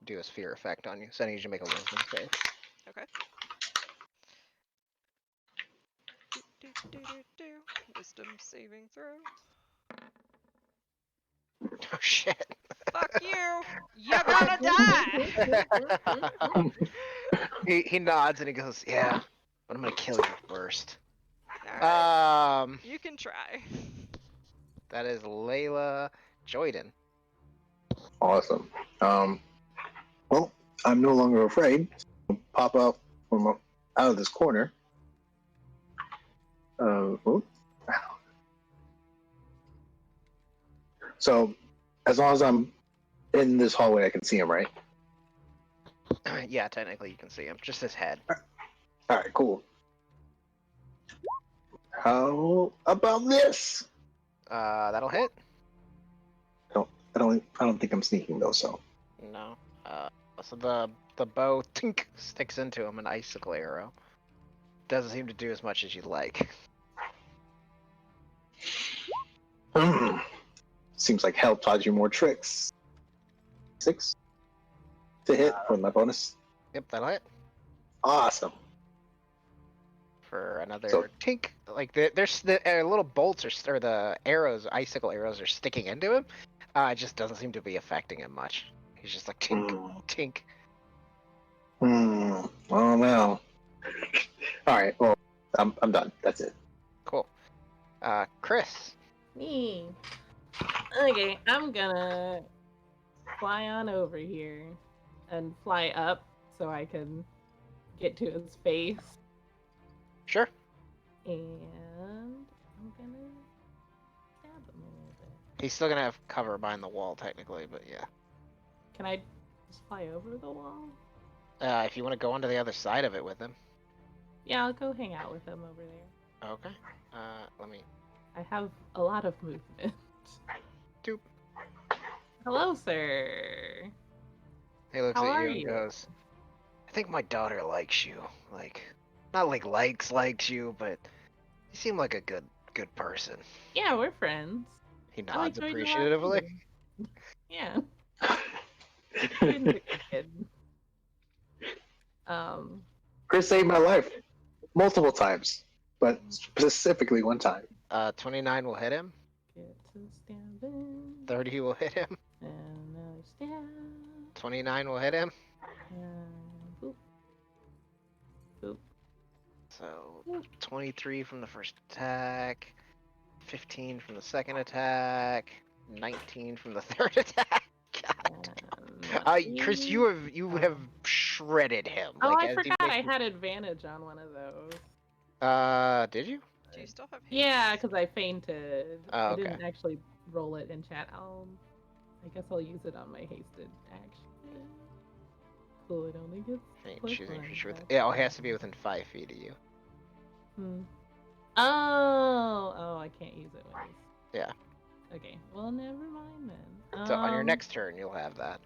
do a sphere effect on you. So I need you to make a wisdom save. Okay. Wisdom saving throw. Oh shit. Fuck you! You're gonna die! he nods and he goes, "Yeah, but I'm gonna kill you first." Alright. You can try. That is Layla Joyden. Awesome. Well, I'm no longer afraid. Pop out from out of this corner. Oh. So, as long as I'm in this hallway, I can see him, right? Yeah, technically you can see him. Just his head. All right, cool. How about this? That'll hit. I don't think I'm sneaking though. So No. So the bow tink sticks into him, an icicle arrow. Doesn't seem to do as much as you'd like. seems like hell taught you more tricks. 6 to hit for my bonus. Yep, that'll hit. Awesome. For another So- tink. Like there's the little bolts or the arrows, icicle arrows are sticking into him. It just doesn't seem to be affecting him much. He's just like tink, tink. Oh no. All right. Well, I'm done. That's it. Cool. Chris. Me. Okay, I'm gonna fly on over here and fly up so I can get to his face. Sure. And I'm gonna stab him a little bit. He's still gonna have cover behind the wall technically, but yeah. Can I just fly over the wall? If you want to go onto the other side of it with him. Yeah, I'll go hang out with him over there. Okay. Let me. I have a lot of movement. Doop. Hello, sir. He looks How at are you and you? goes, "I think my daughter likes you. Like, not like likes you, but you seem like a good person." Yeah, we're friends. He I like nods going to appreciatively. too. Yeah. Friends are good. Chris saved my life multiple times, but specifically one time. 29 will hit him. Get to stabbing. 30 will hit him. And another stab. 29 will hit him. And boop. Boop. So Boop. 23 from the first attack, 15 from the second attack, 19 from the third attack. God. And Chris, you have shredded him. Oh, Like I as you forgot make I your- had advantage on one of those. Did you? Do you still have haste? Yeah, because I fainted. Oh, I okay. didn't actually roll it in chat. I guess I'll use it on my hasted action. So it only gets Ain't plus choosing one, creature with. that's Yeah, it has to be fine. within 5 feet of you. Oh, I can't use it when he's... Yeah. Okay, well, never mind then. So on your next turn, you'll have that.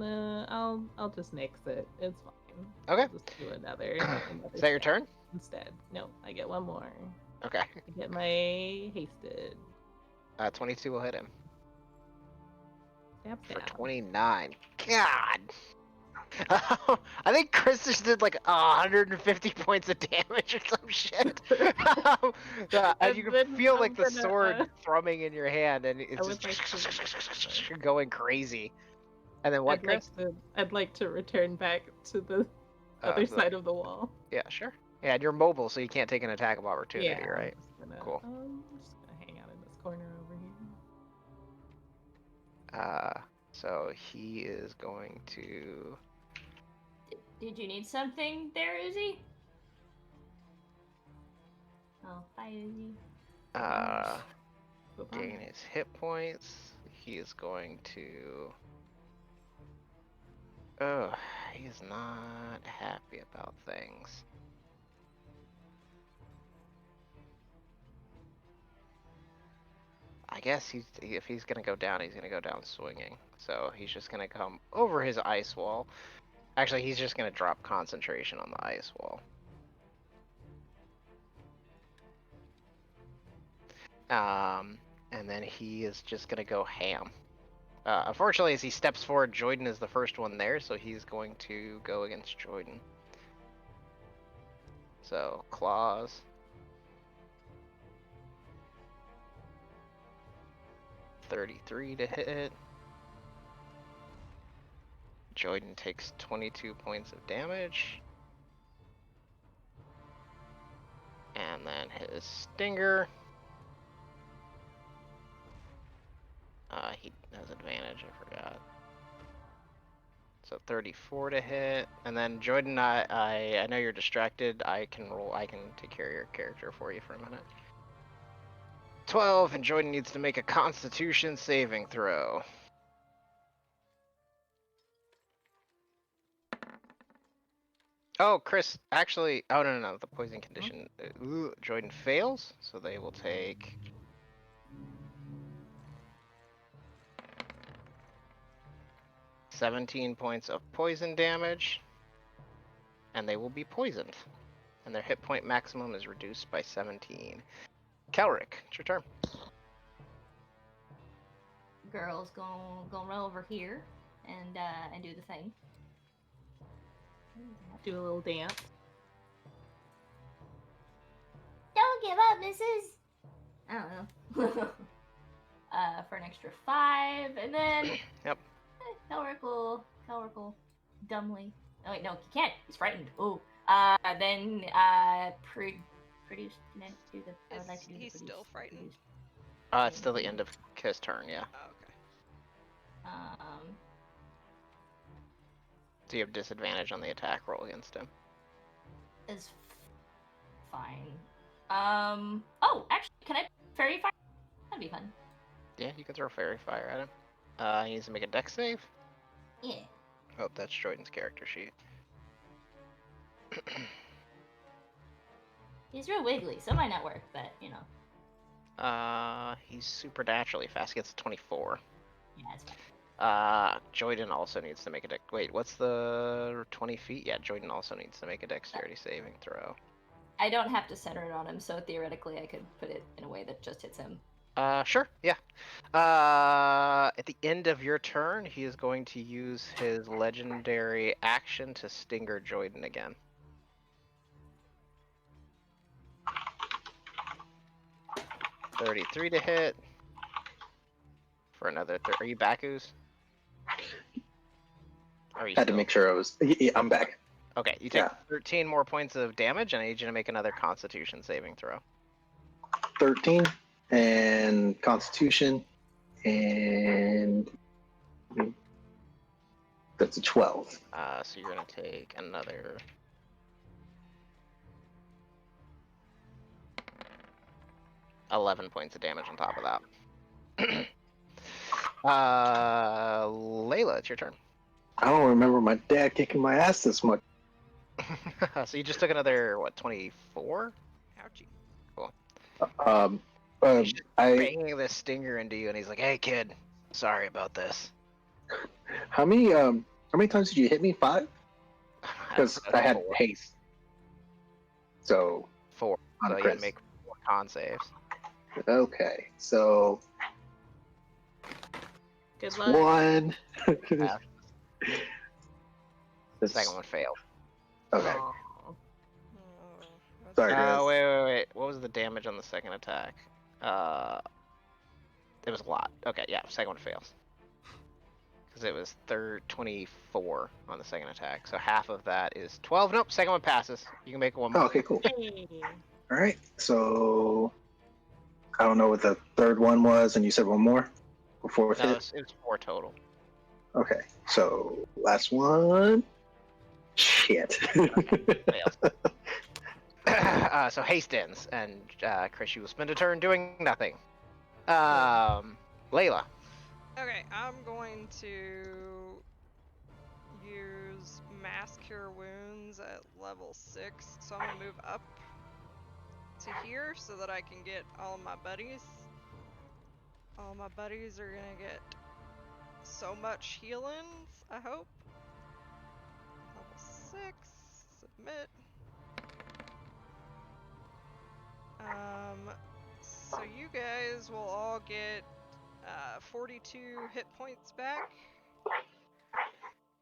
I'll just nix it. It's fine. Okay. I'll just do another Is that your stab turn? instead. No, I get one more. Okay. I get my hasted. 22 will hit him Stab, for stab. 29. God. I think Chris just did like 150 points of damage or some shit. And you can feel like the sword thrumming in your hand, and it's just going crazy. And then what, Chris? I'd like to return back to the other side of the wall. Yeah, sure. Yeah, and you're mobile, so you can't take an attack of opportunity, Yeah, right? Cool. I'm just gonna hang out in this corner over here. So he is going to. Did you need something there, Uzi? Oh, hi, Uzi. Gain his hit points. He is going to. Oh, he is not happy about things. I guess if he's gonna go down, he's gonna go down swinging. So he's just gonna come over his ice wall. Actually, he's just gonna drop concentration on the ice wall. And then he is just gonna go ham. Unfortunately, as he steps forward, Jordan is the first one there, so he's going to go against Jordan. So, claws. 33 to hit. Jordan takes 22 points of damage. And then his stinger. He has advantage, I forgot. So 34 to hit. And then Jordan, I know you're distracted. I can take care of your character for you for a minute. 12, and Jordan needs to make a Constitution saving throw. Oh, Chris, actually, oh no, the poison condition. Jordan fails, so they will take 17 points of poison damage, and they will be poisoned. And their hit point maximum is reduced by 17. Kelric, it's your turn. Girl's gonna run over here and do the thing. Do a little dance. Don't give up, missus! I don't know. For an extra 5, and then... Yep. Kelric will dumbly... Oh wait, no, he can't. He's frightened. Ooh. Then, produce... Can I do the... I would like to do He's the still frightened? It's still the end of his turn, yeah. Oh, okay. So you have disadvantage on the attack roll against him. Is fine. Oh, actually, can I fairy fire? That'd be fun. Yeah, you can throw fairy fire at him. He needs to make a dex save. Yeah. Oh, that's Jordan's character sheet. He's real wiggly, so it might not work, but, you know. He's supernaturally fast. Gets 24. Yeah, that's fine. Jordan also needs to make a dex. Wait, what's the 20 feet? Yeah, Jordan also needs to make a dexterity saving throw. I don't have to center it on him, so theoretically I could put it in a way that just hits him. Sure, yeah. At the end of your turn, he is going to use his legendary action to stinger Jordan again. 33 to hit. For another. Are you back, Ooze? Or are you Had to still? make sure I was. Yeah, I'm back. Okay, you take Yeah. 13 more points of damage, and I need you to make another Constitution saving throw. 13 and Constitution, and that's a 12. So you're gonna take another. $11 points of damage on top of that. Layla, it's your turn. I don't remember my dad kicking my ass this much. So you just took another, what, 24? Ouchie. Um, He's just I banging this stinger into you, and he's like, "Hey, kid, sorry about this." how many times did you hit me? 5? Because I had four. haste. So 4. on So a you crit. make 4 con saves. Okay, so Good it's luck. 1. Uh, The That's- second one failed. Okay, Aw. Oh, that's Sorry, guys. Wait. What was the damage on the second attack? It was a lot. Okay, yeah, second one fails. Because it was 24 on the second attack. So half of that is 12. Nope, second one passes. You can make one Oh, more. okay, cool. Hey. All right, so I don't know what the third one was, and you said one more? Or fourth No, hit? it was 4 total. Okay, so last one. Shit. Fails. So haste ends, and Chris, you will spend a turn doing nothing. Layla. Okay, I'm going to use Mass Cure Wounds at level 6, so I'm gonna move up to here so that I can get all my buddies. All my buddies are gonna get so much healings, I hope. Level 6, submit. So you guys will all get 42 hit points back.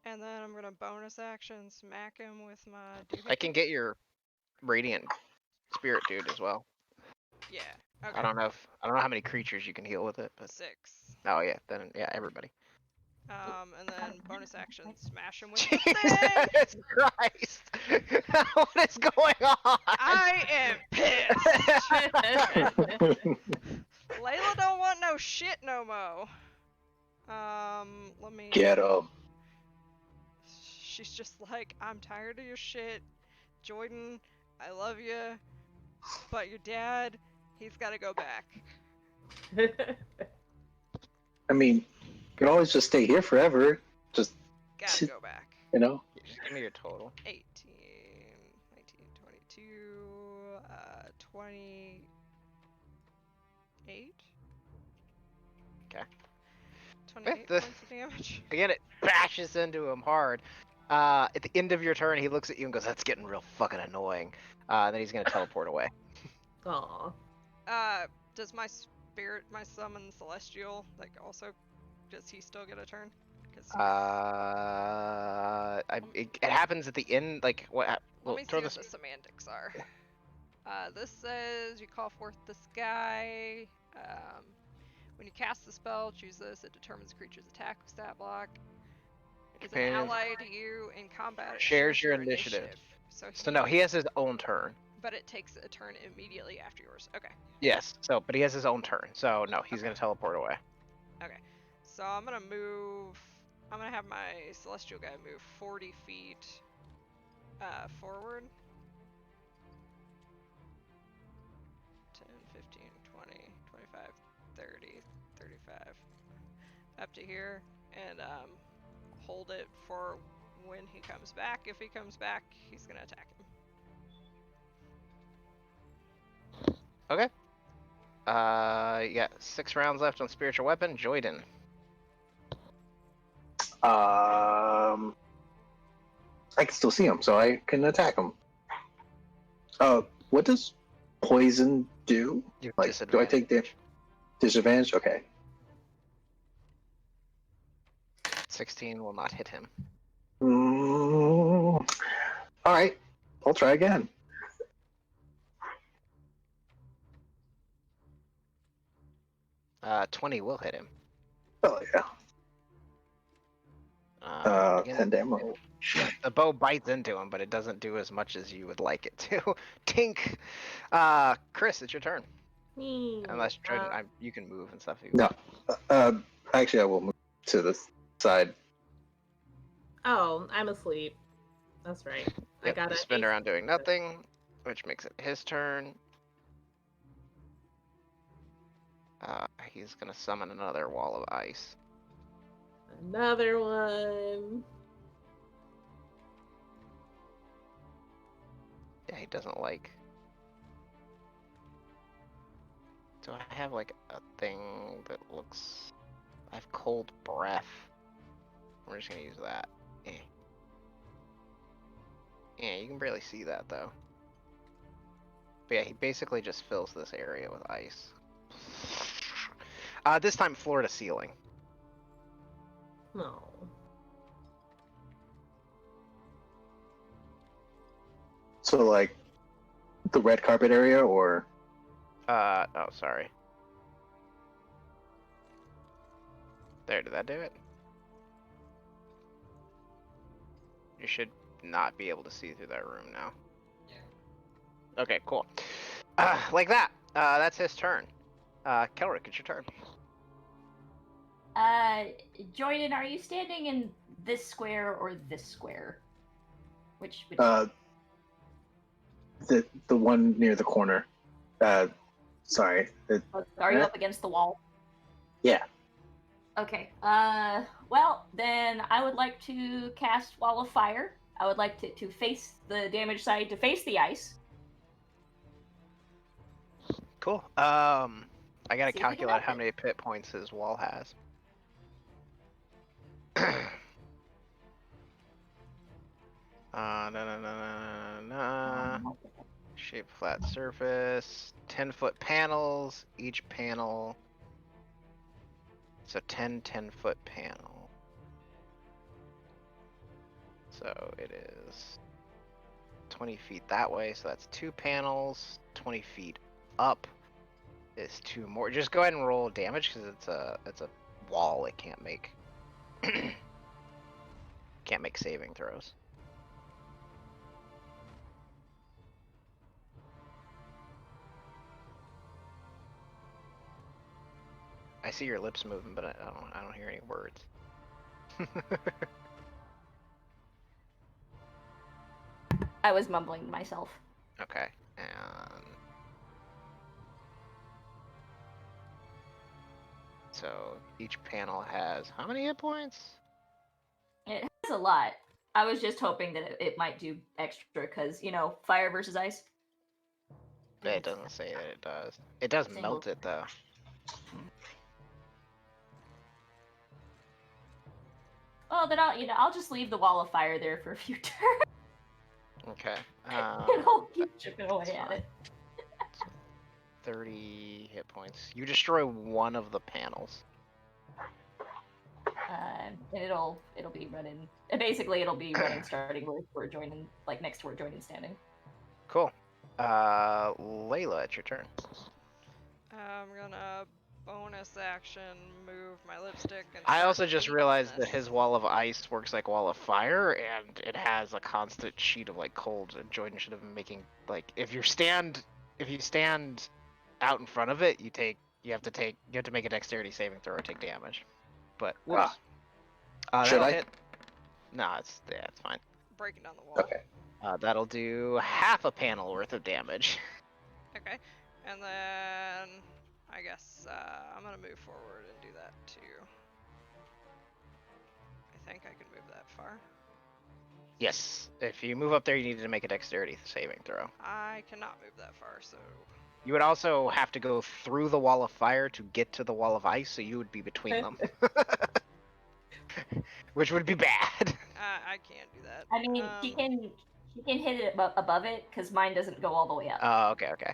And then I'm gonna bonus action smack him with my doohickey. I can get your radiant spirit dude as well. Yeah. Okay. I don't know how many creatures you can heal with it, but 6. oh yeah, then yeah, everybody. And then bonus action smash him with the thing. Jesus Christ! What is going on? I am pissed. Layla don't want no shit no mo. Let me. Get him. She's just like, I'm tired of your shit, Jordan. I love you, but your dad, he's got to go back. I mean, you can always just stay here forever. Just, Gotta go back. you know? Just give me your total. 18, 19, 22, 28? Okay. 28 the- points of damage. Again, it bashes into him hard. At the end of your turn, he looks at you and goes, "That's getting real fucking annoying." Then he's gonna teleport away. Aw. Does my spirit, my summon celestial, like also, does he still get a turn? It happens at the end. Like what? Let Well, me throw see what this. the semantics are. This says you call forth the sky. When you cast the spell, choose this. It determines the creature's attack stat block. Is an Companion ally to you in combat. It shares your initiative. So no, he has his own turn. But it takes a turn immediately after yours. Okay. Yes. So, but he has his own turn. So no, he's gonna teleport away. Okay. So I'm gonna move. I'm gonna have my celestial guy move 40 feet forward. 10, 15, 20, 25, 30, 35. Up to here. And hold it for when he comes back. If he comes back, he's gonna attack him. Okay. You got 6 rounds left on spiritual weapon. Joyden. I can still see him, so I can attack him. What does poison do? You have Like, do I take the disadvantage? Okay. 16 will not hit him. All right, I'll try again. 20 will hit him. Oh yeah. Again, 10 damage. the bow bites into him, but it doesn't do as much as you would like it to. Tink. Chris, it's your turn. Me. Unless Jordan, you can move and stuff. No. Actually, I will move to the side. Oh, I'm asleep. That's right. I Yep, got you to spin around doing nothing, which makes it his turn. He's gonna summon another wall of ice. Another one. Yeah, he doesn't like. Do I have like a thing that looks? I have cold breath. We're just gonna use that. Eh. Yeah, you can barely see that though. But yeah, he basically just fills this area with ice. This time floor to ceiling. No. So, like, the red carpet area, or Oh, sorry. There, did that do it? You should not be able to see through that room now. Yeah. Okay, cool. Like that. That's his turn. Kelrick, it's your turn. Jordan, are you standing in this square or this square? Which the one near the corner. Sorry. are you up against the wall? Yeah. Okay. Well, then I would like to cast Wall of Fire. I would like to face the damage side, to face the ice. Cool. I gotta See if we can calculate melt how it. many pit points his wall has. Shape flat surface. 10-foot panels. Each panel. So 10-foot panel. So it is 20 feet that way. So that's 2 panels. 20 feet up is 2 more. Just go ahead and roll damage because it's a wall. It can't make can't make saving throws. I see your lips moving, but I don't hear any words. I was mumbling to myself. Okay, and so each panel has how many hit points? It has a lot. I was just hoping that it might do extra because, fire versus ice. It doesn't say that it does. It does Single. melt it though. Well, then I'll just leave the Wall of Fire there for a few turns. Okay. And I'll keep chipping away that's at fine. it. 30 hit points. You destroy one of the panels. And it'll be running. Basically, it'll be running starting where we're joining, like next to where Jordan's standing. Cool. Layla, it's your turn. I'm gonna bonus action move my lipstick and I start also just painting realized that this. his wall of ice works like wall of fire, and it has a constant sheet of like cold. And Jordan should have been making like if you stand out in front of it, you have to make a dexterity saving throw or take damage. But whoops. Should That'll I? hit. No, it's fine. Breaking down the wall. Okay. That'll do half a panel worth of damage. Okay. And then I guess I'm gonna move forward and do that too. I think I can move that far. Yes. If you move up there, you need to make a dexterity saving throw. I cannot move that far, so You would also have to go through the wall of fire to get to the wall of ice, so you would be between them. Which would be bad. I can't do that. I mean, he can hit it above it because mine doesn't go all the way up. Oh, okay.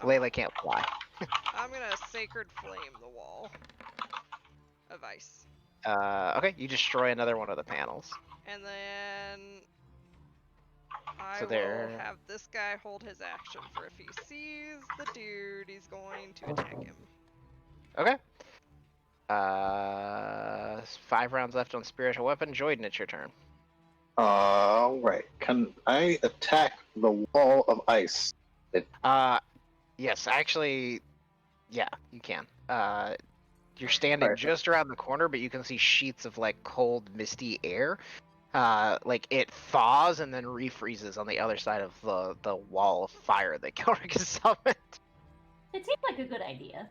Layla can't fly. I'm gonna sacred flame the wall of ice. Okay, you destroy another one of the panels. And then I So will there. have this guy hold his action for if he sees the dude, he's going to attack him. Okay. 5 rounds left on spiritual weapon. Joyden, it's your turn. All right. Can I attack the wall of ice? Yes, actually, yeah, you can. You're All standing right. just around the corner, but you can see sheets of like cold, misty air. Like it thaws and then refreezes on the other side of the wall of fire that Kelric has summoned. It seemed like a good idea.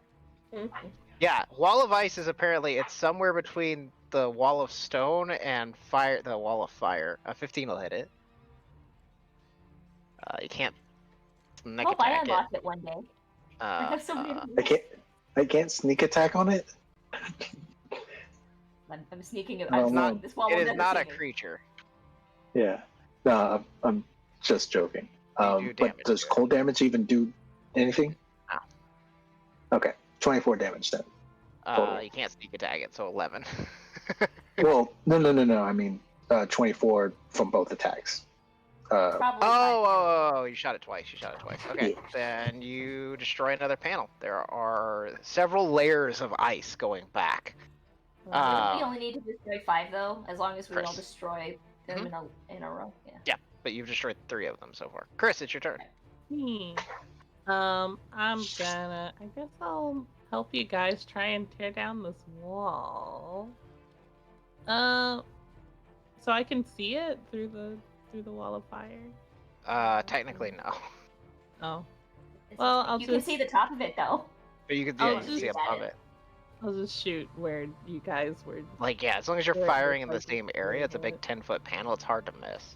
Yeah, wall of ice is apparently it's somewhere between the wall of stone and fire. The wall of fire. 15 will hit it. You can't sneak Hope I attack it. unlock it one day. I have so many. I can't sneak attack on it. I'm sneaking it. Oh, I'm no. not. This wall It will is never not see a me. creature. Yeah. No, I'm just joking. You do But damage does to it. cold damage even do anything? No. Okay, 24 damage then. Total. You can't sneak attack it, so 11. Well, no. I mean, 24 from both attacks. Probably Oh, you shot it twice. Okay, Yeah. then you destroy another panel. There are several layers of ice going back. We only need to destroy 5 though, as long as we all Chris. destroy them in a row. Yeah. Yeah, but you've destroyed 3 of them so far. Chris, it's your turn. I'm gonna. I guess I'll help you guys try and tear down this wall. So I can see it through the wall of fire. Technically no. Oh, well, I'll you just. can see the top of it though. But you could, I'll yeah, you can see just- above it. I'll just shoot where you guys were. Like, yeah, as long as you're Where it firing in looks the like same it's area, it's a doing big it. 10-foot panel. It's hard to miss.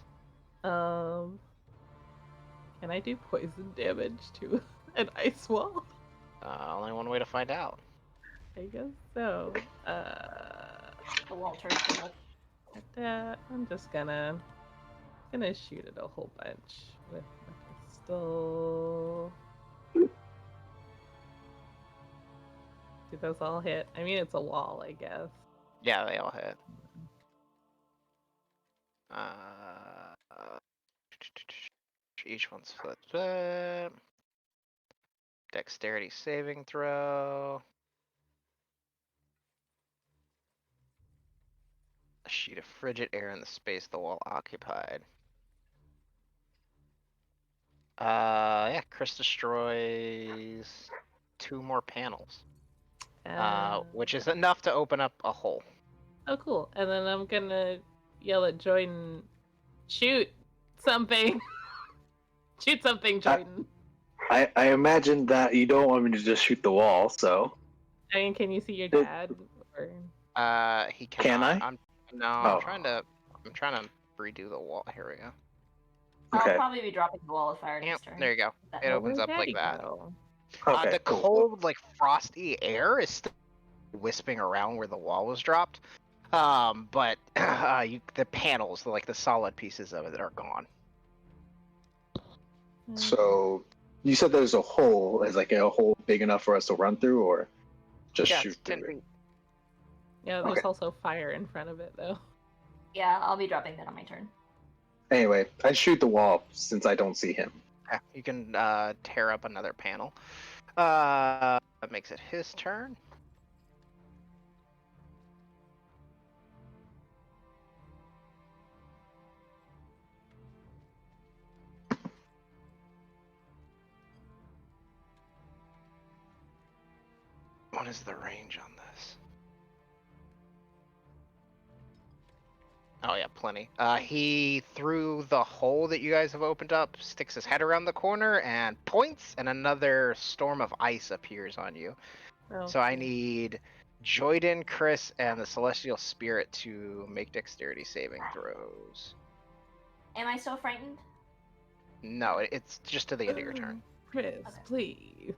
Can I do poison damage to an ice wall? Only one way to find out. I guess so. The wall turns purple. I'm just gonna shoot it a whole bunch with my pistol. Do those all hit? I mean, it's a wall, I guess. Yeah, they all hit. Each one's flip. Dexterity saving throw. A sheet of frigid air in the space the wall occupied. Yeah, Chris destroys 2 more panels. Which is enough to open up a hole. Oh, cool. And then I'm gonna yell at Jordan, shoot something. Shoot something, Jordan. I imagine that you don't want me to just shoot the wall, so. I mean, can you see your dad? Or... He cannot. Can I? I'm trying to redo the wall. Here we go. Okay. I'll probably be dropping the wall of fire Yep, next turn. there you go. That It helps. opens up like that. Okay, The cool. cold, like frosty air is still wisping around where the wall was dropped. But the panels, like the solid pieces of it, are gone. So, you said there's a hole. Is like a hole big enough for us to run through, or just Yeah, shoot it's 10 through it? feet. Yeah, there's Okay. also fire in front of it, though. Yeah, I'll be dropping that on my turn. Anyway, I shoot the wall since I don't see him. Yeah, you can tear up another panel. That makes it his turn. What is the range on this? Oh yeah, plenty. He through the hole that you guys have opened up, sticks his head around the corner and points, and another storm of ice appears on you. Oh, So I cool. need Joyden, Chris, and the Celestial Spirit to make dexterity saving throws. Am I so frightened? No, it's just to the end of your turn. Chris, Okay. please.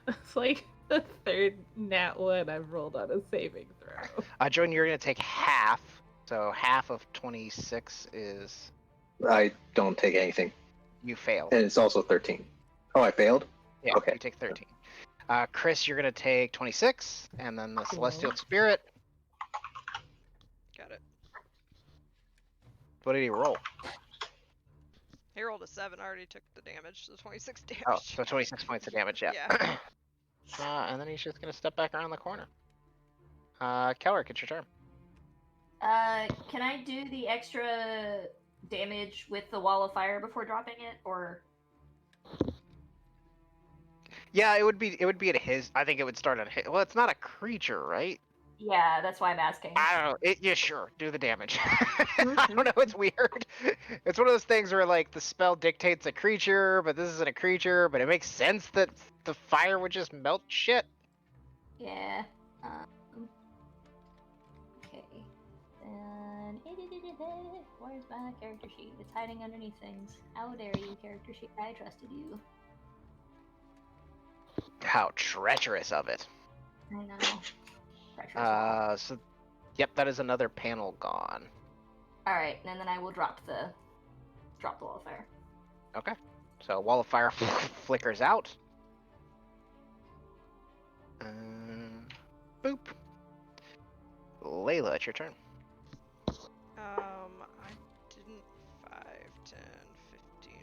It's like the third nat one I've rolled on a saving throw. Joyden, you're gonna take half. So half of 26 is I don't take anything, you failed. and it's also 13. Oh, I failed. Yeah, okay. you take 13. Chris, you're gonna take 26, and then the Celestial Spirit. Got it. What did he roll? He rolled a 7. I already took the damage, so 26 damage. Oh, so 26 points of damage. Yeah. Yeah. And then he's just gonna step back around the corner. Kelrick, it's your turn. Can I do the extra damage with the wall of fire before dropping it, or? Yeah, it would be at his. I think it would start at his. Well, it's not a creature, right? Yeah, that's why I'm asking. I don't know. Yeah, sure. Do the damage. I don't know. It's weird. It's one of those things where like the spell dictates a creature, but this isn't a creature. But it makes sense that the fire would just melt shit. Yeah. Okay. Then where's my character sheet? It's hiding underneath things. How dare you, character sheet? I trusted you. How treacherous of it. I know. Treacherous wall. So, yep, that is another panel gone. All right, and then I will drop the wall of fire. Okay. So wall of fire flickers out. Boop. Layla, it's your turn. I didn't 5, 10, 15,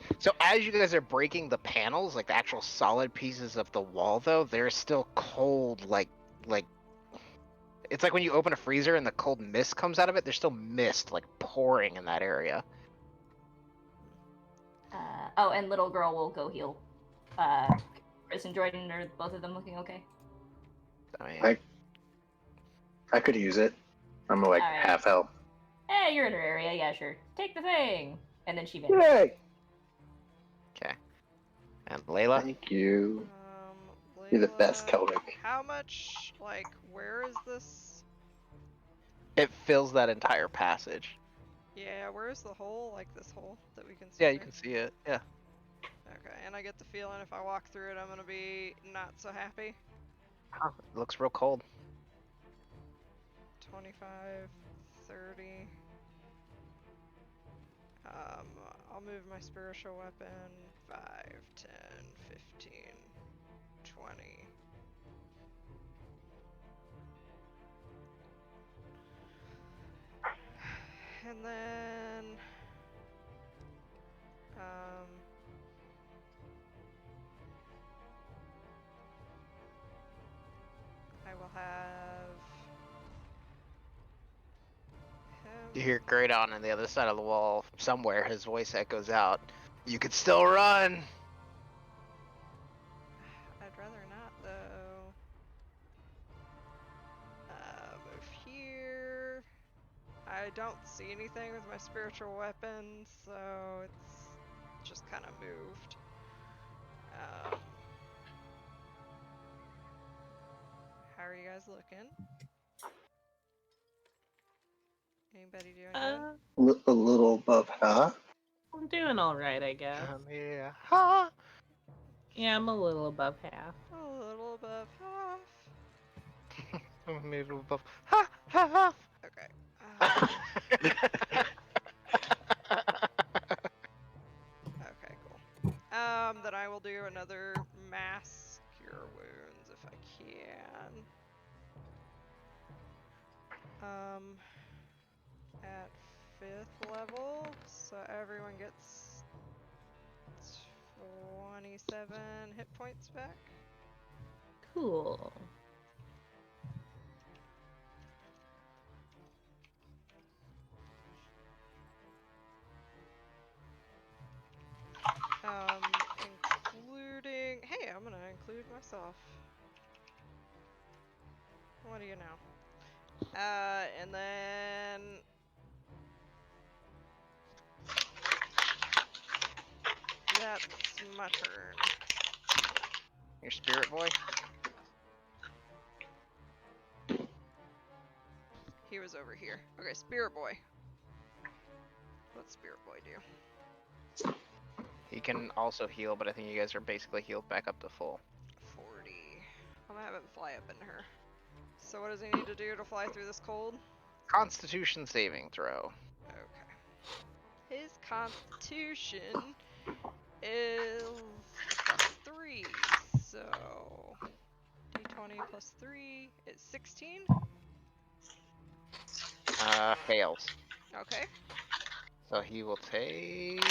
20. So as you guys are breaking the panels, like the actual solid pieces of the wall, though, they're still cold. Like it's like when you open a freezer and the cold mist comes out of it. There's still mist like pouring in that area. Oh, and little girl will go heal. Chris and Jordan, are both of them looking okay? I could use it. I'm like Alright. half health. Hey, you're in her area. Yeah, sure. Take the thing. And then she vanished. Yay! Okay. And Layla. Thank you. You're the best, Layla, Kelrick. how much, like, where is this? It fills that entire passage. Yeah, where's the hole? Like this hole that we can see? Yeah, you there? can see it. Yeah. Okay, and I get the feeling if I walk through it, I'm gonna be not so happy. Huh, it looks real cold. 25, 30. I'll move my spiritual weapon 5, 10, 15, 20. And then, I will have him. You hear Greydon on the other side of the wall. Somewhere his voice echoes out. You could still run! I'd rather not, though. Move here. I don't see anything with my spiritual weapon, so it's just kind of moved. How are you guys looking? Anybody doing good? A little above half. I'm doing all right, I guess. Yeah. Ha! Yeah, I'm a little above half. A little above half. Maybe above. Ha! Ha! Ha! Okay. Okay, cool. Then I will do another mass cure wounds if I can. At 5th level, so everyone gets 27 hit points back. Cool. Including, hey, I'm gonna include myself. What do you know? And then that's my turn. Your spirit boy? He was over here. Okay, Spirit Boy. What's Spirit Boy do? He can also heal, but I think you guys are basically healed back up to full. 40. I'm gonna have him fly up into her. So what does he need to do to fly through this cold? Constitution saving throw. Okay. His constitution is +3, so d20 plus 3 is 16. Fails. Okay. So he will take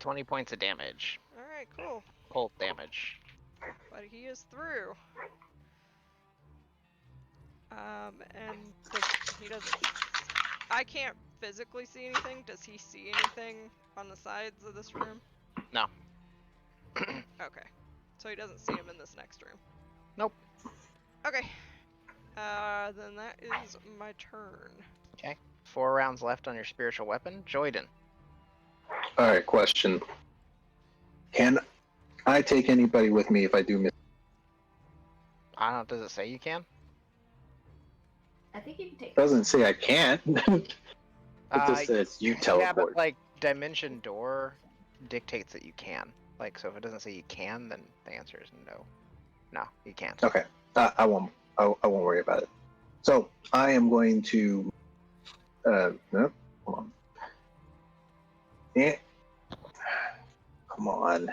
20 points of damage. Alright, cool. Cold damage. But he is through. And he doesn't. I can't physically see anything. Does he see anything on the sides of this room? No. Okay. So he doesn't see him in this next room. Nope. Okay. Then that is my turn. Okay. 4 rounds left on your spiritual weapon. Joyden. All right, question. Can I take anybody with me if I do miss? I don't know, does it say you can? I think you can take. It doesn't say I can't. It just says you Yeah, teleport. but like Dimension Door dictates that you can. Like, so if it doesn't say you can, then the answer is no. No, you can't. Okay, I won't. I won't worry about it. So I am going to. No, hold on. Yeah. Come on.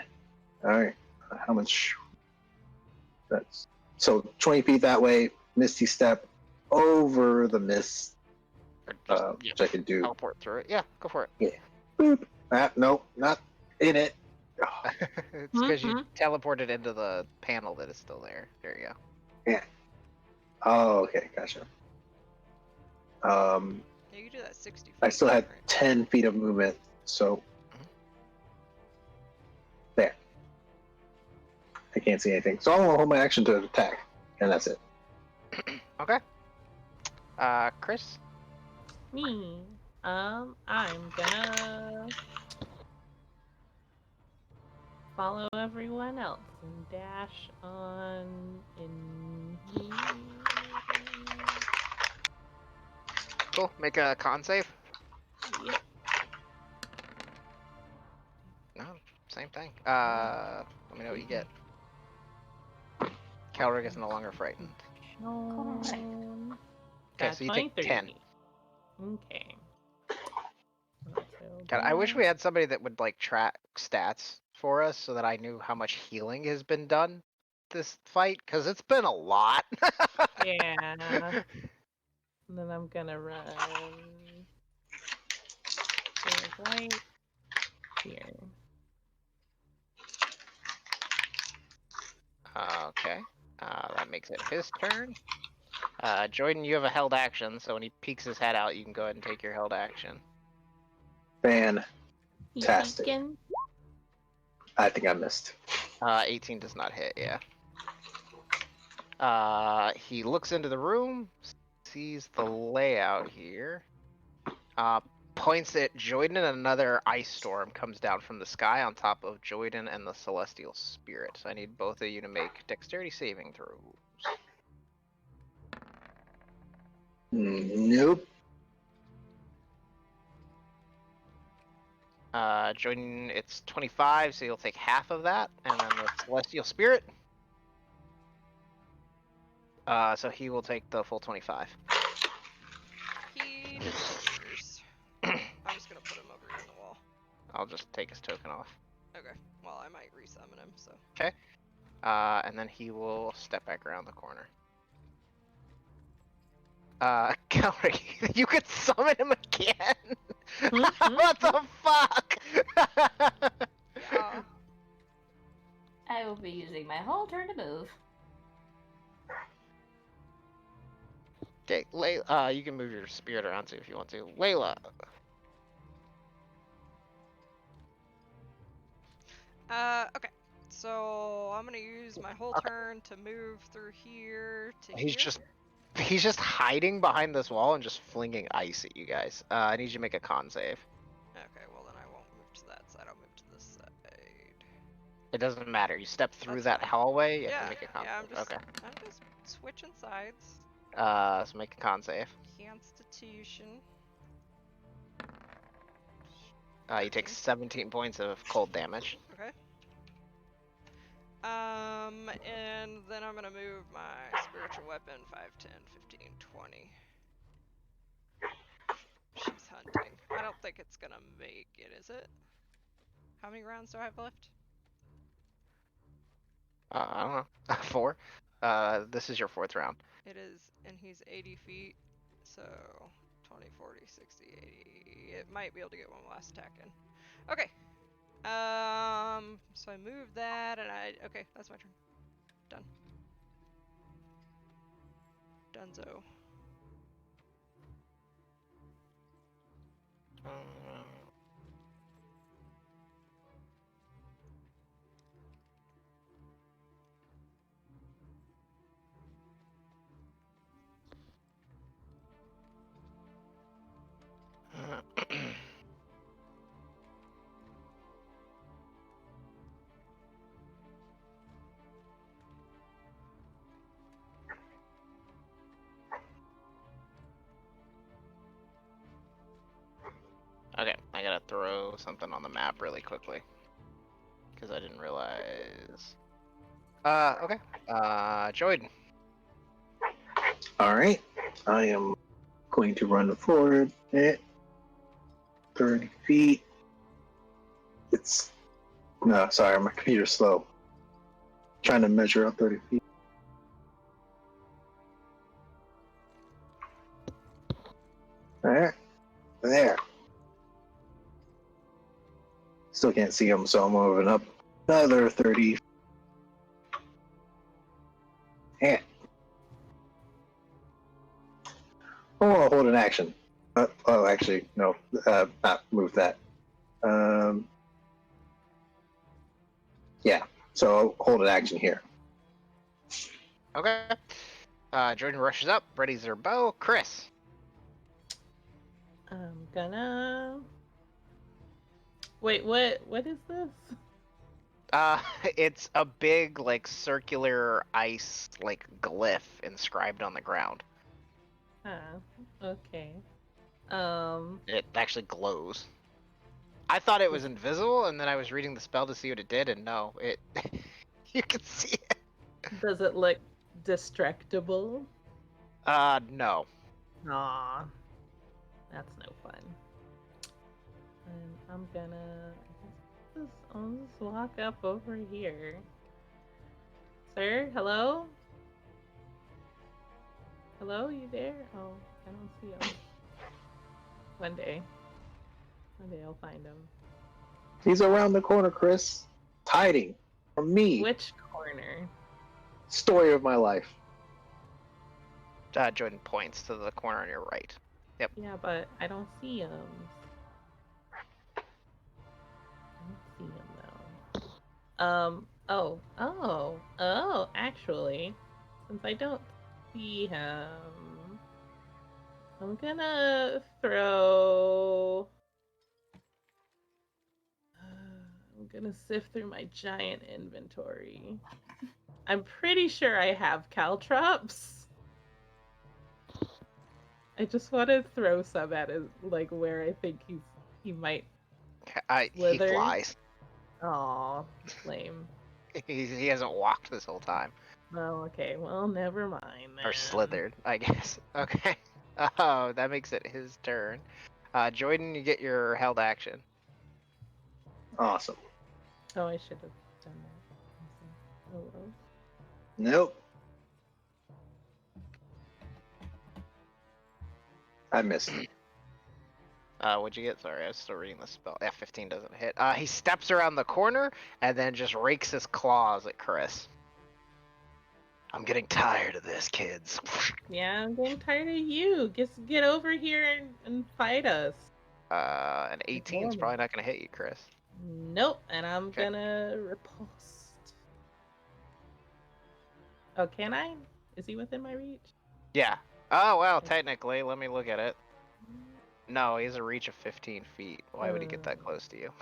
All right. How much? That's so 20 feet that way. Misty step over the mist, Or just, which I can do. teleport through it. Yeah, go for Boop. No, not in it. Oh, it. It's because you teleported into the panel that is still there. There you go. oh, okay, gotcha. Yeah, you do that 60 feet. I still had right? 10 feet of movement, so there. I can't see anything, so I'm gonna hold my action to attack, and that's it. Okay. Chris? Me. I'm gonna follow everyone else and dash on in here. Cool. Make a con save. Yep. No, same thing. Let me know what you get. Kelric is no longer frightened. Alright. Shown. Okay, so you take 10. Okay. God, I wish we had somebody that would like track stats for us so that I knew how much healing has been done this fight, because it's been a lot. Yeah. And then I'm gonna run right here. Okay. That makes it his turn. Jordan, you have a held action, so when he peeks his head out, you can go ahead and take your held action. Fantastic. Peeking. I think I missed. 18 does not hit, yeah. He looks into the room, sees the layout here, points at Joyden, and another ice storm comes down from the sky on top of Joyden and the Celestial Spirit. I need both of you to make dexterity saving throws. Nope. Joyden, it's 25, so you'll take half of that, and then the Celestial Spirit. So he will take the full 25. He disappears. I'm just gonna put him over here on the wall. I'll just take his token off. Okay. Well, I might resummon him, so. And then he will step back around the corner. Kelly, you could summon him again? What the fuck? Yeah. I will be using my whole turn to move. Okay, you can move your spirit around too if you want to. Layla. Okay. So I'm gonna use my whole turn to move through here to He's here. he's just hiding behind this wall and just flinging ice at you guys. I need you to make a con save. Okay, well then I won't move to that side. I'll move to this side. It doesn't matter. You step through That's that fine. hallway, you have Yeah, to make a con yeah. save. Okay. I'm just switching sides. So make a con save. Constitution. You take 13. 17 points of cold damage. Okay. And then I'm gonna move my spiritual weapon 5, 10, 15, 20. She's hunting. I don't think it's gonna make it, is it? How many rounds do I have left? I don't know. 4. This is your 4th round. It is, and he's 80 feet, so 20, 40, 60, 80. It might be able to get one last attack in. Okay. So I moved that, and okay, that's my turn. Done. Dunzo. Okay, I gotta throw something on the map really quickly. Because I didn't realize. Okay. Jordan. All right. I am going to run forward at 30 feet. It's no, sorry, my computer's slow. Trying to measure out 30 feet. All right, there. Still can't see him, so I'm moving up another 30. Yeah. Oh, I'll hold an action. Oh, actually, no. Not move that. Yeah. So I'll hold an action here. Okay. Jordan rushes up, readies her bow. Chris. I'm gonna. Wait, what is this? It's a big, like, circular ice, like, glyph inscribed on the ground. Ah, okay. It actually glows. I thought it was invisible, and then I was reading the spell to see what it did, and no, it. You can see it. Does it look destructible? No. Aw, that's no fun. And I'm gonna. I'll just walk up over here. Sir, hello? Hello, you there? Oh, I don't see him. One day I'll find him. He's around the corner, Chris. Hiding from me. Which corner? Story of my life. Jordan points to the corner on your right. Yep. Yeah, but I don't see him. I don't see him though. Oh, actually, since I don't see him, I'm gonna throw. I'm gonna sift through my giant inventory. I'm pretty sure I have caltrops. I just want to throw some at his, like where I think he might He slither. flies. Aw, lame. He hasn't walked this whole time. Oh, okay. Well, never mind then. Or slithered, I guess. Okay. Oh, that makes it his turn. Jordan, you get your held action. Awesome. Oh, I should have done that. Oh well. Nope. I missed it. What'd you get? Sorry, I was still reading the spell. Yeah, 15 doesn't hit. He steps around the corner and then just rakes his claws at Chris. I'm getting tired of this, kids. Yeah, I'm getting tired of you. Just get over here and fight us. An 18 is probably not going to hit you, Chris. Nope, and I'm Okay. gonna riposte. Oh, can I? Is he within my reach? Yeah. Oh, well, technically. Let me look at it. No, he has a reach of 15 feet. Why would he get that close to you?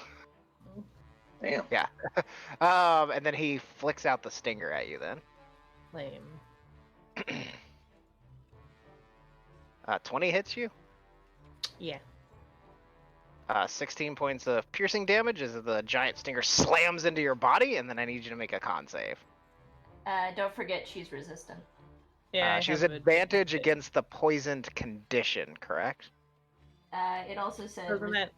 Damn. Yeah. And then he flicks out the stinger at you then. Lame. 20 hits you. Yeah. 16 points of piercing damage as the giant stinger slams into your body, and then I need you to make a con save. Don't forget she's resistant. Yeah. She has advantage against the poisoned condition, correct? It also says. Doesn't it?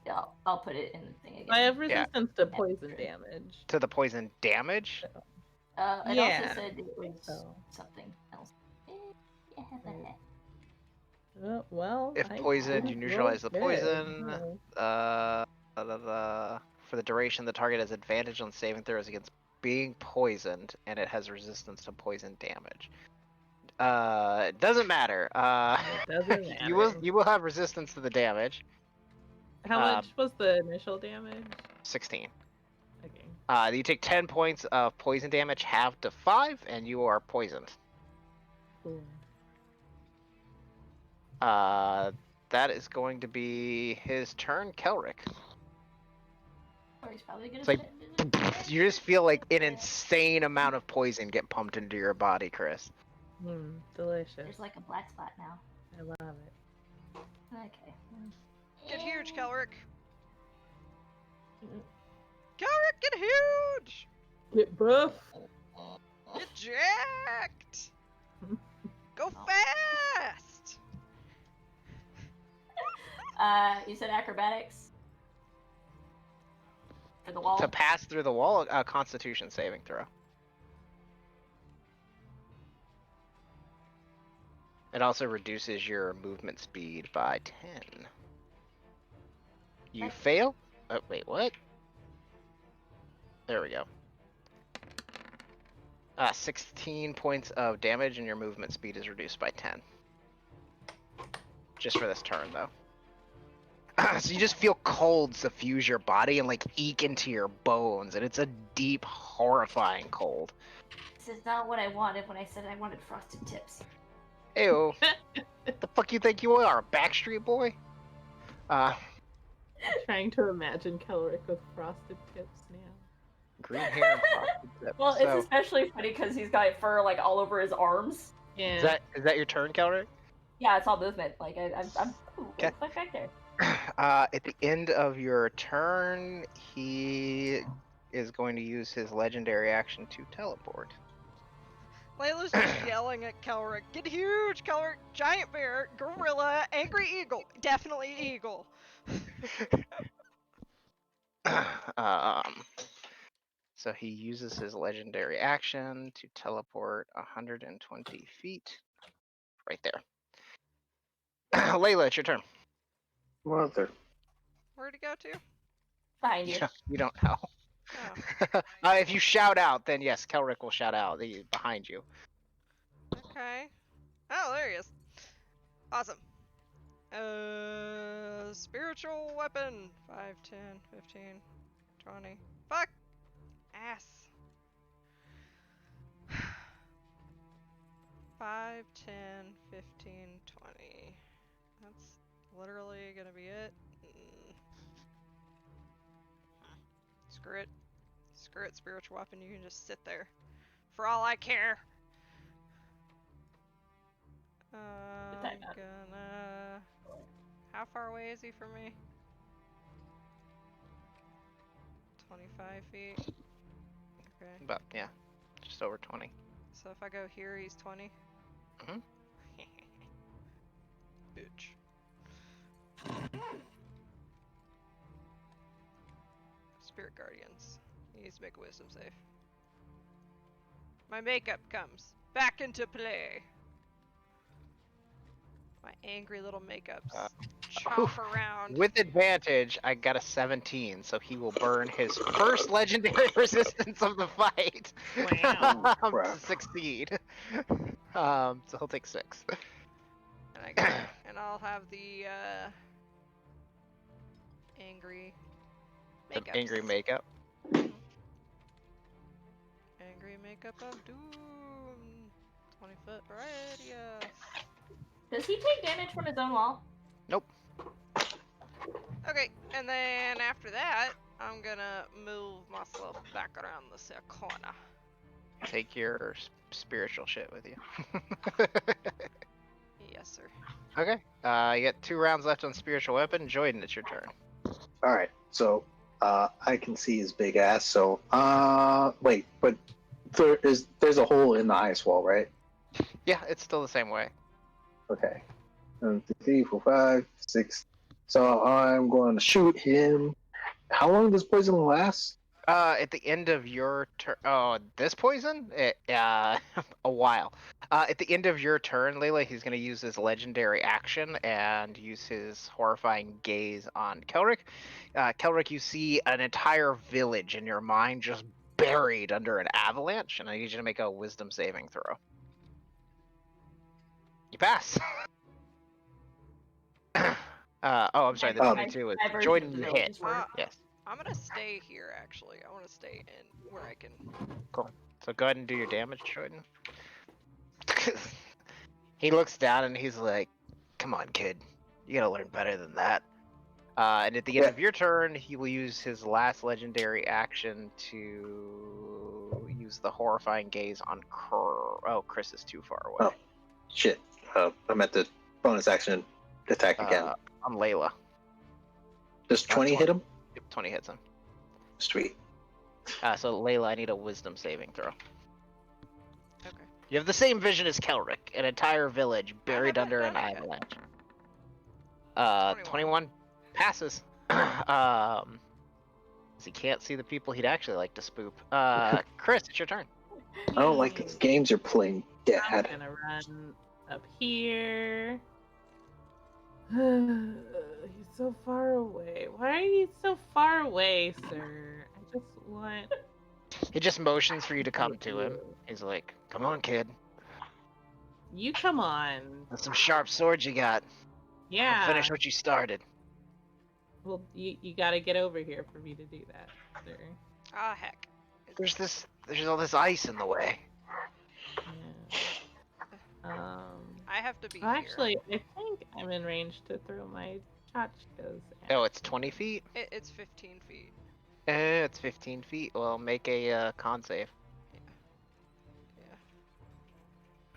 I'll put it in the thing again. I have resistance to poison True. damage. To the poison damage? It Yeah, also said it was so. something else. Well, If I poisoned, you didn't neutralize roll the good. poison. No. For the duration, the target has advantage on saving throws against being poisoned, and it has resistance to poison damage. It doesn't matter. It doesn't you will matter. you will have resistance to the damage. How much was the initial damage? 16. Okay. You take 10 points of poison damage, halved to 5, and you are poisoned. Cool. That is going to be his turn, Kelric. Oh, he's probably gonna It's like spend it. you just feel like an insane amount of poison get pumped into your body, Chris. Delicious. There's like a black spot now. I love it. Okay. Get huge, Kelric. Mm. Kelric, get huge! Get buff. Get jacked! Go Oh. fast! You said acrobatics for the wall. To pass through the wall, a Constitution saving throw. It also reduces your movement speed by 10. You Okay. fail? Oh, wait, what? There we go. 16 points of damage, and your movement speed is reduced by 10. Just for this turn, though. So you just feel cold suffuse your body and like eke into your bones, and it's a deep, horrifying cold. This is not what I wanted when I said I wanted frosted tips. Ew. The fuck you think you are, a Backstreet Boy? Trying to imagine Kelric with frosted tips now. Green hair and frosted tips. Well, So, it's especially funny because he's got fur like all over his arms. Yeah. is that your turn, Kelric? Yeah, it's all movement. Like I'm ooh, Okay. what the fuck back there? At the end of your turn, he is going to use his legendary action to teleport. Layla's just yelling at Kelric. Get huge, Kelric! Giant bear, gorilla, angry eagle. Definitely eagle. So he uses his legendary action to teleport 120 feet. Right there. Layla, it's your turn. Mother. Where'd he go to? Behind you. You don't know. Oh, If you shout out, then yes, Kelric will shout out behind you. okay. Oh, there he is. Awesome. Spiritual weapon. 5, 10, 15, 20. Fuck! Ass. 5, 10, 15, 20. That's literally gonna be it. Screw it. Screw it, spiritual weapon. You can just sit there. For all I care. I'm time out. gonna... How far away is he from me? 25 feet. Okay. But yeah, just over 20. So if I go here, he's 20? Mhm. Bitch. Spirit Guardians. He needs to make a wisdom save. My makeup comes back into play. My angry little makeups chomp around. With advantage, I got a 17, so he will burn his first legendary resistance of the fight. Wow. To succeed. So he'll take 6. And I'll have the angry The makeups. angry makeup. Angry makeup of doom. 20-foot radius. Does he take damage from his own wall? Nope. Okay, and then after that, I'm gonna move myself back around this here corner. Take your spiritual shit with you. Yes, sir. Okay. You got 2 rounds left on spiritual weapon. Jordan, it's your turn. All right. So I can see his big ass. So wait, but there's a hole in the ice wall, right? Yeah, it's still the same way. Okay. 1, 2, 3, 4, 5, 6. So I'm going to shoot him. How long does poison last? At the end of your turn, this poison, a while. At the end of your turn, Layla, he's going to use his legendary action and use his horrifying gaze on Kelric. Kelric, you see an entire village in your mind just buried under an avalanche, and I need you to make a wisdom saving throw. You pass. I'm sorry, the My- 22 is my version of Jordan, the you village hit. is worse. Yes. I'm gonna stay here. Actually, I want to stay in where I can. Cool. So go ahead and do your damage, Jordan. He looks down and he's like, "Come on, kid. You gotta learn better than that." And at the end Yeah. of your turn, he will use his last legendary action to use the horrifying gaze on Chris is too far away. Oh. Shit. I meant the bonus action attack again. On Layla. Does 20 hit him? Yep, 20 hits him. Sweet. So Layla, I need a wisdom saving throw. Okay. You have the same vision as Kelric, an entire village buried that under an done yet? avalanche. 21. 21 passes. He can't see the people he'd actually like to spook. Chris, it's your turn. I don't like these games you're playing, I'm Dad. gonna run up here. He's so far away. Why are you so far away, sir? I just want. He just motions for you to come to him. He's like, "Come on, kid. You come on. That's some sharp swords you got. Yeah. Finish what you started." Well, you gotta get over here for me to do that, sir. Ah, heck. There's all this ice in the way. Yeah. I have to be Well, here. actually, I think I'm in range to throw my tchotchkes at. Oh, it's 20 feet? It's 15 feet. It's 15 feet. Well, make a con save. Yeah.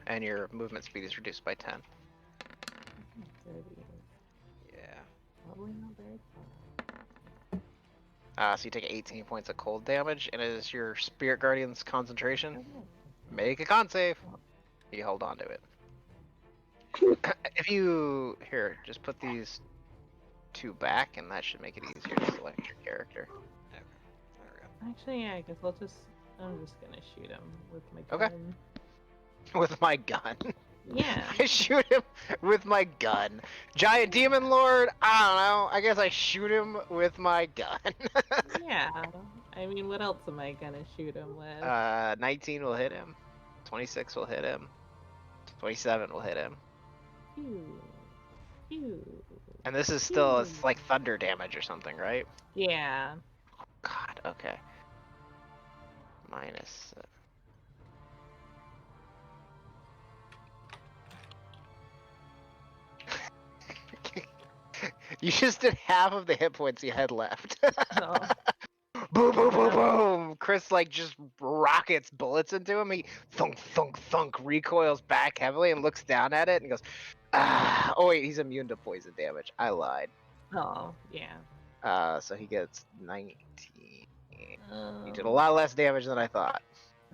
And your movement speed is reduced by 10. 30. Yeah. Probably not very So you take 18 points of cold damage, and as your Spirit Guardian's concentration, far. make a con save. You hold on to it. If you... Here, just put these two back, and that should make it easier to select your character. Okay. There we go. Actually, yeah, I guess I'm just gonna shoot him with my Okay. gun. With my gun. Yeah. I shoot him with my gun. Giant Demon Lord, I don't know. I guess I shoot him with my gun. Yeah. I mean, what else am I gonna shoot him with? 19 will hit him. 26 will hit him. 27 will hit him. Pew. Pew. And this is still, it's like thunder damage or something, right? Yeah. God, okay. Minus. You just did half of the hit points you had left. So, Boom, boom, boom, boom. Chris like just rockets bullets into him. He thunk, thunk, thunk, recoils back heavily and looks down at it and goes, "Ah." Oh wait, he's immune to poison damage. I lied. oh, yeah. So he gets 19. He did a lot less damage than I thought.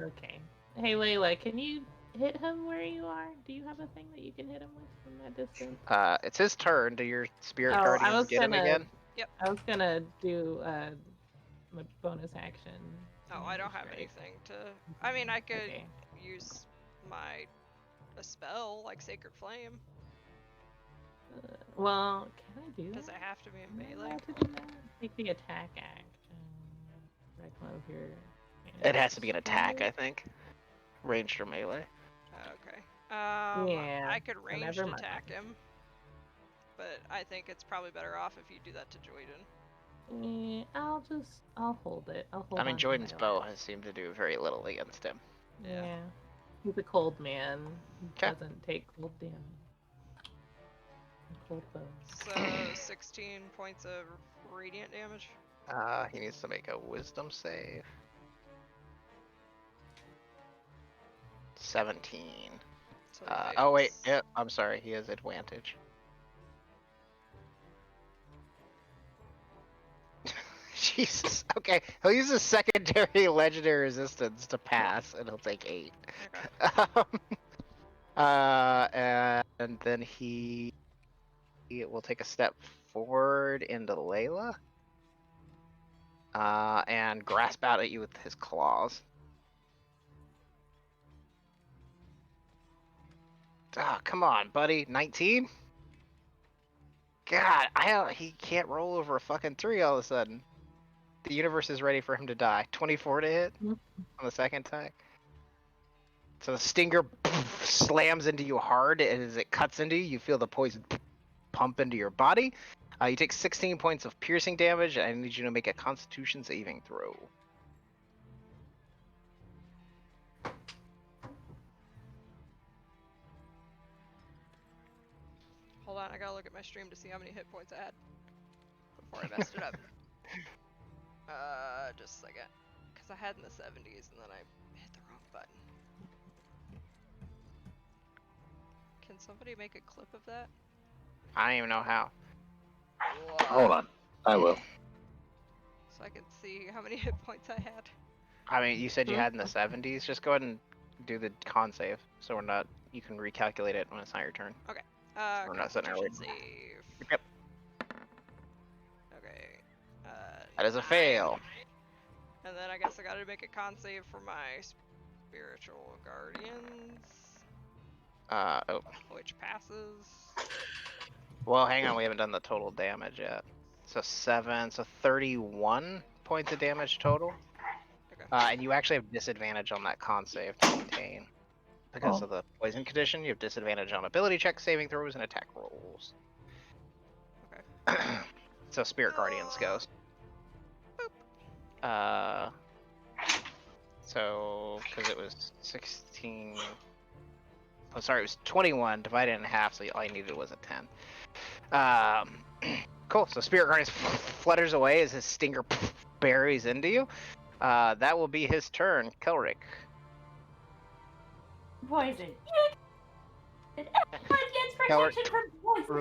Okay. Hey, Layla, can you hit him where you are? Do you have a thing that you can hit him with from that distance? It's his turn. Do your spirit Oh, I guardians was get him gonna- again? I was gonna do my bonus action. Oh, I don't have Strike. anything to. I mean, I could Okay. use a spell like Sacred Flame. Well, can I do that? Does it have to be in Am I melee? allowed to do that? Take the attack action. Right, come over here. It has to be an attack, I think. Ranged or melee. Okay. Yeah, I could so ranged never mind. attack him, but I think it's probably better off if you do that to Joyden. I'll hold it. I'll hold I mean, on to Jordan's my bow life. has seemed to do very little against him. Yeah. He's a cold man. He 'Kay. doesn't take cold damage. Cold bow. So 16 points of radiant damage. He needs to make a wisdom save. 17. So Oh wait, fails. yeah, I'm sorry, he has advantage. Jesus. Okay, he'll use a secondary legendary resistance to pass, and he'll take 8. Okay. And then he will take a step forward into Layla. And grasp out at you with his claws. Oh, come on, buddy. 19? God, he can't roll over a fucking 3 all of a sudden. The universe is ready for him to die. 24 to hit Mhm. on the second attack. So the stinger slams into you hard, and as it cuts into you, you feel the poison pump into your body. You take 16 points of piercing damage, and I need you to make a Constitution saving throw. Hold on, I gotta look at my stream to see how many hit points I had before I messed it up. Just a second. Because I had in the 70s and then I hit the wrong button. Can somebody make a clip of that? I don't even know how. Hold on. I will. So I can see how many hit points I had. I mean, you said you had in the 70s. Just go ahead and do the con save, so we're not. You can recalculate it when it's not your turn. We're not sitting there Constitution waiting. save. Yep. Okay. That is a 9. fail. And then I guess I gotta make a con save for my spiritual guardians, Oh. which passes. Well, hang on. We haven't done the total damage yet. So 7. So 31 points of damage total. Okay. And you actually have disadvantage on that con save to maintain. Because of the poison condition, you have disadvantage on ability checks, saving throws, and attack rolls. Okay. So Spirit Guardians goes. So, because it was 16. Oh, sorry, it was 21 divided in half, so all you needed was a 10. Cool, so Spirit Guardians flutters away as his stinger buries into you. That will be his turn. Kelric. Poison. And everyone gets protection from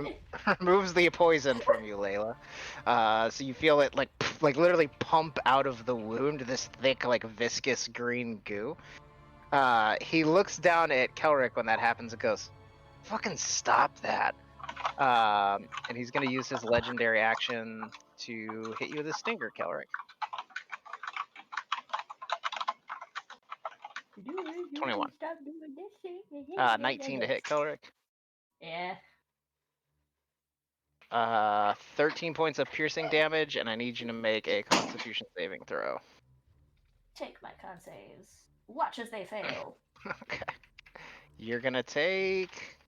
poison. Removes the poison from you, Layla. So you feel it like literally pump out of the wound, this thick, like viscous green goo. He looks down at Kelric when that happens and goes, "Fucking stop that!" And he's gonna use his legendary action to hit you with a stinger, Kelric. 21. 19 to hit Kelric. Yeah. 13 points of piercing damage, and I need you to make a Constitution saving throw. Take my con saves. Watch as they fail. Okay. You're gonna take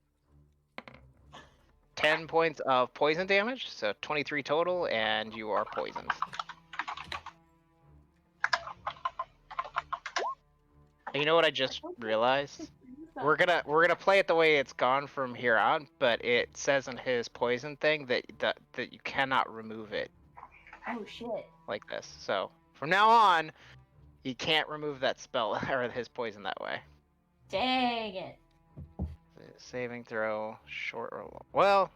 10 points of poison damage, so 23 total, and you are poisoned. And you know what I just realized? We're gonna play it the way it's gone from here on, but it says in his poison thing that you cannot remove it Oh shit. like this. So from now on, he can't remove that spell or his poison that way. Dang it. Saving throw, short or long. Well,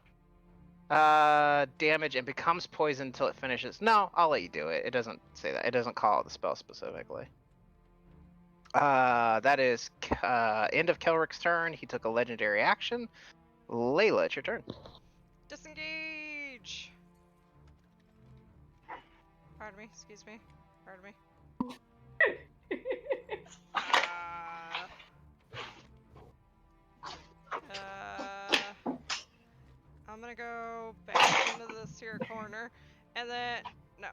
damage and becomes poison until it finishes. No, I'll let you do it. It doesn't say that. It doesn't call out the spell specifically. That is end of Kelric's turn. He took a legendary action. Layla, it's your turn. Disengage! Pardon me, excuse me. Pardon me. I'm gonna go back into this here corner, and then no.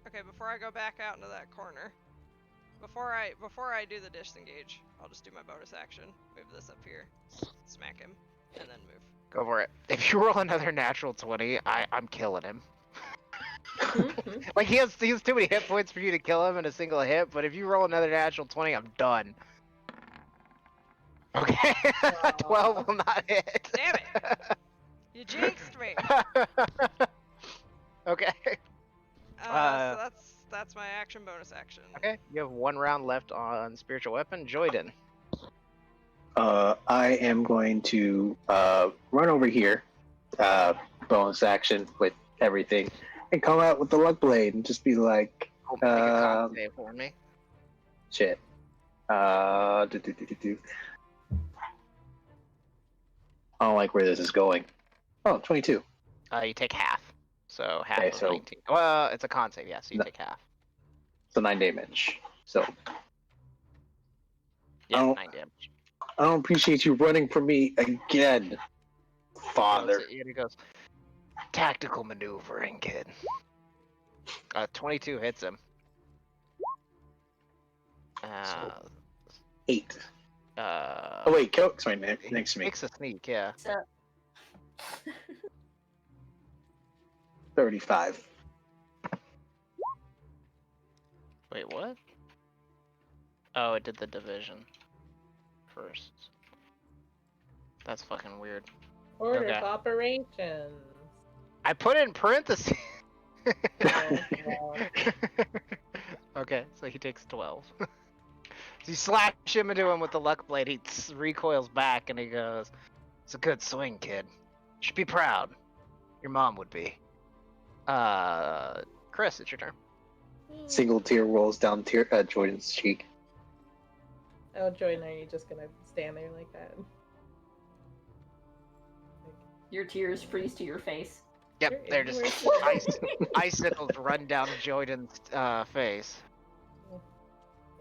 Okay, before I go back out into that corner, before I do the disengage, I'll just do my bonus action. Move this up here, smack him, and then move. Go for it. If you roll another natural 20, I'm killing him. Like he has too many hit points for you to kill him in a single hit, but if you roll another natural 20, I'm done. Okay. 12 will not hit. Damn it! You jinxed me. Okay. So that's my action bonus action. Okay. You have 1 round left on spiritual weapon. Joyden. I am going to run over here, bonus action with everything, and come out with the luck blade and just be like, Make a con save for me. shit. I don't like where this is going. Oh, 22. You take half. So half Okay, of so- 19. Well, it's a con save, yeah, so you No. take half. So 9 damage. So Yeah, Oh. 9 damage. I don't appreciate you running from me again, Looks father. at you and he goes, tactical maneuvering, kid. 22 hits him. So- 8. Oh Oh wait, Kelk's right he next to me. makes a sneak, yeah. So 35. Wait, what? Oh, it did the division first. That's fucking weird. Order Okay. of operations. I put in parentheses. Oh, God. Okay, so he takes 12. So you slash him into him with the luck blade. He recoils back and he goes, "It's a good swing, kid. You should be proud. Your mom would be." Chris, it's your turn. Single tear rolls down Jordan's cheek. Oh, Jordan, are you just gonna stand there like that? your tears freeze to your face. Yep, You're they're just anywhere icicles run down Jordan's face.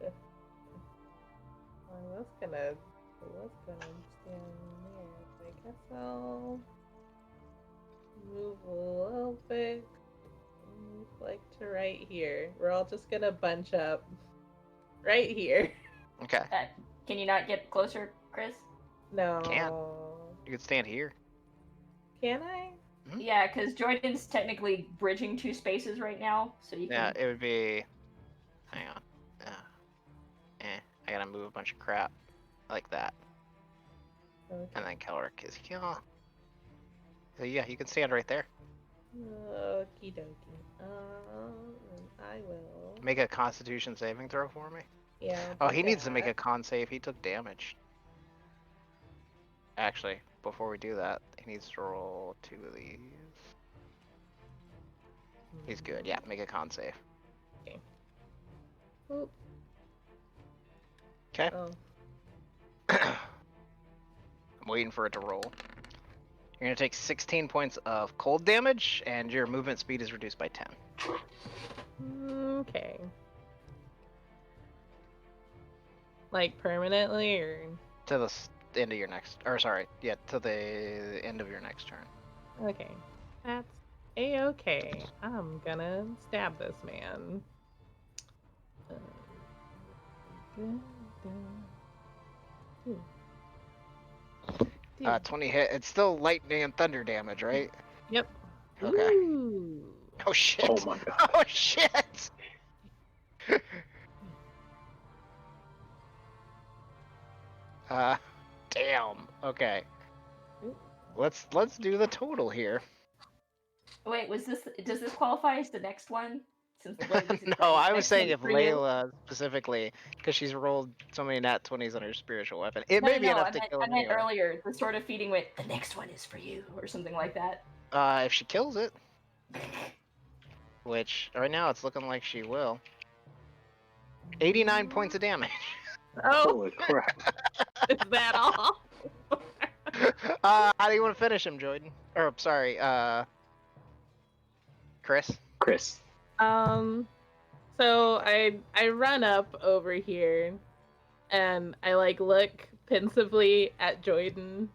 I was gonna stand there. I guess I'll move a little bit. Move like to right here. We're all just gonna bunch up right here. Okay, Can you not get closer, Chris? No. you can stand here. Can I? Yeah, because Jordan's technically bridging 2 spaces right now, so you Yeah, can. it would be. Hang on. I gotta move a bunch of crap like that, Okay. and then Kelrick is here. So yeah, you can stand right there. Okie dokie. I will. Make a Constitution saving throw for me. Yeah. Oh, I'll do he needs to make a that. con save. He took damage. Actually, before we do that, he needs to roll 2 of these. He's good. Yeah, make a con save. Oop. Okay. Oh. I'm waiting for it to roll. You're gonna take 16 points of cold damage, and your movement speed is reduced by 10. Okay. Like permanently, or To the end of your next, or sorry, yeah, to the end of your next turn. okay. That's a-okay. I'm gonna stab this man. Ooh. 20 hit. It's still lightning and thunder damage, right? Yep. Okay. Ooh. Oh shit. Oh my god. Oh shit. Damn. Okay. Let's do the total here. Wait, does this qualify as the next one? Since the blade is No, I was next saying one if for you? Layla specifically, because she's rolled so many nat 20s on her spiritual weapon. It No, may no, be no, enough to kill I him meant anyway. earlier, the sort of feeding with the next one is for you, or something like that. If she kills it, which right now it's looking like she will. 89 points of damage. Oh, Holy crap. is that all? How do you want to finish him, Jordan? Or sorry, Chris. Chris. So I run up over here, and I like look pensively at Jordan,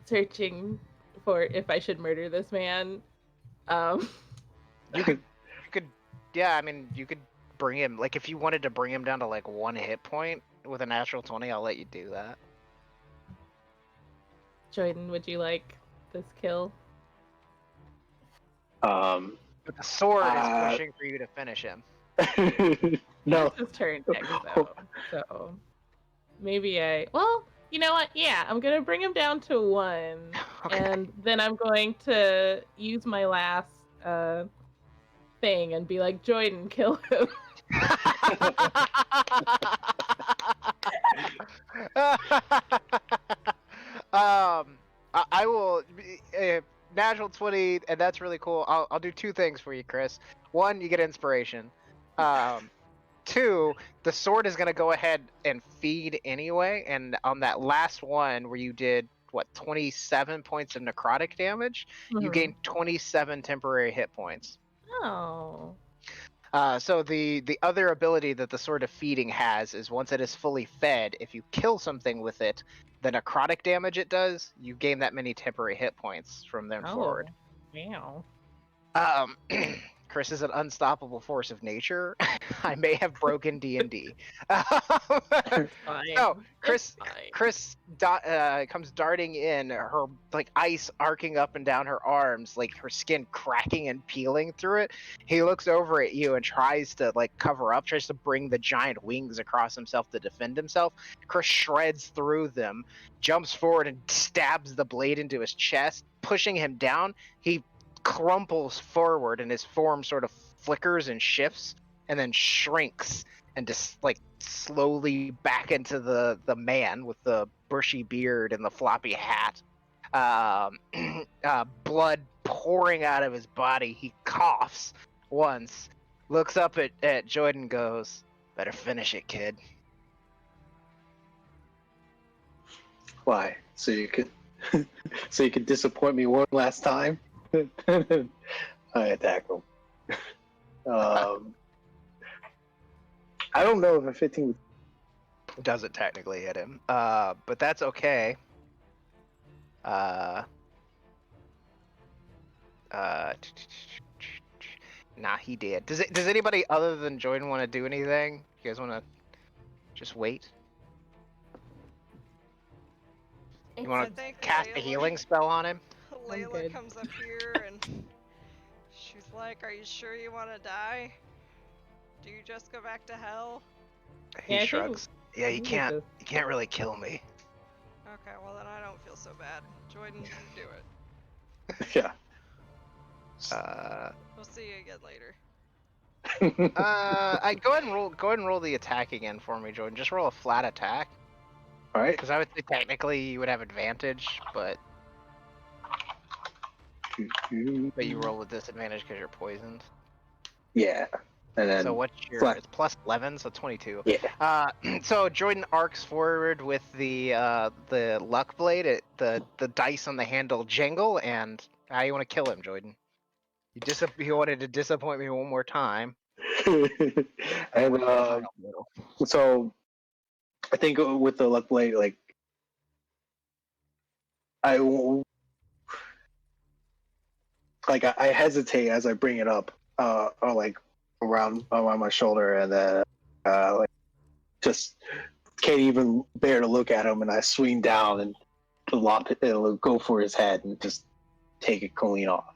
searching for if I should murder this man. You could, yeah. I mean, you could bring him. Like, if you wanted to bring him down to like 1 hit point with a natural 20, I'll let you do that. Jordan, would you like this kill? But the sword is pushing for you to finish him. No. It's his turn next, though. So maybe well, you know what? Yeah, I'm gonna bring him down to 1, Okay. and then I'm going to use my last thing and be like, Jordan, kill him. I will natural 20, and that's really cool. I'll do 2 things for you, Chris. 1, you get inspiration. 2, the sword is gonna go ahead and feed anyway, and on that last one where you did 27 points of necrotic damage, you Mhm. gain 27 temporary hit points. Oh. So the other ability that the Sword of Feeding has is once it is fully fed, if you kill something with it, the necrotic damage it does, you gain that many temporary hit points from then forward. Wow. Chris is an unstoppable force of nature. I may have broken D&D. Fine. So It's Chris comes darting in, her like ice arcing up and down her arms, like her skin cracking and peeling through it. He looks over at you and tries to like cover up, tries to bring the giant wings across himself to defend himself. Chris shreds through them, jumps forward and stabs the blade into his chest, pushing him down. He crumples forward and his form sort of flickers and shifts and then shrinks and just like slowly back into the man with the bushy beard and the floppy hat. Blood pouring out of his body. He coughs once, looks up at Jordan, goes, "Better finish it, kid." Why? So you could disappoint me one last time? I attack him. I don't know if a 15 would. Doesn't technically hit him, but that's okay. Nah, he did. Does anybody other than Jordan want to do anything? You guys want to just wait? You I want to think cast a Layla, healing spell on him? Layla good. comes up here and she's like, "Are you sure you want to die? Do you just go back to hell?" He Yeah, I think- shrugs. Yeah, I you think we can't. just- You can't really kill me. Okay, well then I don't feel so bad. Jordan, you do it. Yeah. We'll see you again later. I go ahead and roll. Go ahead and roll the attack again for me, Jordan. Just roll a flat attack, All right. because I would say technically you would have advantage, but you roll with disadvantage because you're poisoned. Yeah. And then So what's your? flat. It's plus 11, so 22. Yeah. So Jordan arcs forward with the luck blade. The dice on the handle jingle, and how you want to kill him, Jordan? You wanted to disappoint me one more time. And so I think with the luck blade, like I I hesitate as I bring it up, or like around my shoulder, and then like just can't even bear to look at him, and I swing down and it'll go for his head and just take it clean off.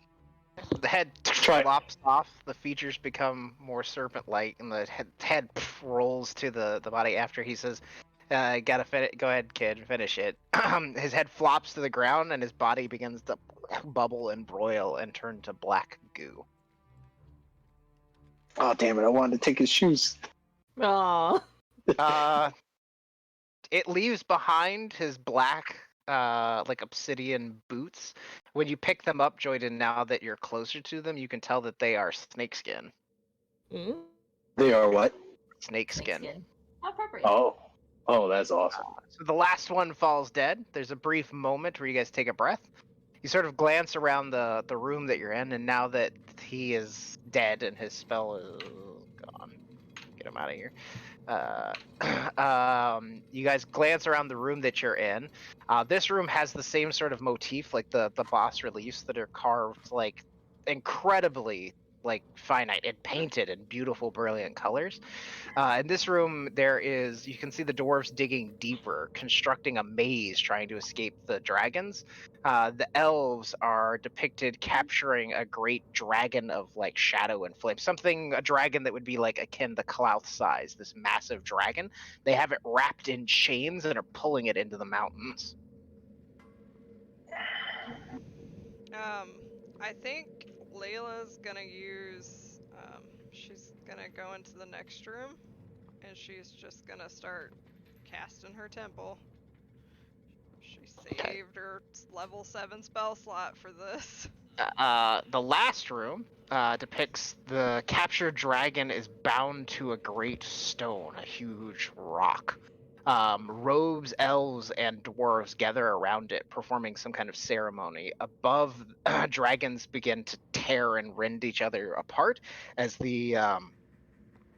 The head flops off. The features become more serpent-like, and the head rolls to the body after he says, "Gotta finish. Go ahead, kid. Finish it." His head flops to the ground, and his body begins to bubble and broil and turn to black goo. Oh damn it! I wanted to take his shoes. Aw. It leaves behind his black, like obsidian boots. When you pick them up, Jordan, now that you're closer to them, you can tell that they are snakeskin. Mm. They are what? Snakeskin. How appropriate. Oh, that's awesome. So the last one falls dead. There's a brief moment where you guys take a breath. You sort of glance around the room that you're in, and now that he is dead and his spell is gone, get him out of here. You guys glance around the room that you're in. This room has the same sort of motif, like the boss reliefs that are carved like incredibly like finite and painted in beautiful, brilliant colors. In this room, you can see the dwarves digging deeper, constructing a maze, trying to escape the dragons. The elves are depicted capturing a great dragon of like shadow and flame, a dragon that would be like akin to Klauth size, this massive dragon. They have it wrapped in chains and are pulling it into the mountains. I think Layla's gonna use. She's gonna go into the next room, and she's just gonna start casting her temple. She saved her level 7 spell slot for this. The last room depicts the captured dragon is bound to a great stone, a huge rock. Robes, elves, and dwarves gather around it, performing some kind of ceremony. Above, dragons begin to tear and rend each other apart as the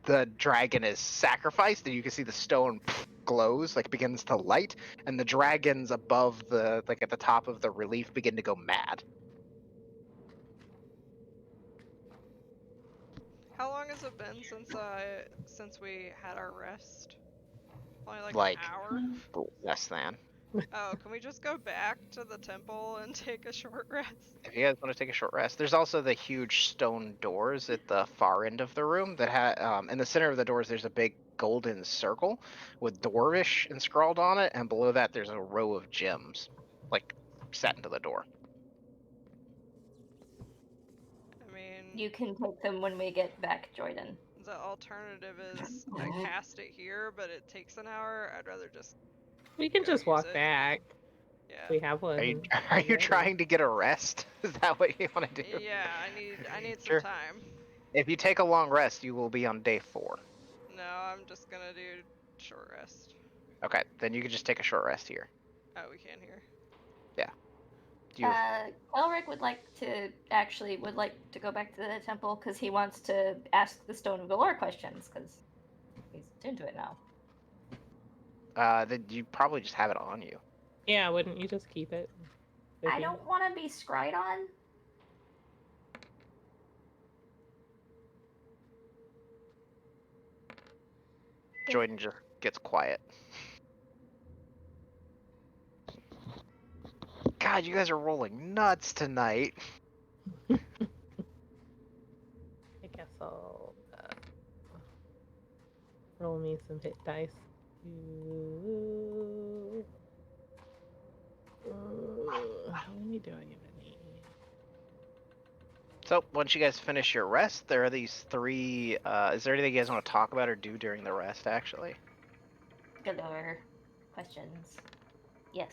the dragon is sacrificed, and you can see the stone glows, like begins to light, and the dragons above the like at the top of the relief begin to go mad. How long has it been since we had our rest? Only like an Like hour? less than. Oh, can we just go back to the temple and take a short rest? If you guys want to take a short rest, there's also the huge stone doors at the far end of the room that in the center of the doors there's a big golden circle with Dwarvish inscrawled on it, and below that there's a row of gems, like set into the door. I mean, You can take them when we get back, Jordan. the alternative is I cast it here, but it takes an hour. I'd rather just We can go just use walk it. back. Yeah. We have one. Are you already. trying to get a rest? Is that what you want to do? Yeah, I need some Sure. time. If you take a long rest, you will be on day 4. No, I'm just gonna do short rest. Okay, then you can just take a short rest here. Oh, we can here. You Elric would like to go back to the temple because he wants to ask the Stone of Galore questions because he's into it now. then you probably just have it on you. Yeah, wouldn't you just keep it? with I you? don't want to be scryed on. Jordan just gets quiet. God, you guys are rolling nuts tonight. I guess I'll roll me some hit dice. How many do I even need? So once you guys finish your rest, there are these 3. Is there anything you guys want to talk about or do during the rest? Actually, Galore questions. Yes.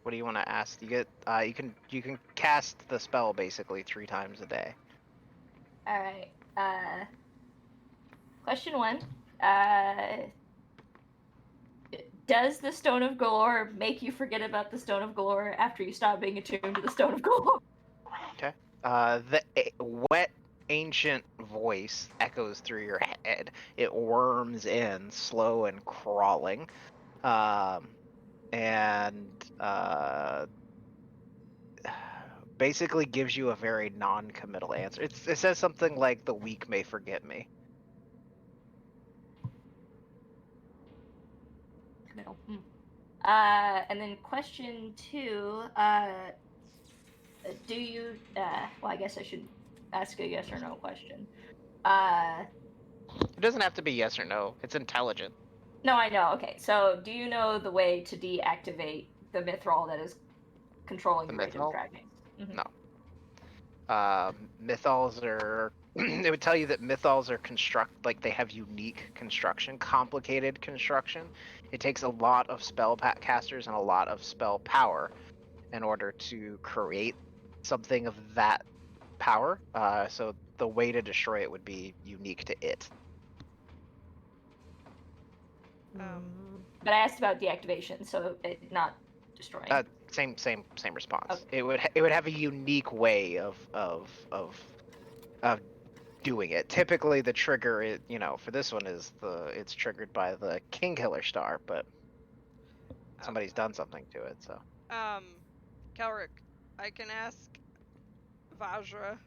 what do you want to ask? You get you can cast the spell basically 3 times a day. All right. Question 1. Does the Stone of Galore make you forget about the Stone of Galore after you stop being attuned to the Stone of Galore? Okay. Wet ancient voice echoes through your head. It worms in, slow and crawling, and basically gives you a very non-committal answer. It says something like, "The weak may forget me." Middle. And then question 2. Do you? Well, I guess I should ask a yes or no question. It doesn't have to be yes or no. It's intelligent. No, I know. Okay, so do you know the way to deactivate the mithril that is controlling The the Rage of mithril? Dragons? Mhm. No. Mythals are. It would tell you that mythals are they have unique construction, complicated construction. It takes a lot of spell casters and a lot of spell power in order to create something of that power. So the way to destroy it would be unique to it. But I asked about deactivation, so it not destroying. Same response. Okay. It would have a unique way of doing it. Typically, the trigger, for this one it's triggered by the King Killer Star, but somebody's done something to it. So Kelric, I can ask Vajra.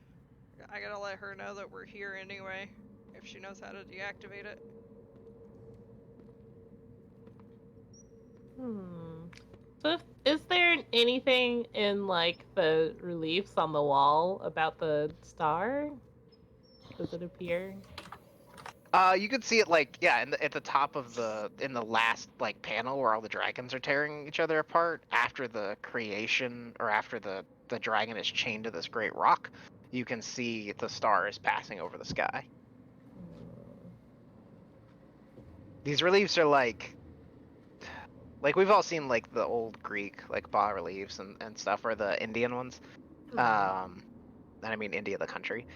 I gotta let her know that we're here anyway, if she knows how to deactivate it. So, is there anything in like the reliefs on the wall about the star? Does it appear? you could see it at the top of in the last panel where all the dragons are tearing each other apart after the creation, or after the dragon is chained to this great rock. You can see the star is passing over the sky. These reliefs are like we've all seen the old Greek bas reliefs and stuff, or the Indian ones. And I mean India, the country.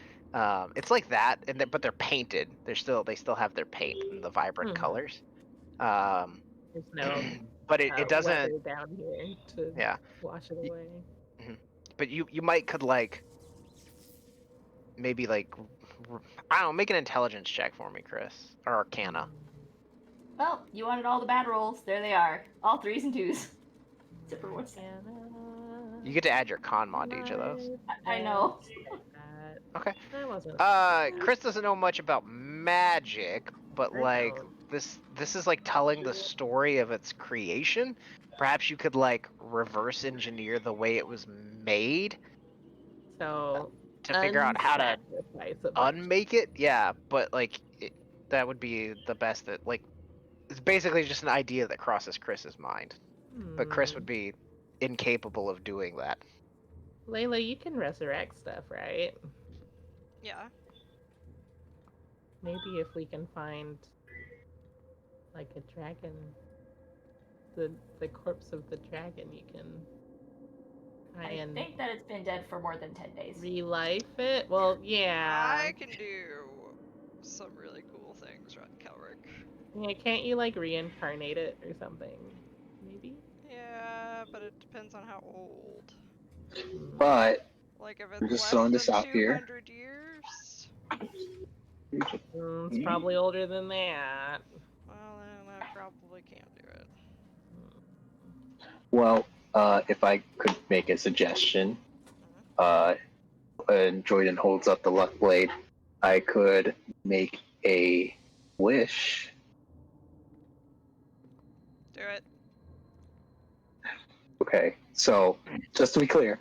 It's like that, but they're painted. They still have their paint and the vibrant colors. There's no but it doesn't. weather down here to wash it away. But you could maybe I don't know. Make an intelligence check for me, Chris, or Arcana. Well, you wanted all the bad rolls. There they are. All 3s and 2s. Except for what's that? You get to add your con mod to each of those. I know. Okay. That wasn't. Chris doesn't know much about magic, but I like don't. this is like telling the story of its creation. Perhaps you could like reverse engineer the way it was made So to figure out how to unsacrifice a bunch. unmake it. Yeah, but like that would be the best. That like it's basically just an idea that crosses Chris's mind, but Chris would be incapable of doing that. Layla, you can resurrect stuff, right? Yeah. Maybe if we can find like a dragon, the corpse of the dragon, you can try I and think that it's been dead for more than 10 days. relife it. Well, yeah. I can do some really cool things, right, Kelric? Yeah, can't you like reincarnate it or something? Maybe. Yeah, but it depends on how old. But Like if I'm it's just less throwing than this out here. 200 years. It's probably older than that. Well, then I probably can't do it. Well, if I could make a suggestion, and Jordan holds up the luck blade, I could make a wish. Do it. Okay, so just to be clear,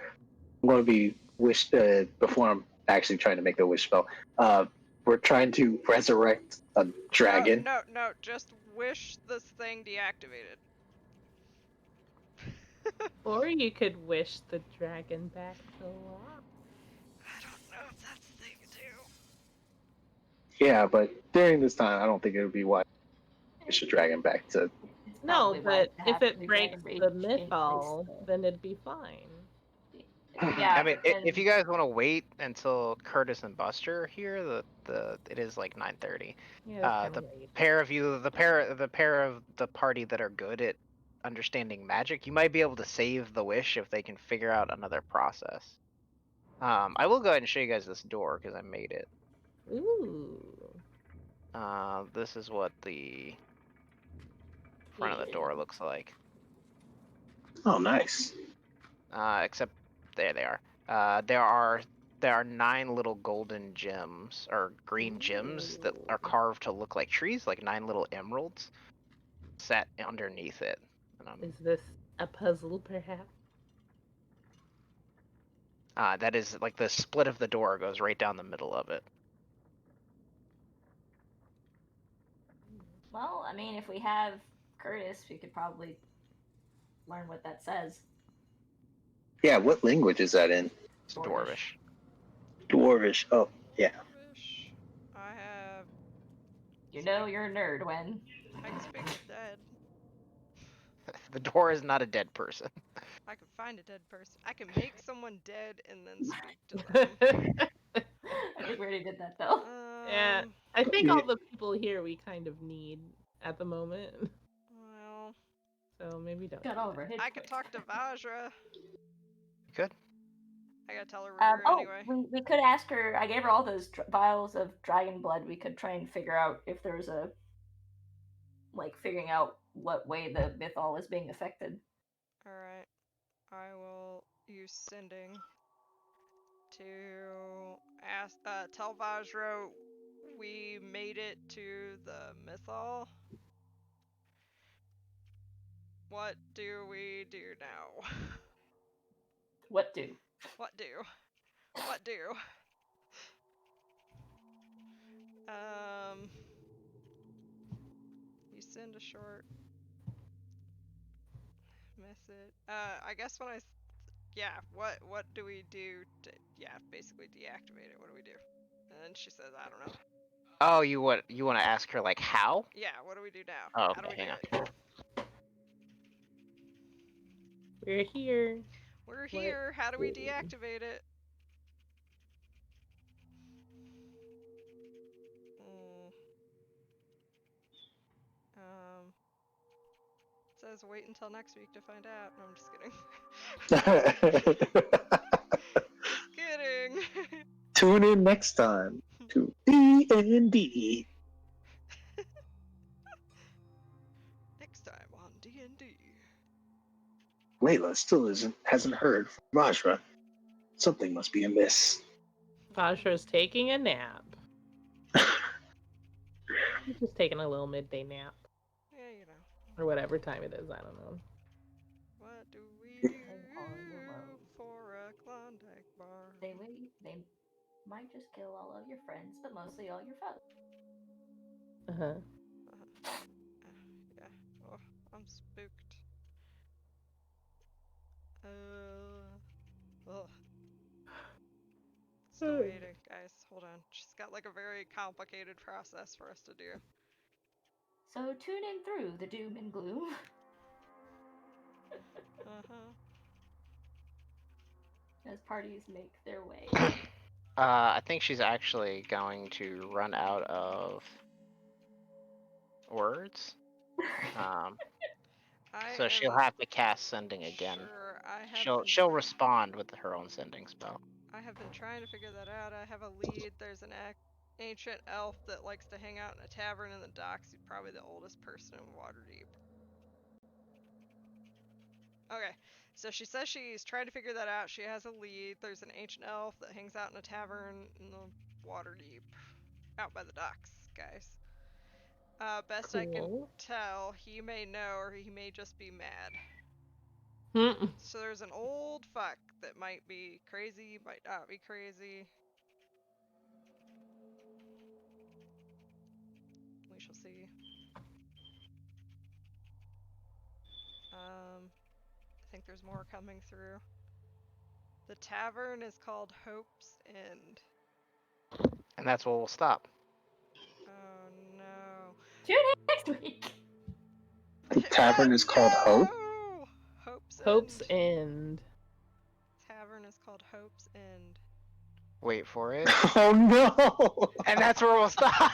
I'm going to be wished before I'm actually trying to make the wish spell. We're trying to resurrect a dragon. No, just wish this thing deactivated. Or you could wish the dragon back to life. I don't know if that's the thing to do. Yeah, but during this time, I don't think it would be wise to wish a dragon back to. It's No, probably but wise to if have it the breaks dragon rage the in place, mythal, though. then it'd be fine. Yeah, I mean, but if then- you guys want to wait until Curtis and Buster are here, the it is like 9:30. Yeah, it's The kinda late. pair of you, the pair of the party that are good at understanding magic, you might be able to save the wish if they can figure out another process. I will go ahead and show you guys this door because I made it. Ooh. This is what the front of the Yeah. door looks like. Oh, nice. Except there they are. There are 9 little golden gems or green gems that are carved to look like trees, like 9 little emeralds set underneath it. Is this a puzzle, perhaps? That is like the split of the door goes right down the middle of it. Well, I mean, if we have Curtis, we could probably learn what that says. Yeah, what language is that in? It's Dwarvish. Dwarvish. Oh, yeah. Dwarvish. I have. You know you're a nerd when. I can speak to dead. The door is not a dead person. I can find a dead person. I can make someone dead and then speak to them. I think we already did that though. Yeah, I think all the people here we kind of need at the moment. Well, So maybe don't. Got all of our hit I could points. talk to Vajra. Good. I gotta tell her we're here anyway. we could ask her. I gave her all those vials of dragon blood. We could try and figure out if there's a figuring out what way the mythal is being affected. Alright. I will use sending to ask tell Vajra we made it to the mythal. What do we do now? What do? What do? What do? You send a short message. I guess when what do we do to, basically deactivate it? What do we do? And then she says, I don't know. Oh, you want to ask her like how? Yeah, what do we do now? Oh, How do we okay, do hang it? We're here. We're here. How do we deactivate it? It says wait until next week to find out. No, I'm just kidding. Just kidding. Tune in next time. to D&D. Next time on D&D. Layla still hasn't heard from Vajra. Something must be amiss. Vajra's taking a nap. He's just taking a little midday nap. Yeah, you know. Or whatever time it is, I don't know. What do we do on the road. for a Klondike bar? They might just kill all of your friends, but mostly all your foes. Uh-huh. Yeah. Oh, I'm spooked. Ugh. Still waiting, guys. Hold on. She's got like a very complicated process for us to do. So tune in through the doom and gloom. Uh-huh. As parties make their way. I think she's actually going to run out of words. So she'll have to cast sending again. Sure, I have She'll respond with her own sending spell. I have been trying to figure that out. I have a lead. There's an ancient elf that likes to hang out in a tavern in the docks. He's probably the oldest person in Waterdeep. Okay, so she says she's trying to figure that out. She has a lead. There's an ancient elf that hangs out in a tavern in the Waterdeep, out by the docks, guys. Best I can Cool. tell, he may know or he may just be mad. Mm-mm. So there's an old fuck that might be crazy, might not be crazy. We shall see. I think there's more coming through. The tavern is called Hope's End. And that's where we'll stop. Oh no. Tune in next week. The tavern is called Hope? No! Hope's Hope's End. End. Tavern is called Hope's End. Wait for it. Oh no! And that's where we'll stop.